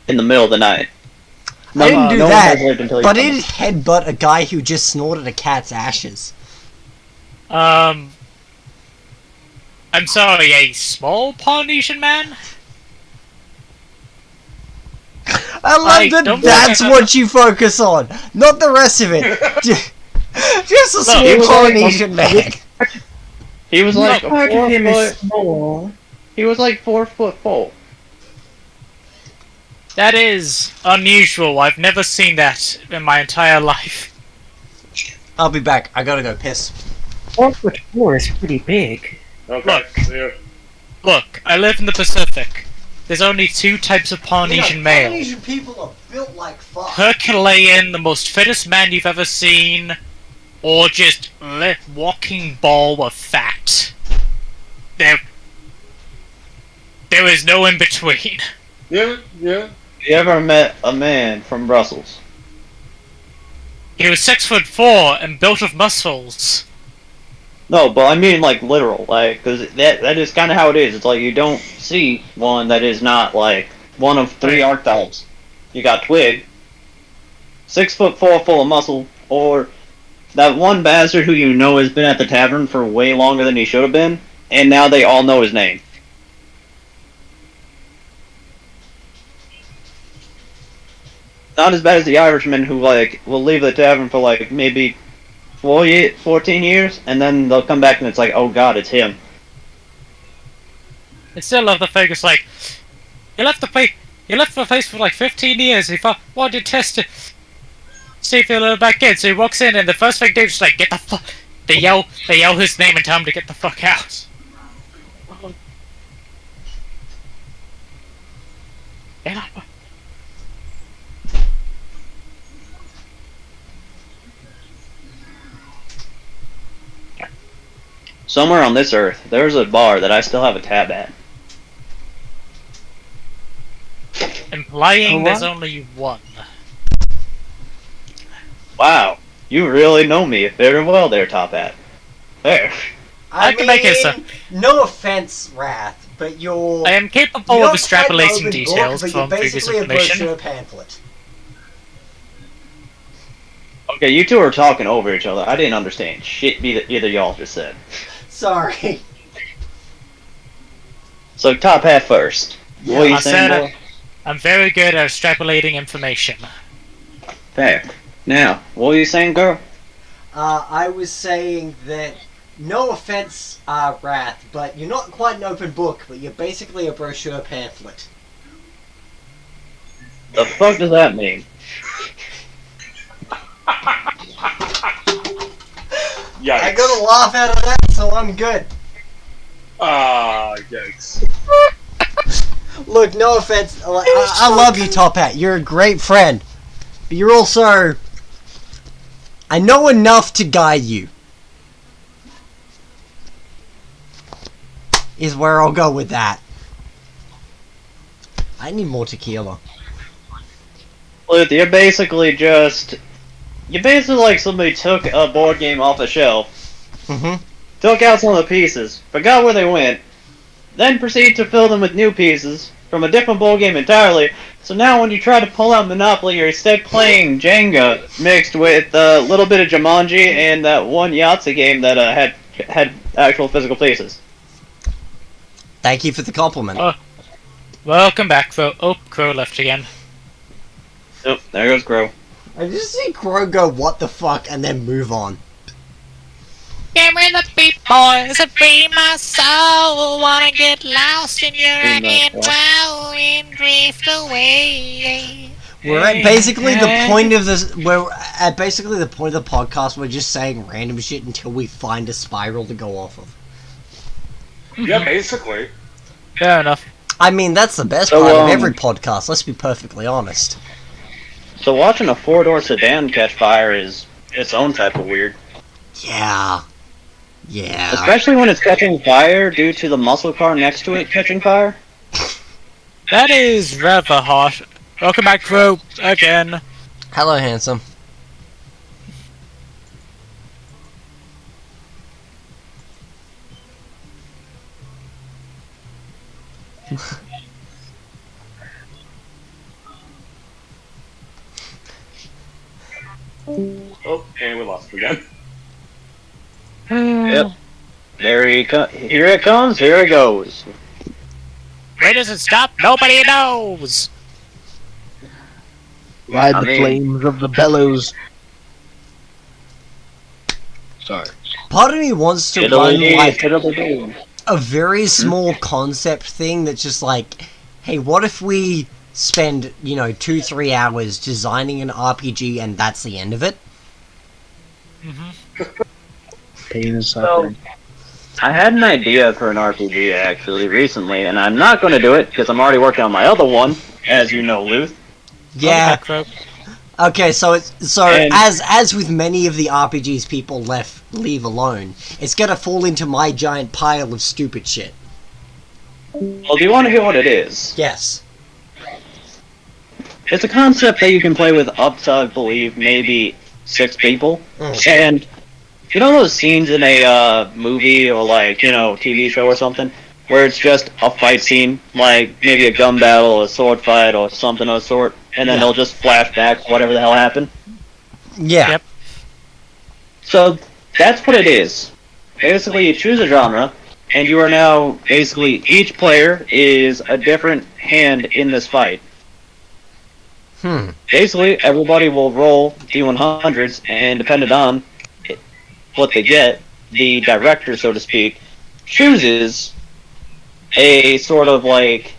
in the middle of the night. I didn't do no one that, has lived until but you've it done did headbutt a guy who just snorted a cat's ashes. I'm sorry, a small Polynesian man? I love I that don't that's think I- what you focus on, not the rest of it. Just a Look, small he was like- Polynesian man. He was like a Part of him is 4 foot. small. He was like 4 foot full. That is unusual. I've never seen that in my entire life. I'll be back. I gotta go piss. 4'4" is pretty big. Okay. Look. See ya. Look, I live in the Pacific. There's only 2 types of Polynesian male. Polynesian people are built like fuck. Herculean, the most fittest man you've ever seen, or just walking ball of fat. There is no in between. Yeah. You ever met a man from Brussels? He was 6'4" and built of muscles. No, but I mean like literal, like, because that is kind of how it is. It's like you don't see one that is not like one of 3 archetypes. You got Twig, 6'4" full of muscle, or that one bastard who you know has been at the tavern for way longer than he should have been, and now they all know his name. Not as bad as the Irishman who like will leave the tavern for like maybe 14 years, and then they'll come back and it's like, oh god, it's him. I still love the thing. It's like you left the place for like 15 years. He wanted to test it, see if he'll let him back in. So he walks in, and the first thing they do is like, get the fuck. They yell his name and tell him to get the fuck out. Get up. Somewhere on this earth, there's a bar that I still have a tab at. Implying there's only one. Wow, you really know me very well there, Top Hat. There. I can make it, sir. No offense, Wrath, but I am capable of extrapolating details from previous information. Basically a brochure pamphlet. Okay, you two are talking over each other. I didn't understand shit either y'all just said. Sorry. So, Top Hat first. What are you saying, boy? I'm very good at extrapolating information. Fair. Now, what were you saying, girl? I was saying that, no offense, Wrath, but you're not quite an open book, but you're basically a brochure pamphlet. The fuck does that mean? Yikes. I got a laugh out of that, so I'm good. Yikes. Look, no offense, I love you, Top Hat, you're a great friend. But you're also... I know enough to guide you. Is where I'll go with that. I need more tequila. Look, you're basically like somebody took a board game off a shelf, took out some of the pieces, forgot where they went, then proceeded to fill them with new pieces from a different board game entirely. So now when you try to pull out Monopoly, you're instead playing Jenga mixed with a little bit of Jumanji and that one Yahtzee game that had actual physical pieces. Thank you for the compliment. Welcome back, Crow. Oh, Crow left again. Oh, there goes Crow. I just see Crow go, what the fuck, and then move on. Give me the beat, boys, and free my soul. Wanna get lost in your wow and drift away. We're at basically the point of this. We're at basically the point of the podcast. We're just saying random shit until we find a spiral to go off of. Yeah, basically. Fair enough. I mean, that's the best part of every podcast. Let's be perfectly honest. So watching a 4-door sedan catch fire is its own type of weird. Yeah. Yeah. Especially when it's catching fire due to the muscle car next to it catching fire. That is rather hot. Welcome back, Crow, again. Hello, handsome. Oh, and we lost him again. Yep. There here it comes, here it goes. Where does it stop? Nobody knows! Ride the flames of the bellows. Sorry. Part of me wants to run like a very small concept thing that's just like, hey, what if we spend, 2-3 hours designing an RPG and that's the end of it? Pain and suffering. I had an idea for an RPG actually recently, and I'm not going to do it because I'm already working on my other one, as you know, Luth. Yeah. Okay, as with many of the RPGs people leave alone, it's gonna fall into my giant pile of stupid shit. Well, do you want to hear what it is? Yes. It's a concept that you can play with up to, I believe, maybe 6 people, and You know those scenes in a movie or like, TV show or something? Where it's just a fight scene, like maybe a gun battle, or a sword fight, or something of the sort, and then Yeah. they'll just flash back to whatever the hell happened? Yeah. Yep. So, that's what it is. Basically, you choose a genre, and you are now, basically, each player is a different hand in this fight. Basically, everybody will roll D100s, and depending on what they get, the director, so to speak, chooses a sort of like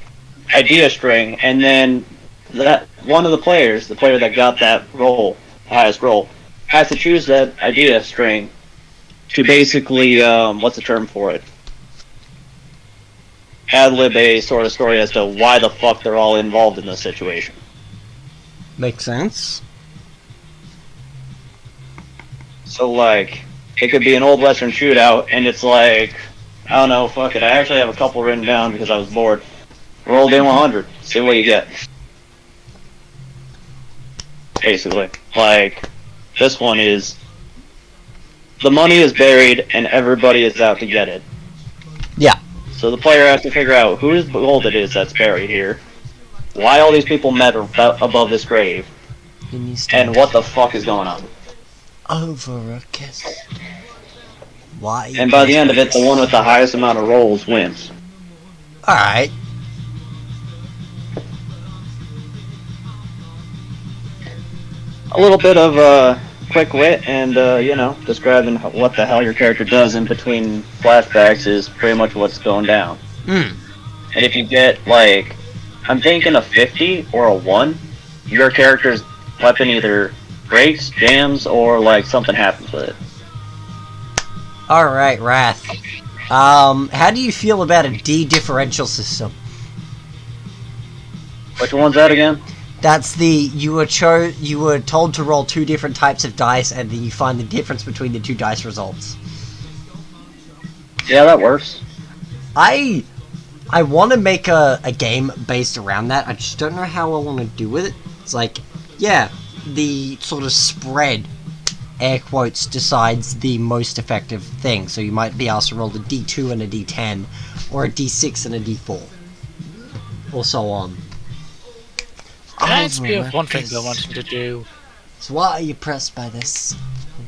idea string, and then that one of the players, the player that got that roll, highest roll, has to choose that idea string to basically, what's the term for it? Ad-lib a sort of story as to why the fuck they're all involved in this situation. Makes sense. So, like, it could be an old western shootout, and it's like, I don't know, fuck it, I actually have a couple written down because I was bored. Roll day 100, see what you get. Basically. Like, this one is, the money is buried, and everybody is out to get it. Yeah. So the player has to figure out whose gold it is that's buried here, why all these people met above this grave, and what the fuck is going on. Over a kiss. Why? And by the end of it, the one with the highest amount of rolls wins. Alright. A little bit of quick wit and, describing what the hell your character does in between flashbacks is pretty much what's going down. And if you get, like, I'm thinking a 50 or a 1, your character's weapon either breaks, jams, or, like, something happens with it. Alright, Wrath. How do you feel about a D differential system? Which one's that again? That's the you were told to roll 2 different types of dice, and then you find the difference between the 2 dice results. Yeah, that works. I want to make a game based around that. I just don't know how I want to do with it. It's like, yeah, the sort of spread, air quotes, decides the most effective thing. So you might be asked to roll a D2 and a D10, or a D6 and a D4, or so on. Reminds me of one thing I wanted to do. So why are you pressed by this?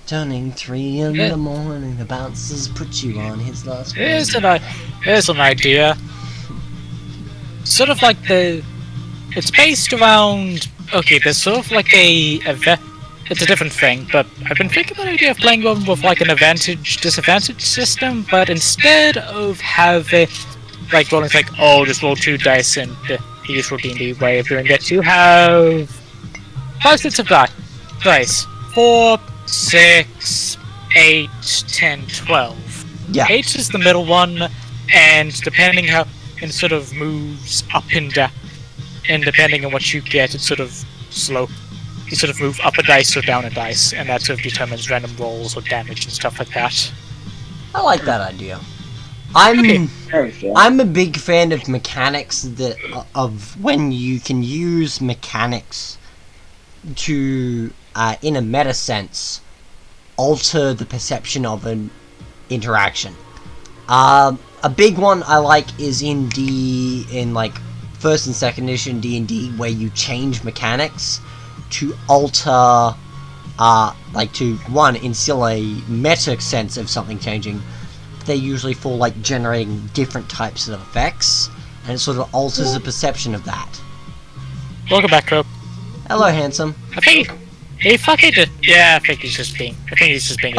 Turning 3 in the morning, the bouncers put you on his last. Here's an idea. Sort of like it's based around. Okay, there's sort of like it's a different thing, but I've been thinking about the idea of playing one with like an advantage-disadvantage system, but instead of having like rolling like, oh, just roll 2 dice in the usual D&D way of doing it, you have 5 sets of dice. 4, 6, 8, 10, 12. Yeah. 8 is the middle one, and depending how it sort of moves up and down, and depending on what you get, it's sort of slow. You sort of move up a dice or down a dice, and that sort of determines random rolls or damage and stuff like that. I like that idea. Okay. I'm a big fan of mechanics of when you can use mechanics to, in a meta sense, alter the perception of an interaction. A big one I like is in like first and second edition D&D, where you change mechanics to alter, like to one, instill a meta sense of something changing. They usually fall like generating different types of effects, and it sort of alters the perception of that. Welcome back, Crow. Hello, handsome. I think he fucking did. Yeah, I think he's just being. Oh,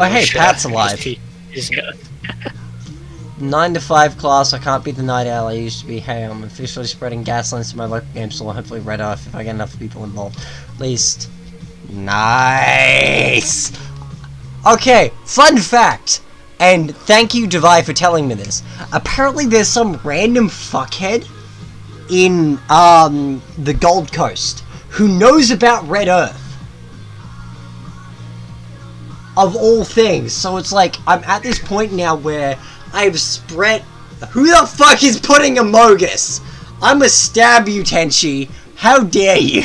hey, Pat's alive. 9 to 5 class. I can't be the night owl I used to be. Hey, I'm officially spreading gasoline to my local game store. Hopefully, red off if I get enough people involved. At least. Nice. Okay, fun fact. And thank you, Devi, for telling me this. Apparently there's some random fuckhead in, the Gold Coast who knows about Red Earth. Of all things. So it's like, I'm at this point now where I've spread... Who the fuck is putting a Mogus? I'ma stab you, Tenchi. How dare you?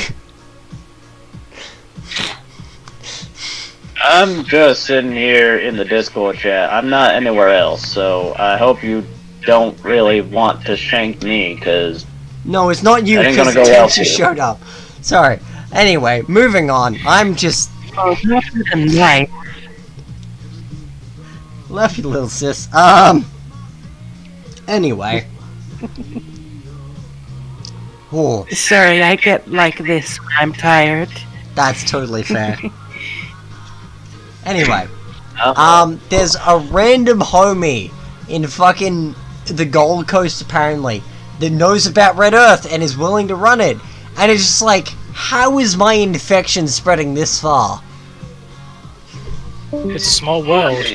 I'm just sitting here in the Discord chat. I'm not anywhere else, so I hope you don't really want to shank me, because No, it's not you That ain't because gonna go well Ted for just you. showed up. Sorry. Anyway, moving on. I'm just Oh, not with a knife. love you, little sis. Anyway. Oh, Sorry, I get like this when I'm tired. that's totally fair. Anyway, Uh-oh. there's a random homie in fucking the Gold Coast apparently that knows about Red Earth and is willing to run it. And it's just like, how is my infection spreading this far? It's a small world.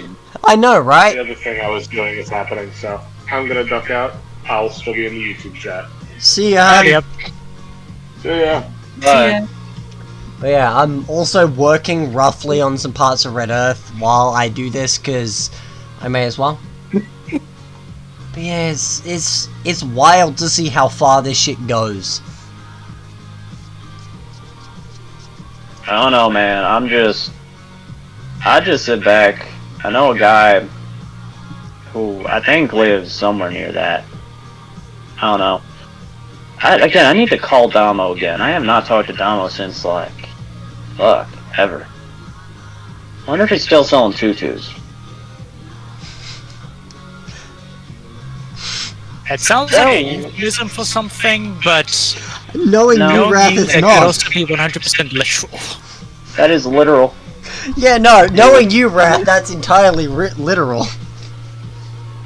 I know, right? The other thing I was doing is happening, so I'm gonna duck out. I'll still be in the YouTube chat. See ya. Yep. So yeah. But But yeah, I'm also working roughly on some parts of Red Earth while I do this, because I may as well. But yeah, it's wild to see how far this shit goes. I don't know, man. I just sit back. I know a guy who I think lives somewhere near that. I don't know. I need to call Damo again. I have not talked to Damo since, like, fuck, ever. I wonder if he's still selling tutus. It sounds like a euphemism for something, but Knowing No, you, Wrath, it it's could not. also be 100% literal. That is literal. Yeah, no, knowing you, Wrath, that's entirely literal.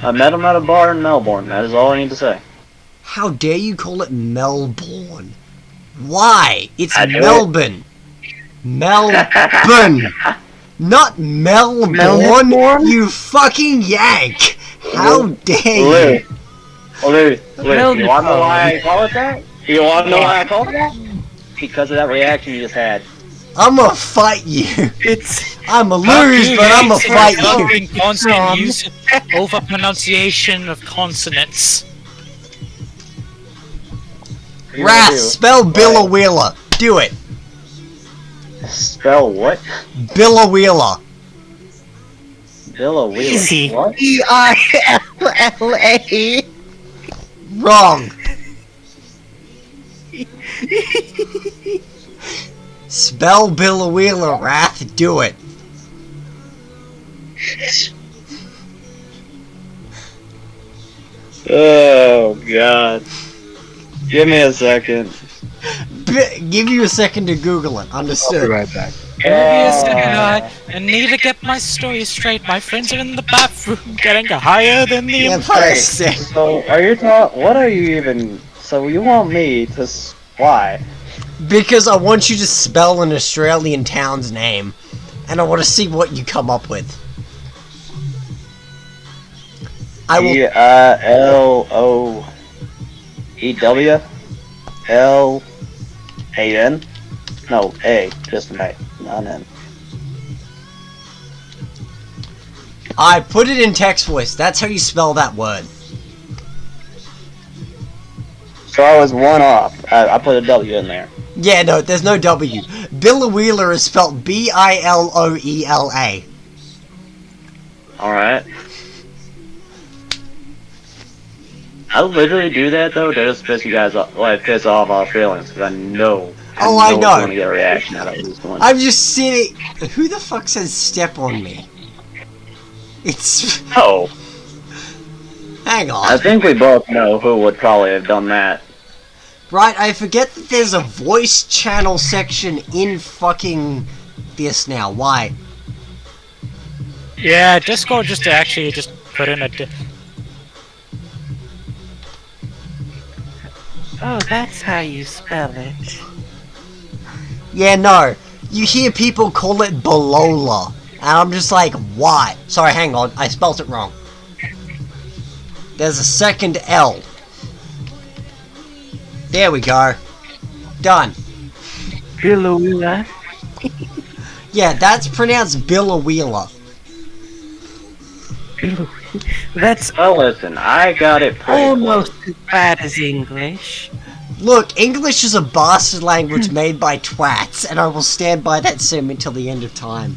I met him at a bar in Melbourne. That is all I need to say. How dare you call it Melbourne? Why? It's I do it. Melbourne. Melbourne. Not Melbourne, Melbourne? you fucking yank! How dare you? Lou, you wanna know why I call it that? You wanna know why I call it that? Because of that reaction you just had. I'ma fight you. It's I'ma lose, but I'ma fight you. Fucking constant use over pronunciation of consonants. Wrath, spell Billawheeler. Do it. Spell what? Billawheeler. Billa Wheeler. easy. What? E-I-L-L-A. Wrong. Spell Billawheeler, Wrath. Do it. Oh god. Give me a second. Give you a second to Google it. I'll be Understood. right back. Give me a second, I need to get my story straight. My friends are in the bathroom getting higher than the Yeah, Empire. sick. So, what are you even, so you want me to, why? Because I want you to spell an Australian town's name, and I want to see what you come up with. I will. L-O-E-W-L-A-N? No, A, just an A, not an N. I put it in text voice. That's how you spell that word. So I was one off. I put a W in there. Yeah, no, there's no W. Billawheeler is spelled B-I-L-O-E-L-A. Alright. I literally do that though to just piss you guys off, like piss off our feelings, because I know. Oh, I it's know. going to get a reaction out of this one. I'm just sitting. Who the fuck says step on me? It's. No, Hang on. I think we both know who would probably have done that. Right, I forget that there's a voice channel section in fucking this now. Why? Yeah, Discord just actually just put in a. Oh, that's how you spell it. Yeah, no. You hear people call it Balola. And I'm just like, why? Sorry, hang on. I spelt it wrong. There's a second L. There we go. Done. Billawheeler. Yeah, that's pronounced Billawheeler. That's Well, listen, I got it pretty almost as bad as English. Look, English is a bastard language made by twats, and I will stand by that sentiment till the end of time.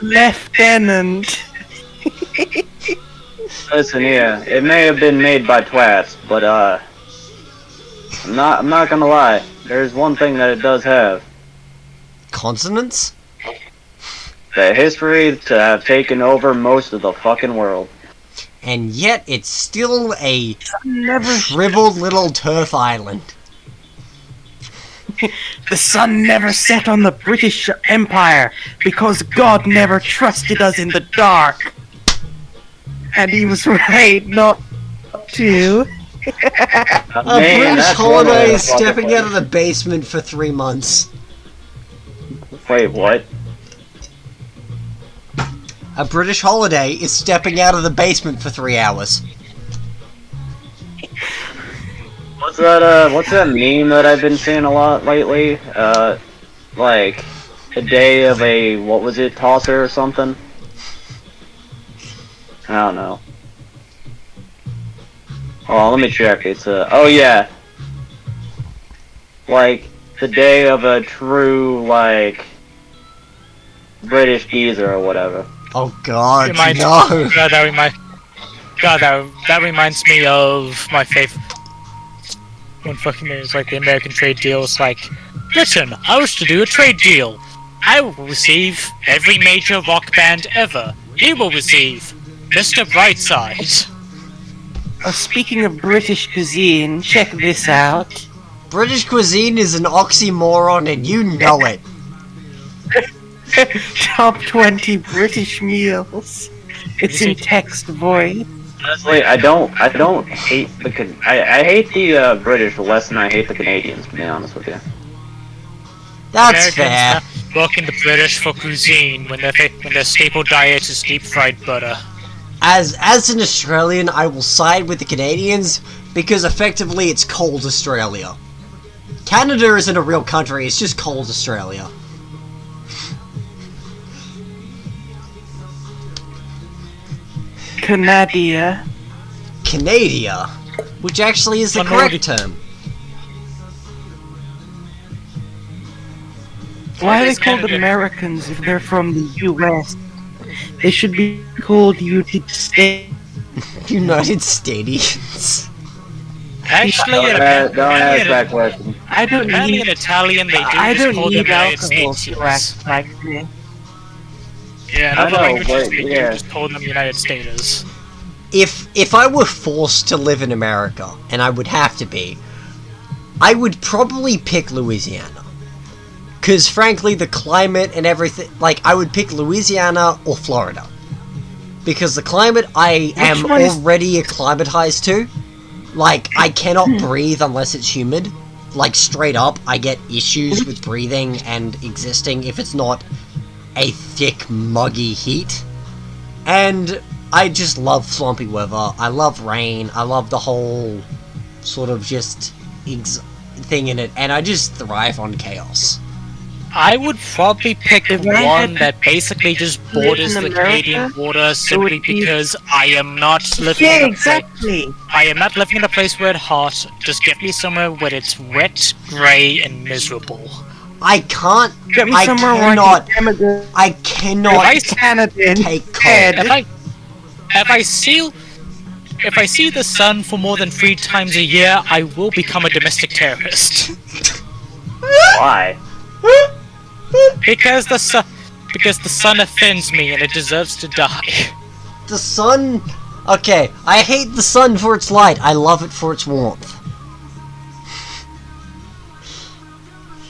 Lieutenant. Listen here, it may have been made by twats, but I'm not gonna lie. There's one thing that it does have: Consonants? the history to have taken over most of the fucking world. And yet it's still a Never. shriveled little turf island. The sun never set on the British Empire because God never trusted us in the dark. And he was right not to. A British holiday is stepping out of the basement for 3 months. Wait, what? A British holiday is stepping out of the basement for 3 hours. What's that meme that I've been seeing a lot lately? Like, a day of a, what was it, tosser or something? I don't know. Oh, let me check. It's oh yeah. Like, the day of a true, like, British geezer or whatever. Oh god, Reminds- no! That reminds me of my favorite. When fucking there's like the American trade deal, it's like, listen, I was to do a trade deal. I will receive every major rock band ever. You will receive Mr. Brightside. Speaking of British cuisine, check this out. British cuisine is an oxymoron and you know it. Top 20 British meals. It's in text voice. Honestly, I don't hate the I hate the British less than I hate the Canadians, to be honest with you. That's fair. Look in the British for cuisine when their staple diet is deep fried butter. As an Australian, I will side with the Canadians because effectively it's cold Australia. Canada isn't a real country, it's just cold Australia. Canada. Canada, which actually is the correct term. Why are they is called Canada? Americans if they're from the U.S.? They should be called United States. United States. Actually, Don't ask that question. I don't apparently in need. Italian they do I just don't call them need United alcohol States. to act like this. Yeah, in I other know, languages but, they yeah. do just call them United States. If I were forced to live in America, and I would have to be, I would probably pick Louisiana. Because frankly, the climate and everything, like, I would pick Louisiana or Florida. Because the climate I am one is- already acclimatized to. Like, I cannot breathe unless it's humid. Like, straight up, I get issues with breathing and existing if it's not a thick, muggy heat. And I just love swampy weather. I love rain. I love the whole sort of just thing in it. And I just thrive on chaos. I would probably pick If I one had that basically just live borders in the America, Canadian border simply be- because I am not living Yeah, in a exactly. I am not living in a place where it's hot. Just get me somewhere where it's wet, grey, and miserable. I can't. Get me I somewhere where cannot. I can immigrate. I cannot I- Canadian. take Ed. cold. If I see the sun for more than 3 times a year, I will become a domestic terrorist. Why? Because the sun offends me and it deserves to die. The sun. Okay, I hate the sun for its light. I love it for its warmth.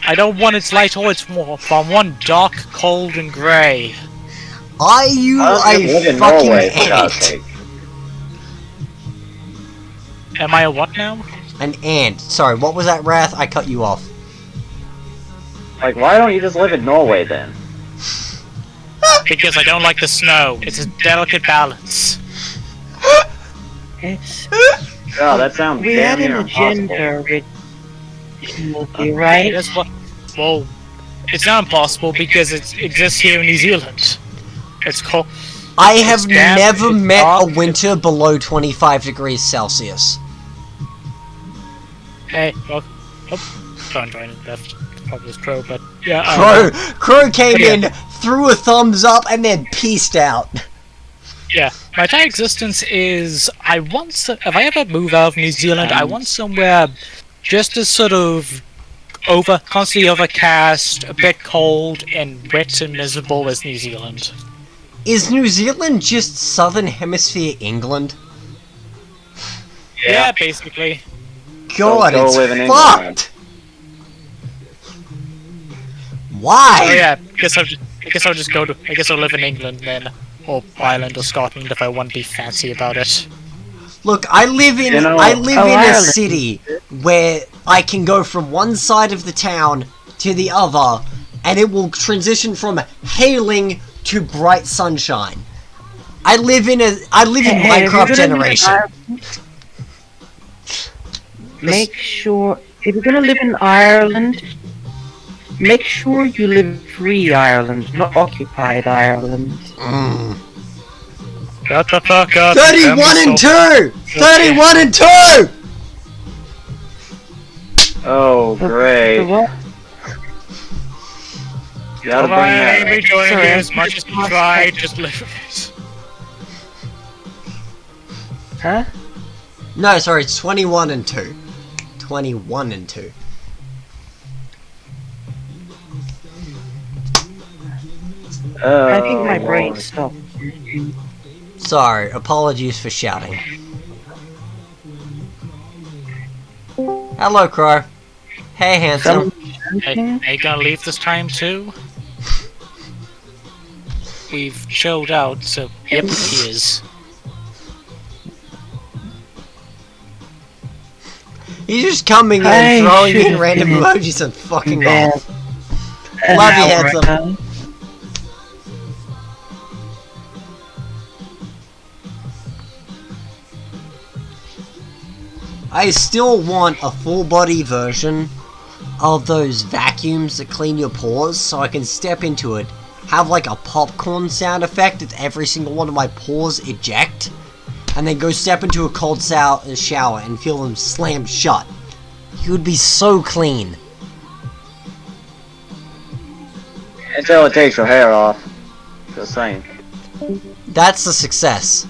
I don't want its light or its warmth. I want dark, cold, and grey. Are you I live a in fucking Norway, for God's ant? sake. Am I a what now? An ant. Sorry, what was that, Wrath? I cut you off. Like, why don't you just live in Norway then? Because I don't like the snow. It's a delicate balance. It's, Oh, that sounds we damn had near an impossible. agenda originally, right? That's what. Well, it's not impossible because it exists here in New Zealand. It's called. I have It's damp, never it's met a dark, winter below 25 degrees Celsius. Hey, well, oh, can't join it. That's probably Crow, but yeah. Crow came Yeah. in threw a thumbs up and then peaced out. Yeah, my entire existence is if I ever move out of New Zealand, I want somewhere just as sort of constantly overcast, a bit cold, and wet and miserable as New Zealand. Is New Zealand just Southern Hemisphere England? Yeah, basically. God, go it's live in fucked! Why? Oh yeah, I guess I'll live in England then, or Ireland or Scotland if I want to be fancy about it. Look, I live in a Ireland. city where I can go from one side of the town to the other, and it will transition from hailing to bright sunshine. I live in Minecraft generation. Make sure, if you're gonna live in Ireland, make sure you live free Ireland, not occupied Ireland. Shut the fuck up. 31 and 2! 31 and 2! Oh, great. The what? You gotta Come bring on, that. be joining Sorry, you as much as you try, just live with it. Huh? No, sorry, it's 21 and 2. 21 and 2. I think my Oh, brain Lord. stopped. Sorry, apologies for shouting. Hello, Crow. Hey, handsome. Hey, are you gonna leave this time too? We've chilled out, so yep, he is. He's just coming in, I throwing in should've random been emojis and fucking Bed off. an Love you, hour handsome. ago. I still want a full body version of those vacuums that clean your pores so I can step into it, have like a popcorn sound effect at every single one of my pores eject, and then go step into a cold shower and feel them slam shut. You would be so clean. Until it takes your hair off. Just saying. That's a success.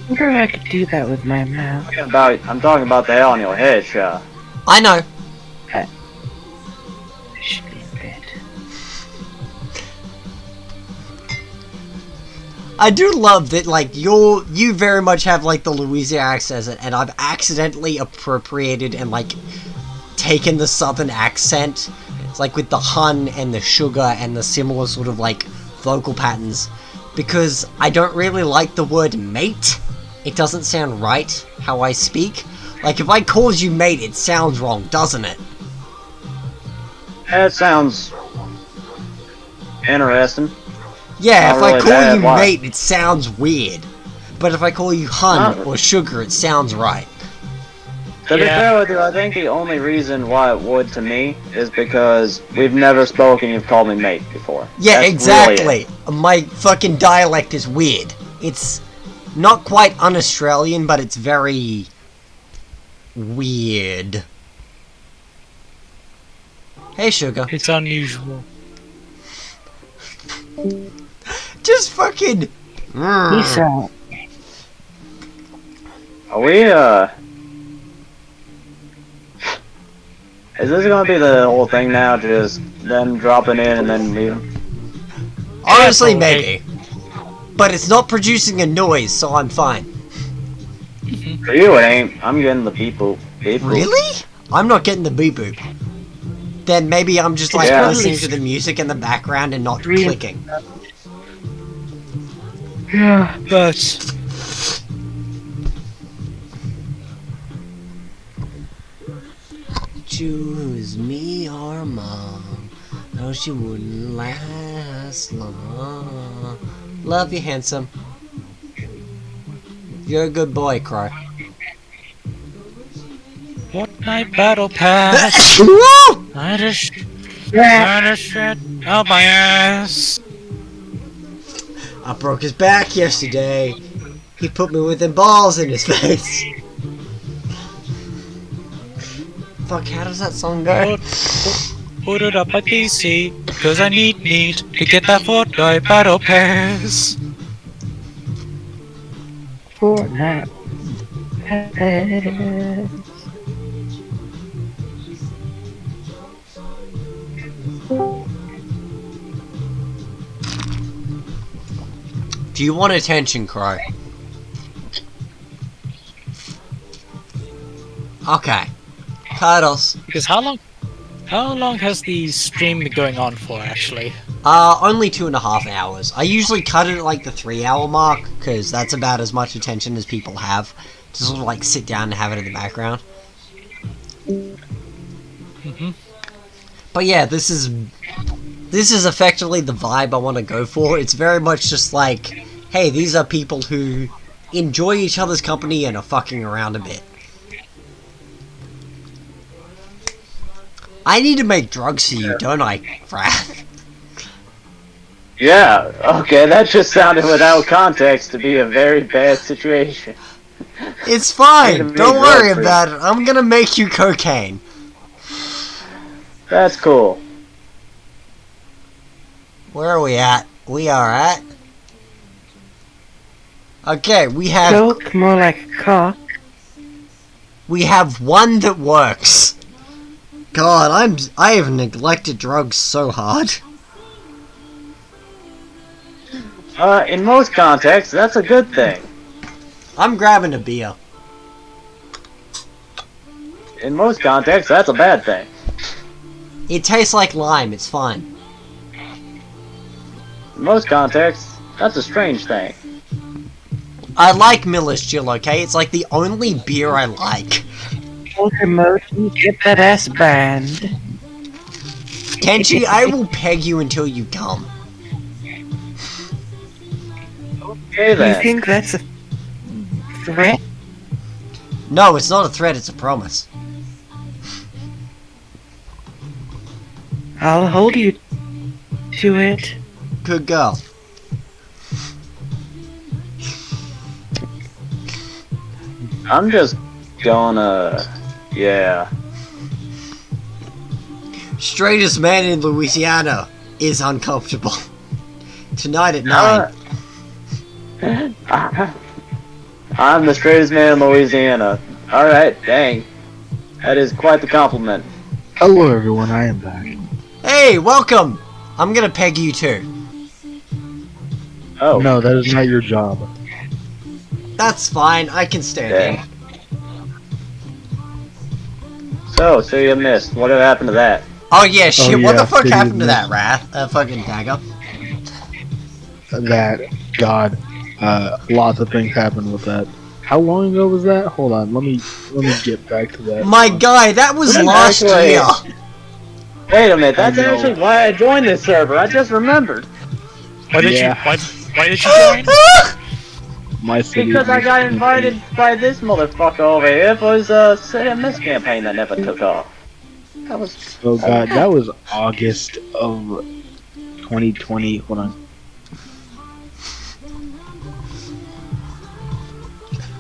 I wonder if I could do that with my mouth. I'm talking about the hair on your head, Sha. I know. I should be in bed. I do love that, like, you very much have, like, the Louisiana accent, and I've accidentally appropriated and, like, taken the southern accent. It's like with the hun and the sugar and the similar sort of, like, vocal patterns. Because I don't really like the word mate. It doesn't sound right how I speak. Like, if I called you mate, it sounds wrong, doesn't it? That sounds interesting. Yeah, Not if really I call bad, you why? mate, it sounds weird. But if I call you hun Not- or sugar, it sounds right. To be Yeah. fair with you, I think the only reason why it would to me is because we've never spoken, you've called me mate before. Yeah, That's exactly. really it. My fucking dialect is weird. It's not quite un-Australian, but it's very weird. Hey, sugar. It's unusual. Just fucking. Peace out. Are we, is this gonna be the whole thing now? Just them dropping in and then leaving? Honestly, Yeah, maybe. But it's not producing a noise, so I'm fine. For you, it ain't. I'm getting the beep boop. Beep boop. Really? I'm not getting the beep boop. Then maybe I'm just like Yeah. listening to the music in the background and not Really? clicking. Yeah. But Choose me or mom. No, she wouldn't last long. Love you, handsome. You're a good boy, Crow. what night battle pass? Woo! I just shit out my ass. I broke his back yesterday. He put me with them balls in his face. Fuck, how does that song go? Ordered up my PC, cause I need to get that Fortnite Battle Pass. Fortnite. Do you want attention, Crow? Okay. Cuddles. Because how long has the stream been going on for, actually? Only 2.5 hours. I usually cut it at like the 3-hour mark, because that's about as much attention as people have to sort of like sit down and have it in the background. But yeah, this is effectively the vibe I want to go for. It's very much just like, hey, these are people who enjoy each other's company and are fucking around a bit. I need to make drugs for you, don't I, Wrath? Yeah, okay, that just sounded without context to be a very bad situation. It's fine, don't worry about it. I'm gonna make you cocaine. That's cool. Where are we at? We are at... Okay, we have... Coke, more like cock. We have one that works. God, I have neglected drugs so hard. In most contexts, that's a good thing. I'm grabbing a beer. In most contexts, that's a bad thing. It tastes like lime, it's fine. In most contexts, that's a strange thing. I like Miller's Chill, okay? It's like the only beer I like. Emoji, get that ass banned. Kenshi, I will peg you until you come. Okay You then. think that's a threat? No, it's not a threat, it's a promise. I'll hold you to it. Good girl. I'm just gonna... yeah. Straightest man in Louisiana is uncomfortable. Tonight at 9. I'm the straightest man in Louisiana. Alright, dang. That is quite the compliment. Hello everyone, I am back. Hey, welcome! I'm gonna peg you too. Oh. No, that is not your job. That's fine, I can stand Dang. it. So you missed. What happened to that? Oh yeah, shit, what yeah, the fuck did happened you to that, miss- Wrath? Fucking dagger. That, God, lots of things happened with that. How long ago was that? Hold on, let me get back to that. My guy, that was last Actually- year! Wait a minute, that's I know. actually why I joined this server. I just remembered. Why did Yeah. you? Why did you join? My city Because I was- got invited by this motherfucker over here for his Say a Miss campaign that never took off. That was... Oh God, that was August of 2020. Hold on.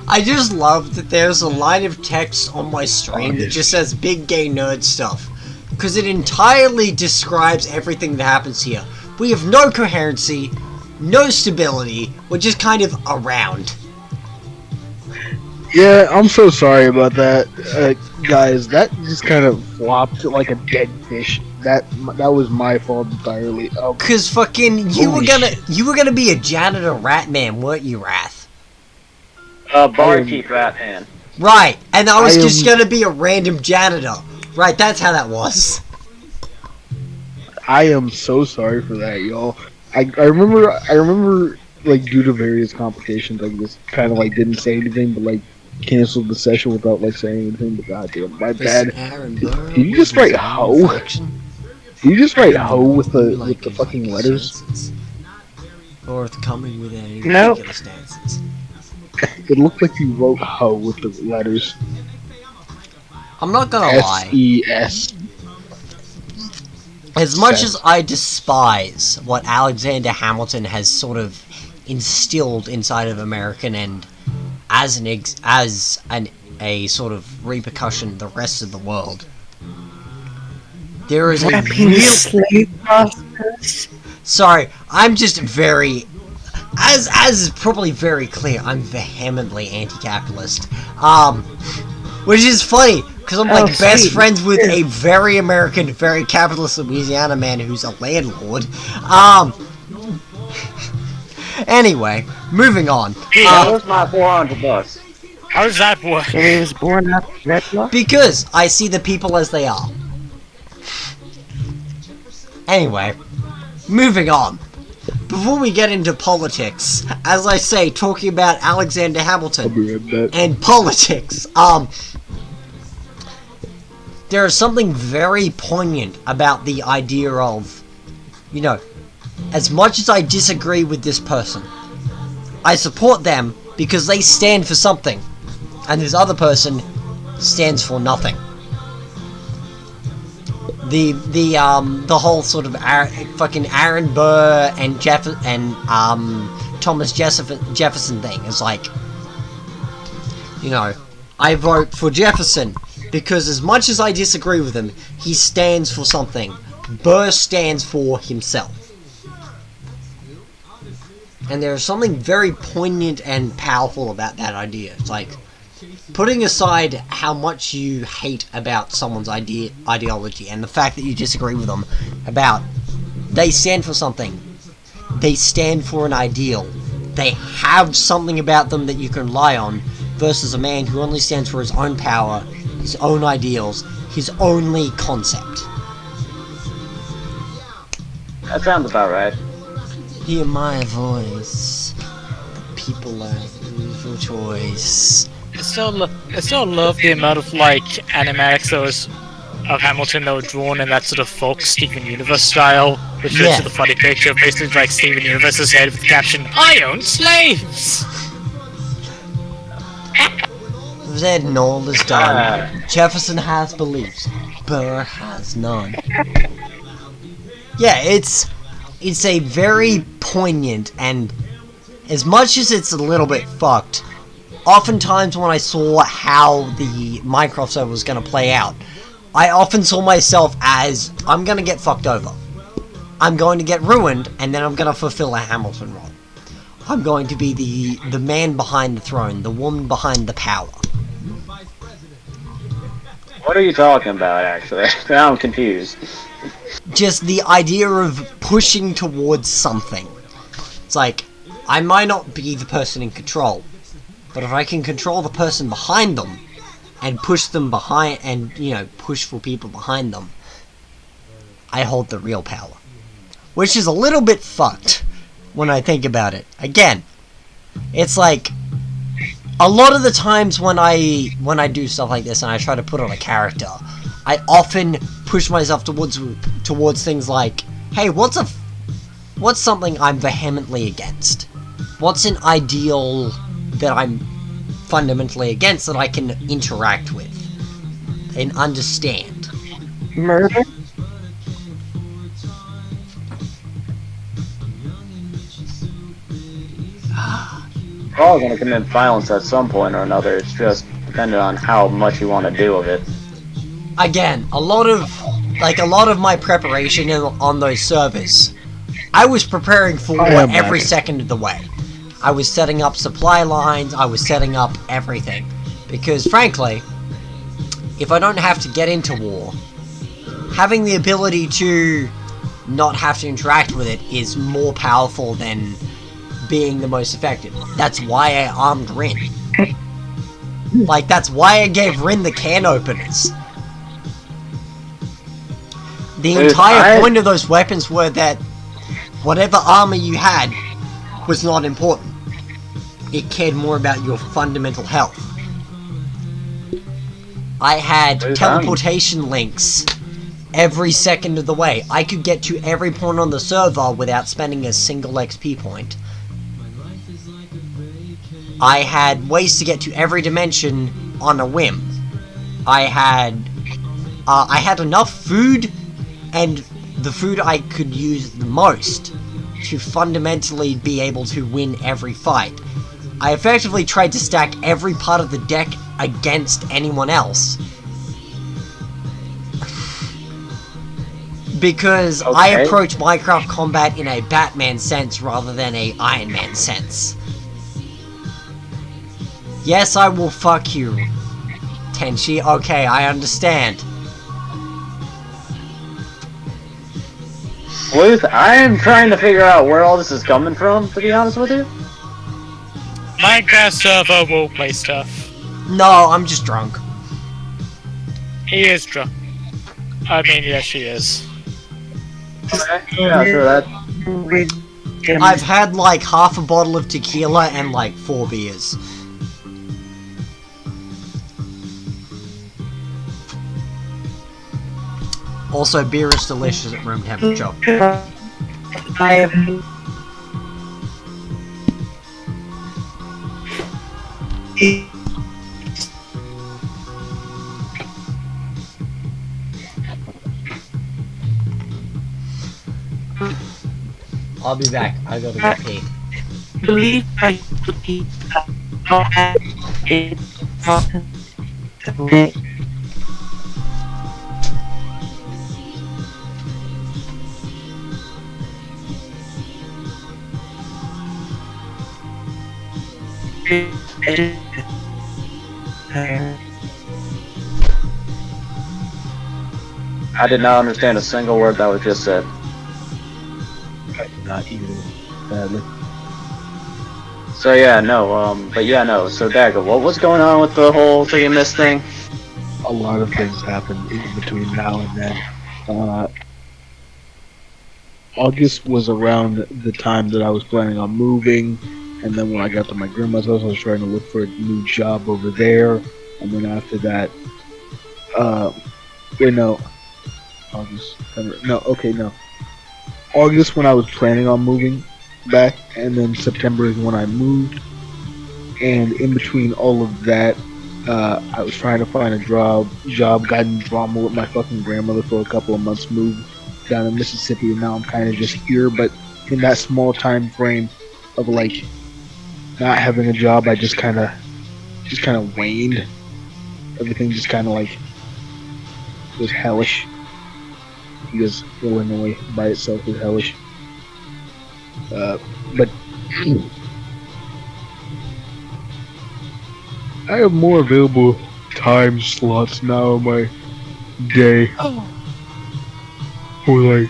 I just love that there's a line of text on my stream that just says big gay nerd stuff. Because it entirely describes everything that happens here. We have no coherency, no stability, we're just kind of around. Yeah, I'm so sorry about that, guys. That just kind of flopped like a dead fish. That was my fault entirely. Cause fucking Holy you were gonna be a janitor rat man, weren't you, Wrath? Barkeep rat man. Right, and I was I just am- gonna be a random janitor. Right, that's how that was. I am so sorry for that, y'all. I remember like due to various complications, I just kind of like didn't say anything, but like canceled the session without like saying anything. But goddamn, my bad. Did you just write hoe? Did you just write hoe with the fucking letters? Or with coming with any Nope. particular stances. It looked like you wrote hoe with the letters I'm not gonna lie. SES. As much Sense. as I despise what Alexander Hamilton has sort of instilled inside of American and as a sort of repercussion the rest of the world, There is a Rapping real... slave masters. Sorry, I'm just very... As is probably very clear, I'm vehemently anti-capitalist. Which is funny, because I'm like best sweet. friends with a very American, very capitalist Louisiana man who's a landlord. Anyway, moving on. Where's my $400? How does that work? He was born out of wedlock. Because I see the people as they are. Anyway, moving on. Before we get into politics, as I say, talking about Alexander Hamilton and politics, there is something very poignant about the idea of, you know, as much as I disagree with this person, I support them because they stand for something, and this other person stands for nothing. The whole sort of fucking Aaron Burr and Thomas Jefferson thing is like, you know, I vote for Jefferson because as much as I disagree with him, he stands for something. Burr stands for himself. And there's something very poignant and powerful about that idea. It's like, putting aside how much you hate about someone's ideology and the fact that you disagree with them, about they stand for something, they stand for an ideal, they have something about them that you can rely on, versus a man who only stands for his own power, his own ideals, his only concept. That sounds about right. Hear my voice. The people are your choice. I still love the amount of like animatics that was of Hamilton that were drawn in that sort of folk Steven Universe style, which Yeah. is sort of funny picture of basically like Steven Universe's head with the caption, "I own slaves." Then all is done. Jefferson has beliefs. Burr has none. Yeah, it's a very poignant, and as much as it's a little bit fucked, oftentimes when I saw how the Minecraft server was going to play out, I often saw myself as, I'm going to get fucked over. I'm going to get ruined, and then I'm going to fulfill a Hamilton role. I'm going to be the man behind the throne, the woman behind the power. What are you talking about, actually? Now I'm confused. Just the idea of pushing towards something. It's like, I might not be the person in control, but if I can control the person behind them, and push them behind, and, you know, push for people behind them, I hold the real power. Which is a little bit fucked, when I think about it. Again, it's like, a lot of the times when I do stuff like this and I try to put on a character, I often push myself towards things like, hey, what's something I'm vehemently against? What's an ideal that I'm fundamentally against that I can interact with and understand? Murder? We're all gonna commit violence at some point or another. It's just dependent on how much you want to do of it. Again, a lot of my preparation on those servers, I was preparing for every second of the way. I was setting up supply lines, I was setting up everything. Because frankly, if I don't have to get into war, having the ability to not have to interact with it is more powerful than being the most effective. That's why I armed Rin. Like, that's why I gave Rin the can openers. The entire point of those weapons were that whatever armor you had was not important. It cared more about your fundamental health. I had teleportation links every second of the way. I could get to every point on the server without spending a single XP point. I had ways to get to every dimension on a whim. I had enough food, and the food I could use the most to fundamentally be able to win every fight. I effectively tried to stack every part of the deck against anyone else. Because I Okay. approach Minecraft combat in a Batman sense rather than a Iron Man sense. Yes, I will fuck you, Tenchi. Okay, I understand. Sleuth, I am trying to figure out where all this is coming from, to be honest with you. Minecraft server will play stuff. No, I'm just drunk. He is drunk. I mean, yes, she is. Yeah, sure, that. I've had like half a bottle of tequila and like 4 beers. Also, beer is delicious at room temperature. I have I'll be back. I gotta go pee. believe I could be not have it I did not understand a single word that was just said. Not even badly. So yeah, no, but yeah, no. So Dagger, what was going on with the whole chicken miss thing? A lot of things happened in between now and then. August was around the time that I was planning on moving, and then when I got to my grandma's house, I was trying to look for a new job over there, and then after that, August, no. August when I was planning on moving back, and then September is when I moved, and in between all of that, I was trying to find a job, got in drama with my fucking grandmother for a couple of months, moved down in Mississippi, and now I'm kind of just here, but in that small time frame of like not having a job, I just kind of waned. Everything just kind of like was hellish. Because Illinois by itself is hellish. But I have more available time slots now in my day. For like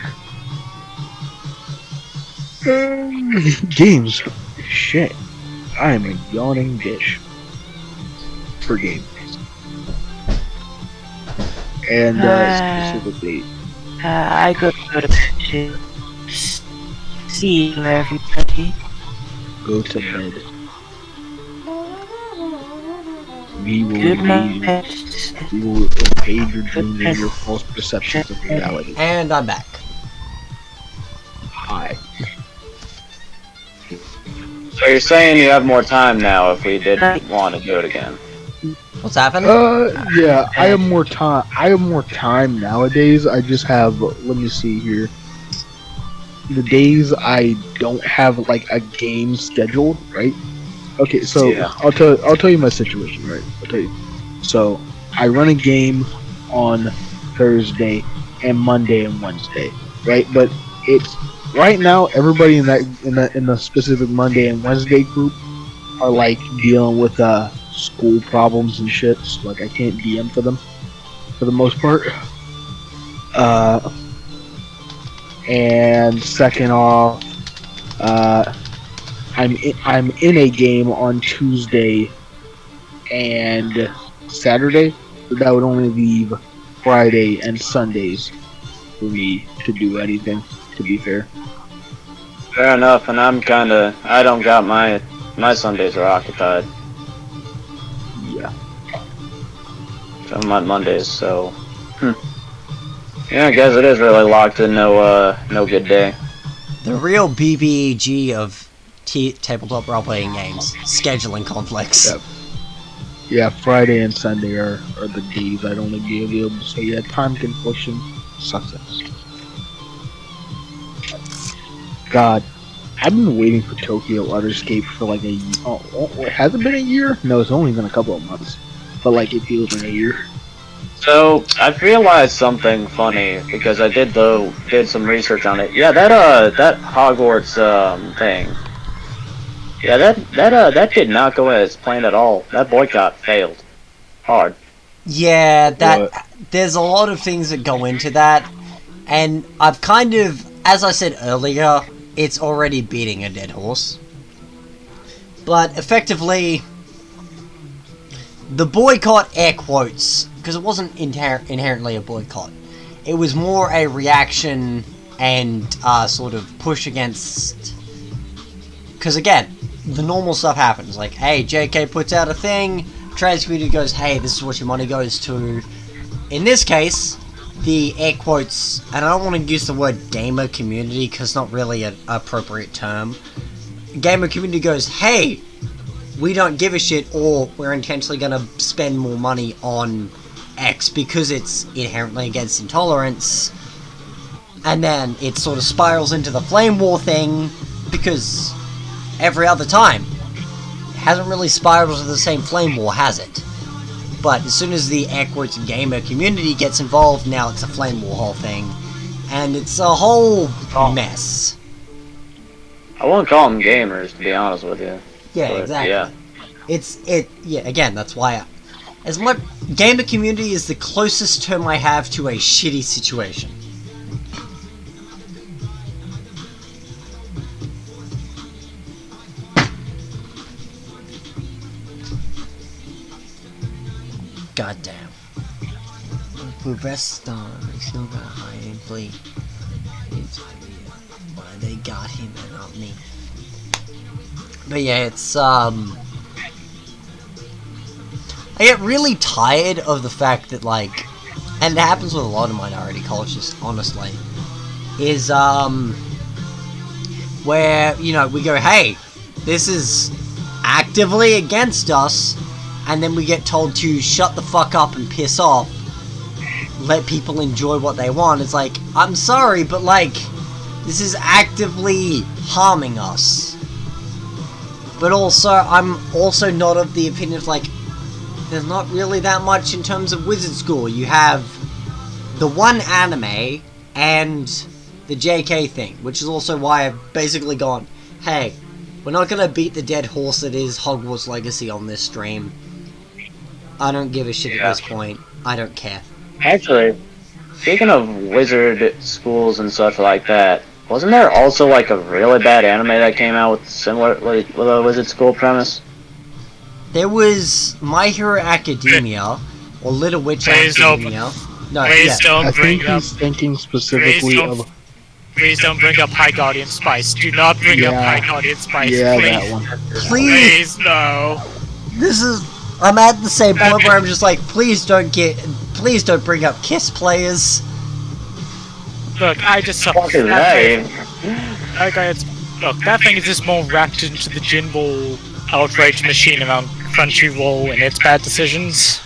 games. Shit. I am a yawning bitch for games. And specifically I go to see everybody. go to bed. We will Good invade, night. we will invade your dreams and your false perceptions of reality. And I'm back. Hi. So you're saying you have more time now if we did want to do it again? What's happening? Yeah, I have more time. I have more time nowadays. I just have, let me see here. The days I don't have like a game scheduled, right? Okay, so Yeah. I'll tell you my situation, right? I'll tell you. So I run a game on Thursday and Monday and Wednesday, right? But it's right now everybody in the specific Monday and Wednesday group are like dealing with school problems and shit. So like I can't DM for them for the most part. And second off, I'm in a game on Tuesday and Saturday. So that would only leave Friday and Sundays for me to do anything. To be fair. Fair enough, and I don't got my Sundays are occupied. Yeah. So I'm on Mondays, so. Yeah, I guess it is really locked in no good day. The real BBEG of tabletop role-playing games. Scheduling conflicts. Yep. Yeah, Friday and Sunday are the days I'd only be available. So yeah, time confliction sucks. God, I've been waiting for Tokyo Waterscape for like a has it been a year? No, it's only been a couple of months. But like it feels like a year. So I realized something funny because I did some research on it. Yeah, that Hogwarts thing. Yeah, that did not go as planned at all. That boycott failed hard. Yeah, What? there's a lot of things that go into that, and I've kind of, as I said earlier, it's already beating a dead horse. But effectively, the boycott, air quotes, because it wasn't inherently a boycott. It was more a reaction and sort of push against. Because again, the normal stuff happens. Like, hey, JK puts out a thing, trans community goes, hey, this is what your money goes to. In this case, the air quotes, and I don't want to use the word gamer community because it's not really an appropriate term. Gamer community goes, hey, we don't give a shit, or we're intentionally going to spend more money on X because it's inherently against intolerance. And then it sort of spirals into the flame war thing because every other time it hasn't really spiraled to the same flame war, has it? But as soon as the air quotes gamer community gets involved, now it's a flame war whole thing. And it's a whole mess. I won't call them gamers, to be honest with you. Yeah, But, exactly. Yeah. Again, that's why as much gamer community is the closest term I have to a shitty situation. Goddamn. We rest on, we still got high and flee. It's why they got him and not me. But yeah, it's I get really tired of the fact that, like, and it happens with a lot of minority cultures, honestly, is where, you know, we go, hey, this is actively against us, and then we get told to shut the fuck up and piss off, let people enjoy what they want. It's like, I'm sorry, but, like, this is actively harming us. But also, I'm also not of the opinion of, like, there's not really that much in terms of Wizard School. You have the one anime and the JK thing, which is also why I've basically gone, hey, we're not gonna beat the dead horse that is Hogwarts Legacy on this stream. I don't give a shit at this point. I don't care. Actually, speaking of wizard schools and such like that, wasn't there also like a really bad anime that came out with similar with a wizard school premise? There was My Hero Academia, or Little Witch Academia. No, Please don't I bring think up. he's thinking specifically of. Please don't bring up High Guardian Spice. Do not bring up Yeah. High Guardian Spice. Yeah, please. that one. Please, Please, no. this is. I'm at the same point where I'm just like, please don't bring up Kiss players. Look, I just saw Fucking that name. Look, that thing is just more wrapped into the Jinball outrage machine around Crunchyroll and its bad decisions.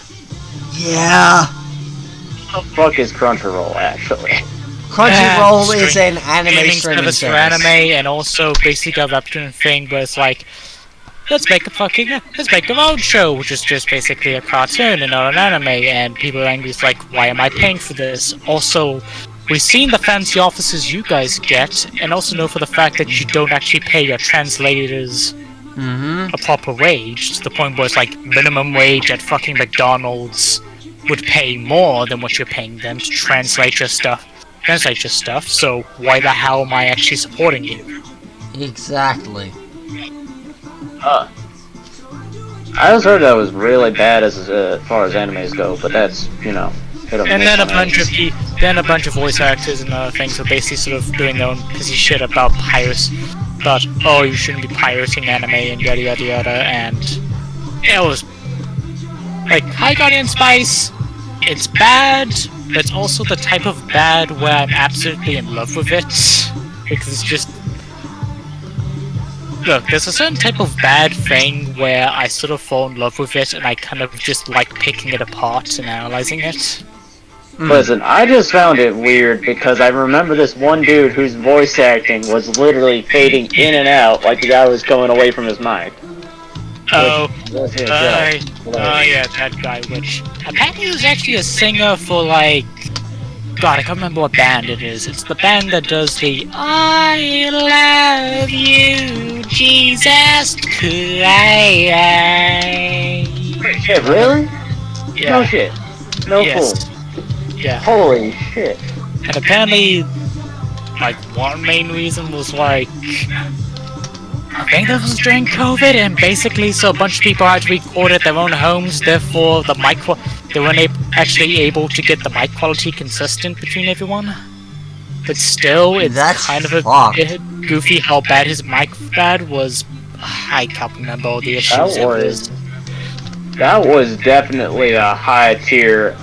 Yeah. What the fuck is Crunchyroll actually? Crunchyroll is an anime streaming service for anime, and also basically a Reptilian thing where it's like, let's make our own show, which is just basically a cartoon and not an anime, and people are angry, it's like, why am I paying for this? Also, we've seen the fancy offices you guys get, and also know for the fact that you don't actually pay your translators a proper wage, to the point where it's like minimum wage at fucking McDonald's would pay more than what you're paying them to translate your stuff, so why the hell am I actually supporting you? Exactly. I just heard that was really bad as far as animes go, but that's, you know, hit or And miss then a on bunch of animes. then a bunch of voice actors and other things were basically sort of doing their own pissy shit about pirates. But oh, you shouldn't be pirating anime and yada yada yada. And it was like High Guardian Spice. It's bad, but it's also the type of bad where I'm absolutely in love with it, because it's just. Look, there's a certain type of bad thing where I sort of fall in love with it, and I kind of just like picking it apart and analyzing it. Listen, I just found it weird because I remember this one dude whose voice acting was literally fading in and out like the guy was going away from his mic. Oh, Let's hear yeah, that guy, which apparently was actually a singer for, like, God, I can't remember what band it is. It's the band that does the I love you, Jesus Christ. Shit, really? Yeah. No shit. No Yes. fool. Yeah. Holy shit. And apparently, like, one main reason was, like, I think this was during COVID, and basically, so a bunch of people had to record at their own homes, therefore the they weren't actually able to get the mic quality consistent between everyone. But still, it's That's kind of a fucked. bit goofy how bad his mic bad was. I can't remember all the issues it was. That was definitely a high tier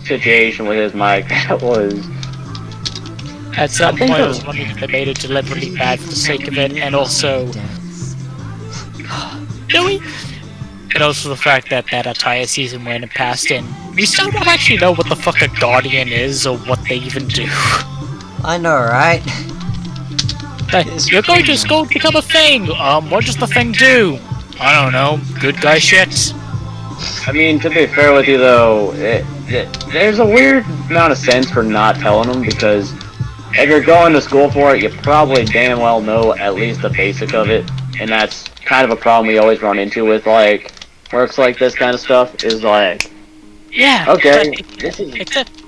situation with his mic. That was. At some I think point, I so. was wondering if they made it deliberately bad for the sake of it, and also... Really? And also the fact that that entire season went and passed, and we still don't actually know what the fuck a Guardian is, or what they even do. I know, right? Like, you're going to school to become a thing! What does the thing do? I don't know, good guy shit. I mean, to be fair with you though, there's a weird amount of sense for not telling them, because if you're going to school for it, you probably damn well know at least the basic of it, and that's kind of a problem we always run into with, like, works like this kind of stuff, is like, Yeah, okay, but, this is...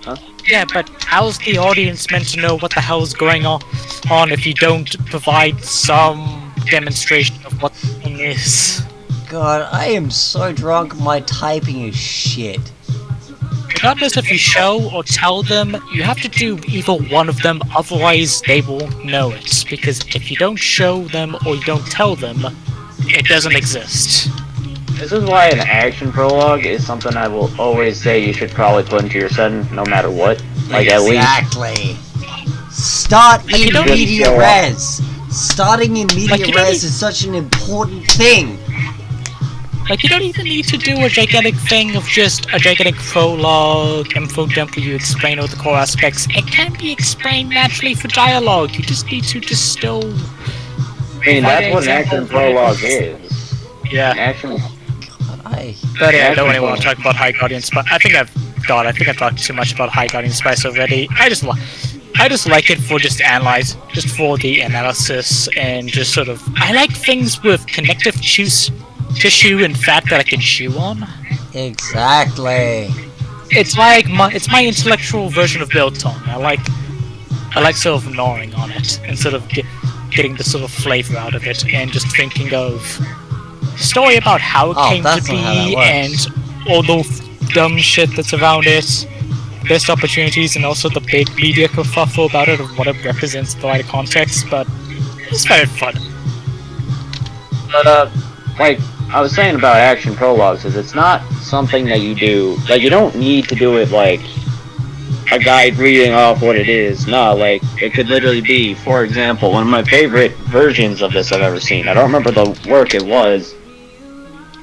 Huh? yeah, but how's the audience meant to know what the hell's going on if you don't provide some demonstration of what the thing is? God, I am so drunk, my typing is shit. Regardless if you show or tell them, you have to do either one of them, otherwise they won't know it. Because if you don't show them or you don't tell them, it doesn't exist. This is why an action prologue is something I will always say you should probably put into your setting, no matter what. Like, at least... Exactly. Start in don't media show res. Starting in media Like, you don't res is such an important thing. Like, you don't even need to do a gigantic thing of just a gigantic prologue, info dump where you explain all the core aspects. It can be explained naturally for dialogue. You just need to distill. I mean, that's what an action prologue is. An Yeah. action... But yeah, I don't really want to talk about High Guardian Spice. I think I've talked too much about High Guardian Spice already. I just like it for just for the analysis, and just sort of, I like things with connective tissue and fat that I can chew on. Exactly. It's like my intellectual version of biltong. I like sort of gnawing on it and sort of getting the sort of flavor out of it, and just thinking of story about how it came to that's not how that be, works. and all the dumb shit that's around it, best opportunities, and also the big media kerfuffle about it, of what it represents in the wider context. But it's very fun. But, like I was saying about action prologues, is it's not something that you do, like, you don't need to do it like a guide reading off what it is. No, like, it could literally be, for example, one of my favorite versions of this I've ever seen. I don't remember the work it was,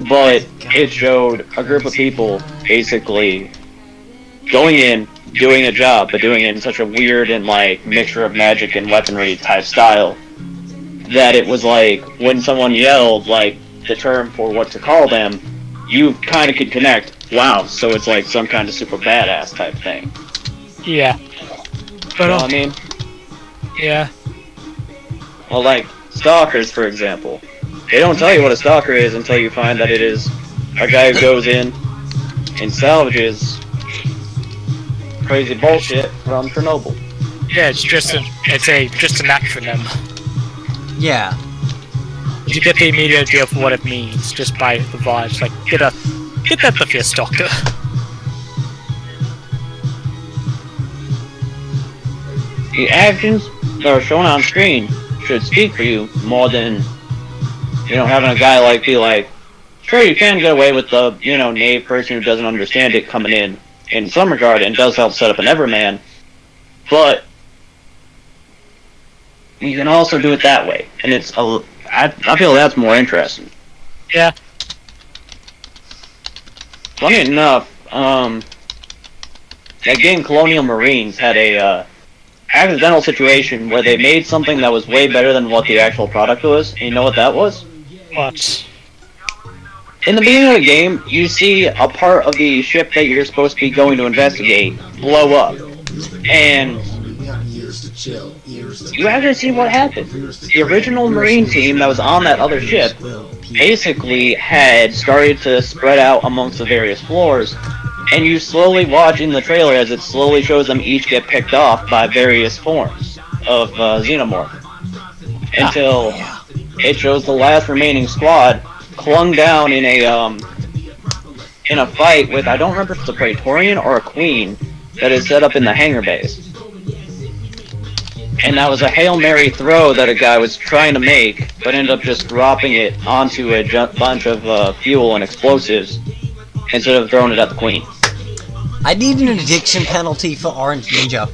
but it showed a group of people basically going in, doing a job, but doing it in such a weird and, like, mixture of magic and weaponry type style, that it was like, when someone yelled, like, the term for what to call them, you kind of could connect, wow, so it's like some kind of super badass type thing. Yeah. You But know what I mean? yeah. Well, like, stalkers, for example. They don't tell you what a stalker is until you find that it is a guy who goes in and salvages crazy bullshit from Chernobyl. Yeah, it's just an acronym. Yeah. You get the immediate idea of what it means just by the vibes. Like, get that the fear stalker. The actions that are shown on screen should speak for you more than, you know, having a guy like be like, sure, you can get away with the, you know, naive person who doesn't understand it coming in some regard, and does help set up an Everman, but you can also do it that way, and it's I feel that's more interesting. Yeah. Funny enough, that game Colonial Marines had a accidental situation where they made something that was way better than what the actual product was, and you know what that was? What? In the beginning of the game, you see a part of the ship that you're supposed to be going to investigate blow up. And you actually see what happened. The original Marine team that was on that other ship basically had started to spread out amongst the various floors, and you slowly watch in the trailer as it slowly shows them each get picked off by various forms of xenomorph. Until it shows the last remaining squad clung down in a fight with, I don't remember if it's a Praetorian or a Queen that is set up in the hangar base. And that was a Hail Mary throw that a guy was trying to make, but ended up just dropping it onto a bunch of fuel and explosives instead of throwing it at the Queen. I need an addiction penalty for Orange Ninja.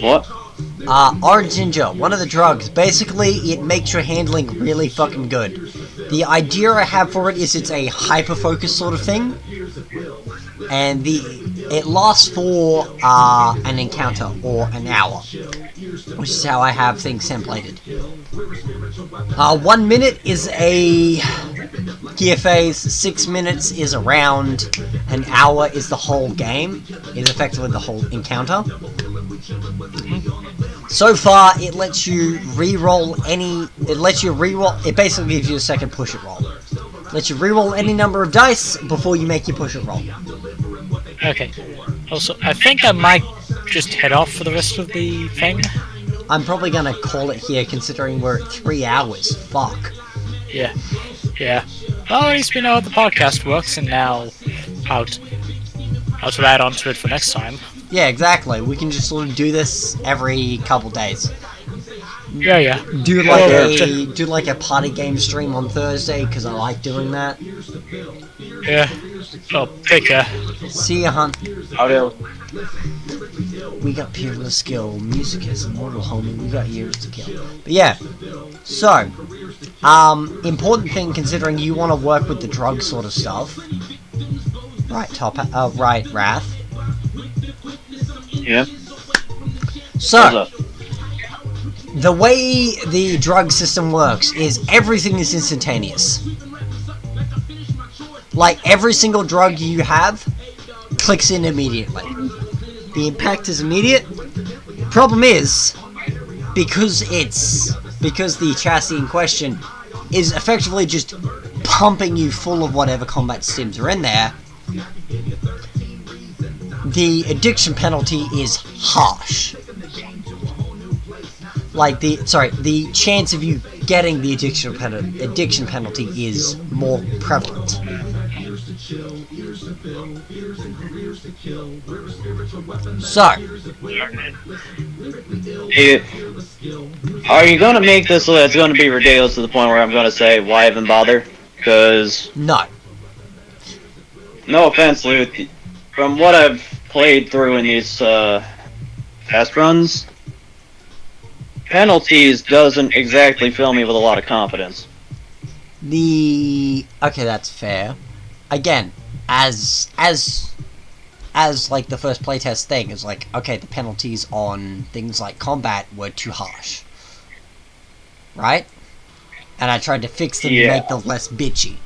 What? Orange Ninja, one of the drugs. Basically, it makes your handling really fucking good. The idea I have for it is it's a hyper-focus sort of thing. And it lasts for an encounter or an hour. Which is how I have things templated. 1 minute is a gear phase, 6 minutes is a round, an hour is the whole game, is effectively the whole encounter. So far, it lets you re-roll it basically gives you a second push-it roll. Lets you re-roll any number of dice before you make your push-it roll. Okay. Also, I think I might just head off for the rest of the thing. I'm probably gonna call it here, considering we're at 3 hours. Fuck. Yeah. Well, at least we know how the podcast works, and now how to add on to it for next time. Yeah, exactly. We can just sort of do this every couple days. Yeah. Do like a party game stream on Thursday, because I like doing that. Yeah. Well, take care. See ya, hun. Audio. We got peerless skill. Music is immortal, homie. We got years to kill. But yeah. So, important thing considering you want to work with the drug sort of stuff. Right, right, Wrath. Yeah. So, the way the drug system works is everything is instantaneous. Like, every single drug you have clicks in immediately. The impact is immediate. Problem is, because the chassis in question is effectively just pumping you full of whatever combat stims are in there, the addiction penalty is harsh. Like, the chance of you getting the addiction penalty is more prevalent. So, are you gonna make this so that it's gonna be ridiculous to the point where I'm gonna say, why even bother? Because... No offense, Luke. From what I've played through in these test runs, penalties doesn't exactly fill me with a lot of confidence. Okay, that's fair. Again, as like the first playtest thing is like, okay, the penalties on things like combat were too harsh, right? And I tried to fix them to make them less bitchy.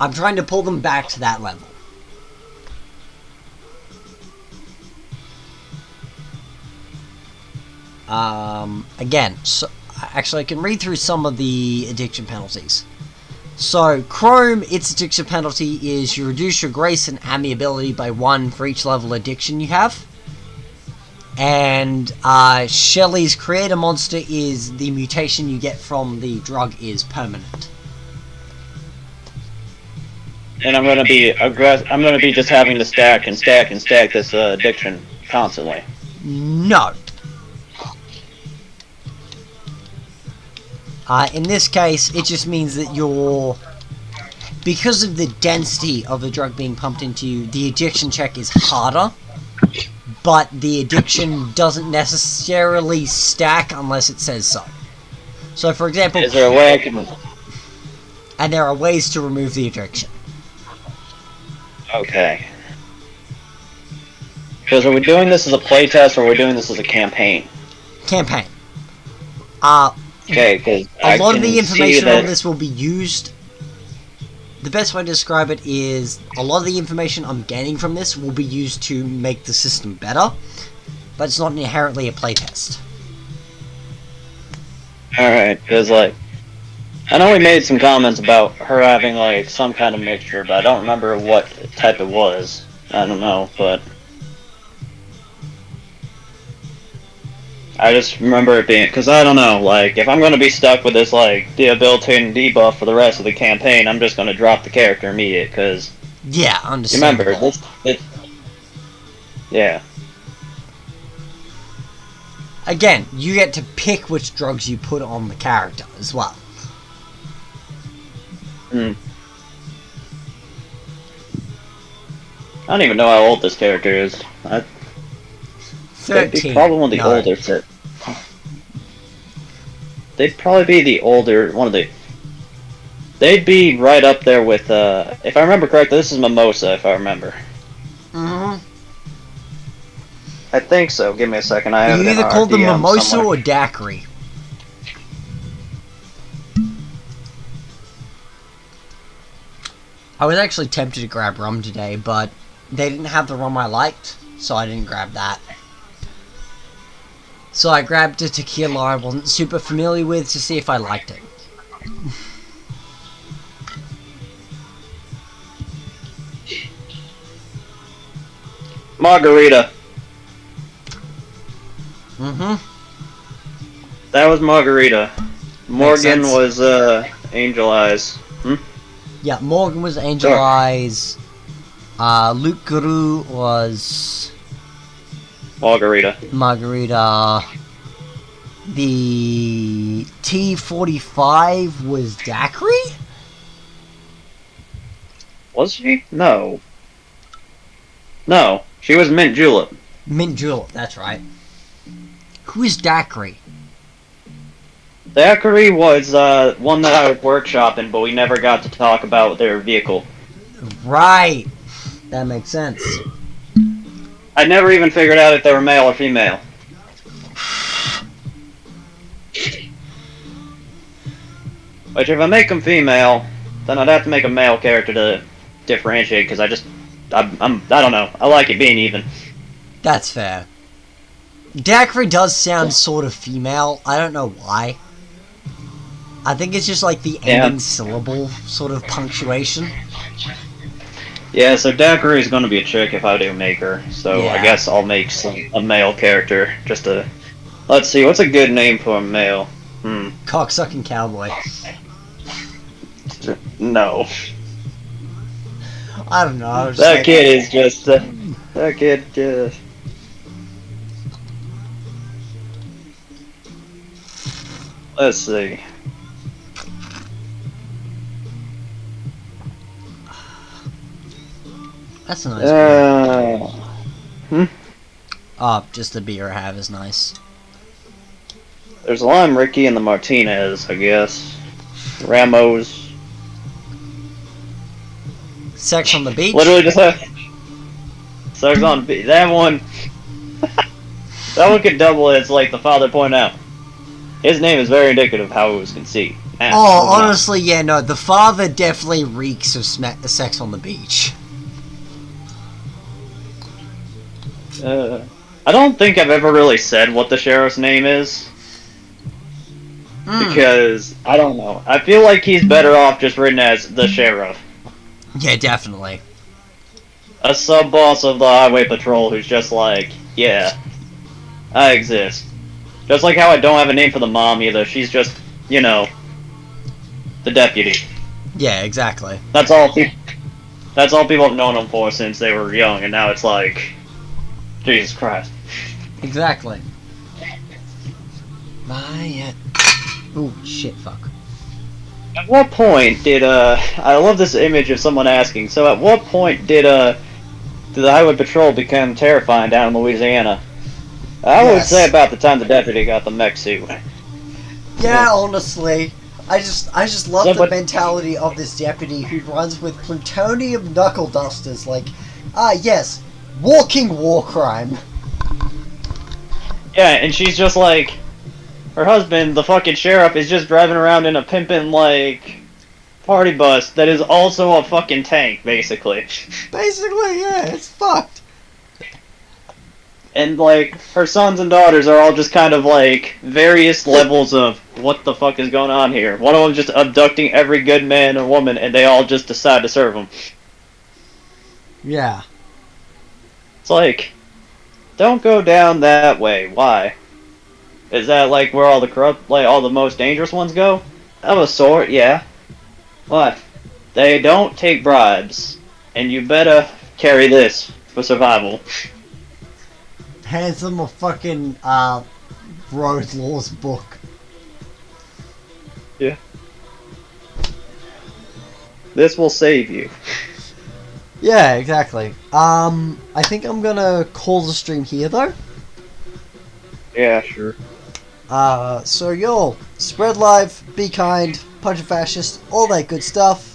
I'm trying to pull them back to that level. Again, so actually I can read through some of the addiction penalties. So, Chrome, its addiction penalty is you reduce your grace and amiability by 1 for each level addiction you have. And, Shelley's creator monster is the mutation you get from the drug is permanent. And I'm gonna be I'm gonna be just having to stack this addiction constantly. No. In this case, it just means that because of the density of the drug being pumped into you, the addiction check is harder, but the addiction doesn't necessarily stack unless it says so. So, for example... Is there a way I can... And there are ways to remove the addiction. Okay. Because are we doing this as a playtest or are we doing this as a campaign? Campaign. Okay, because A lot of the information on this will be used. The best way to describe it is a lot of the information I'm gaining from this will be used to make the system better, but it's not inherently a playtest. Alright, because, like, I know we made some comments about her having, like, some kind of mixture, but I don't remember what type it was. I don't know, but I just remember it being, because I don't know, like, if I'm going to be stuck with this, like, debilitating debuff for the rest of the campaign, I'm just going to drop the character immediate, because, Yeah, understandable. remember, yeah. Again, you get to pick which drugs you put on the character as well. I don't even know how old this character is. They'd be 13. probably one of the No. older set. They'd probably be the older one of the. They'd be right up there with. If I remember correctly, this is Mimosa. If I remember. Mm-hmm. I think so. Give me a second. I have You it in either our call them DM Mimosa somewhere. or Daiquiri. I was actually tempted to grab rum today, but they didn't have the rum I liked, so I didn't grab that. So I grabbed a tequila I wasn't super familiar with to see if I liked it. Margarita. Mm-hmm. That was Margarita. Morgan sense. was Angel Eyes. Yeah, Morgan was Angel Sure. Eyes. Luke Guru was Margarita. Margarita. The T-45 was Daiquiri? Was she? No. No, she was Mint Julep. Mint Julep, that's right. Who is Daiquiri? Daiquiri was one that I was workshopping, but we never got to talk about their vehicle. Right. That makes sense. I never even figured out if they were male or female. Which, if I make them female, then I'd have to make a male character to differentiate, because I don't know. I like it being even. That's fair. Daiquiri does sound sort of female. I don't know why. I think it's just like the ending syllable sort of punctuation. Yeah, so Daiquiri is going to be a chick if I do make her. So Yeah. I guess I'll make a male character. Just to... Let's see, what's a good name for a male? Cocksucking cowboy. No. I don't know. I was just That like, kid is just... that kid just... Let's see. That's a nice beer. Hmm? Oh, just the beer I have is nice. There's the Lime Ricky and the Martinez, I guess. Ramos. Sex on the beach? Literally just have... Sex on beach. That one... that one could double as, like the father pointed out. His name is very indicative of how it was conceived. Oh, honestly, yeah, no. The father definitely reeks of sex on the beach. I don't think I've ever really said what the sheriff's name is. Because, I don't know. I feel like he's better off just written as the sheriff. Yeah, definitely. A sub-boss of the highway patrol who's just like, yeah, I exist. Just like how I don't have a name for the mom either. She's just, you know, the deputy. Yeah, exactly. That's all people have known him for since they were young, and now it's like, Jesus Christ. Exactly. Ooh, shit, fuck. At what point did, I love this image of someone asking, so at what point did the highway patrol become terrifying down in Louisiana? I would say about the time the deputy got the mech suit. Yeah, honestly. I just love Yeah, the but- mentality of this deputy who runs with plutonium knuckle dusters, like, yes, walking war crime. Yeah, and she's just like, her husband, the fucking sheriff, is just driving around in a pimpin' like party bus that is also a fucking tank, basically. Basically, yeah, it's fucked. And like her sons and daughters are all just kind of like various levels of what the fuck is going on here. One of them just abducting every good man and woman, and they all just decide to serve them. Yeah. It's like, don't go down that way. Why? Is that like where all the corrupt, like all the most dangerous ones go? Of a sort, yeah. What? They don't take bribes, and you better carry this for survival. Hands them a fucking, Road Laws book. Yeah. This will save you. Yeah, exactly. I think I'm gonna call the stream here, though. Yeah, sure. So y'all, spread live, be kind, punch a fascist, all that good stuff.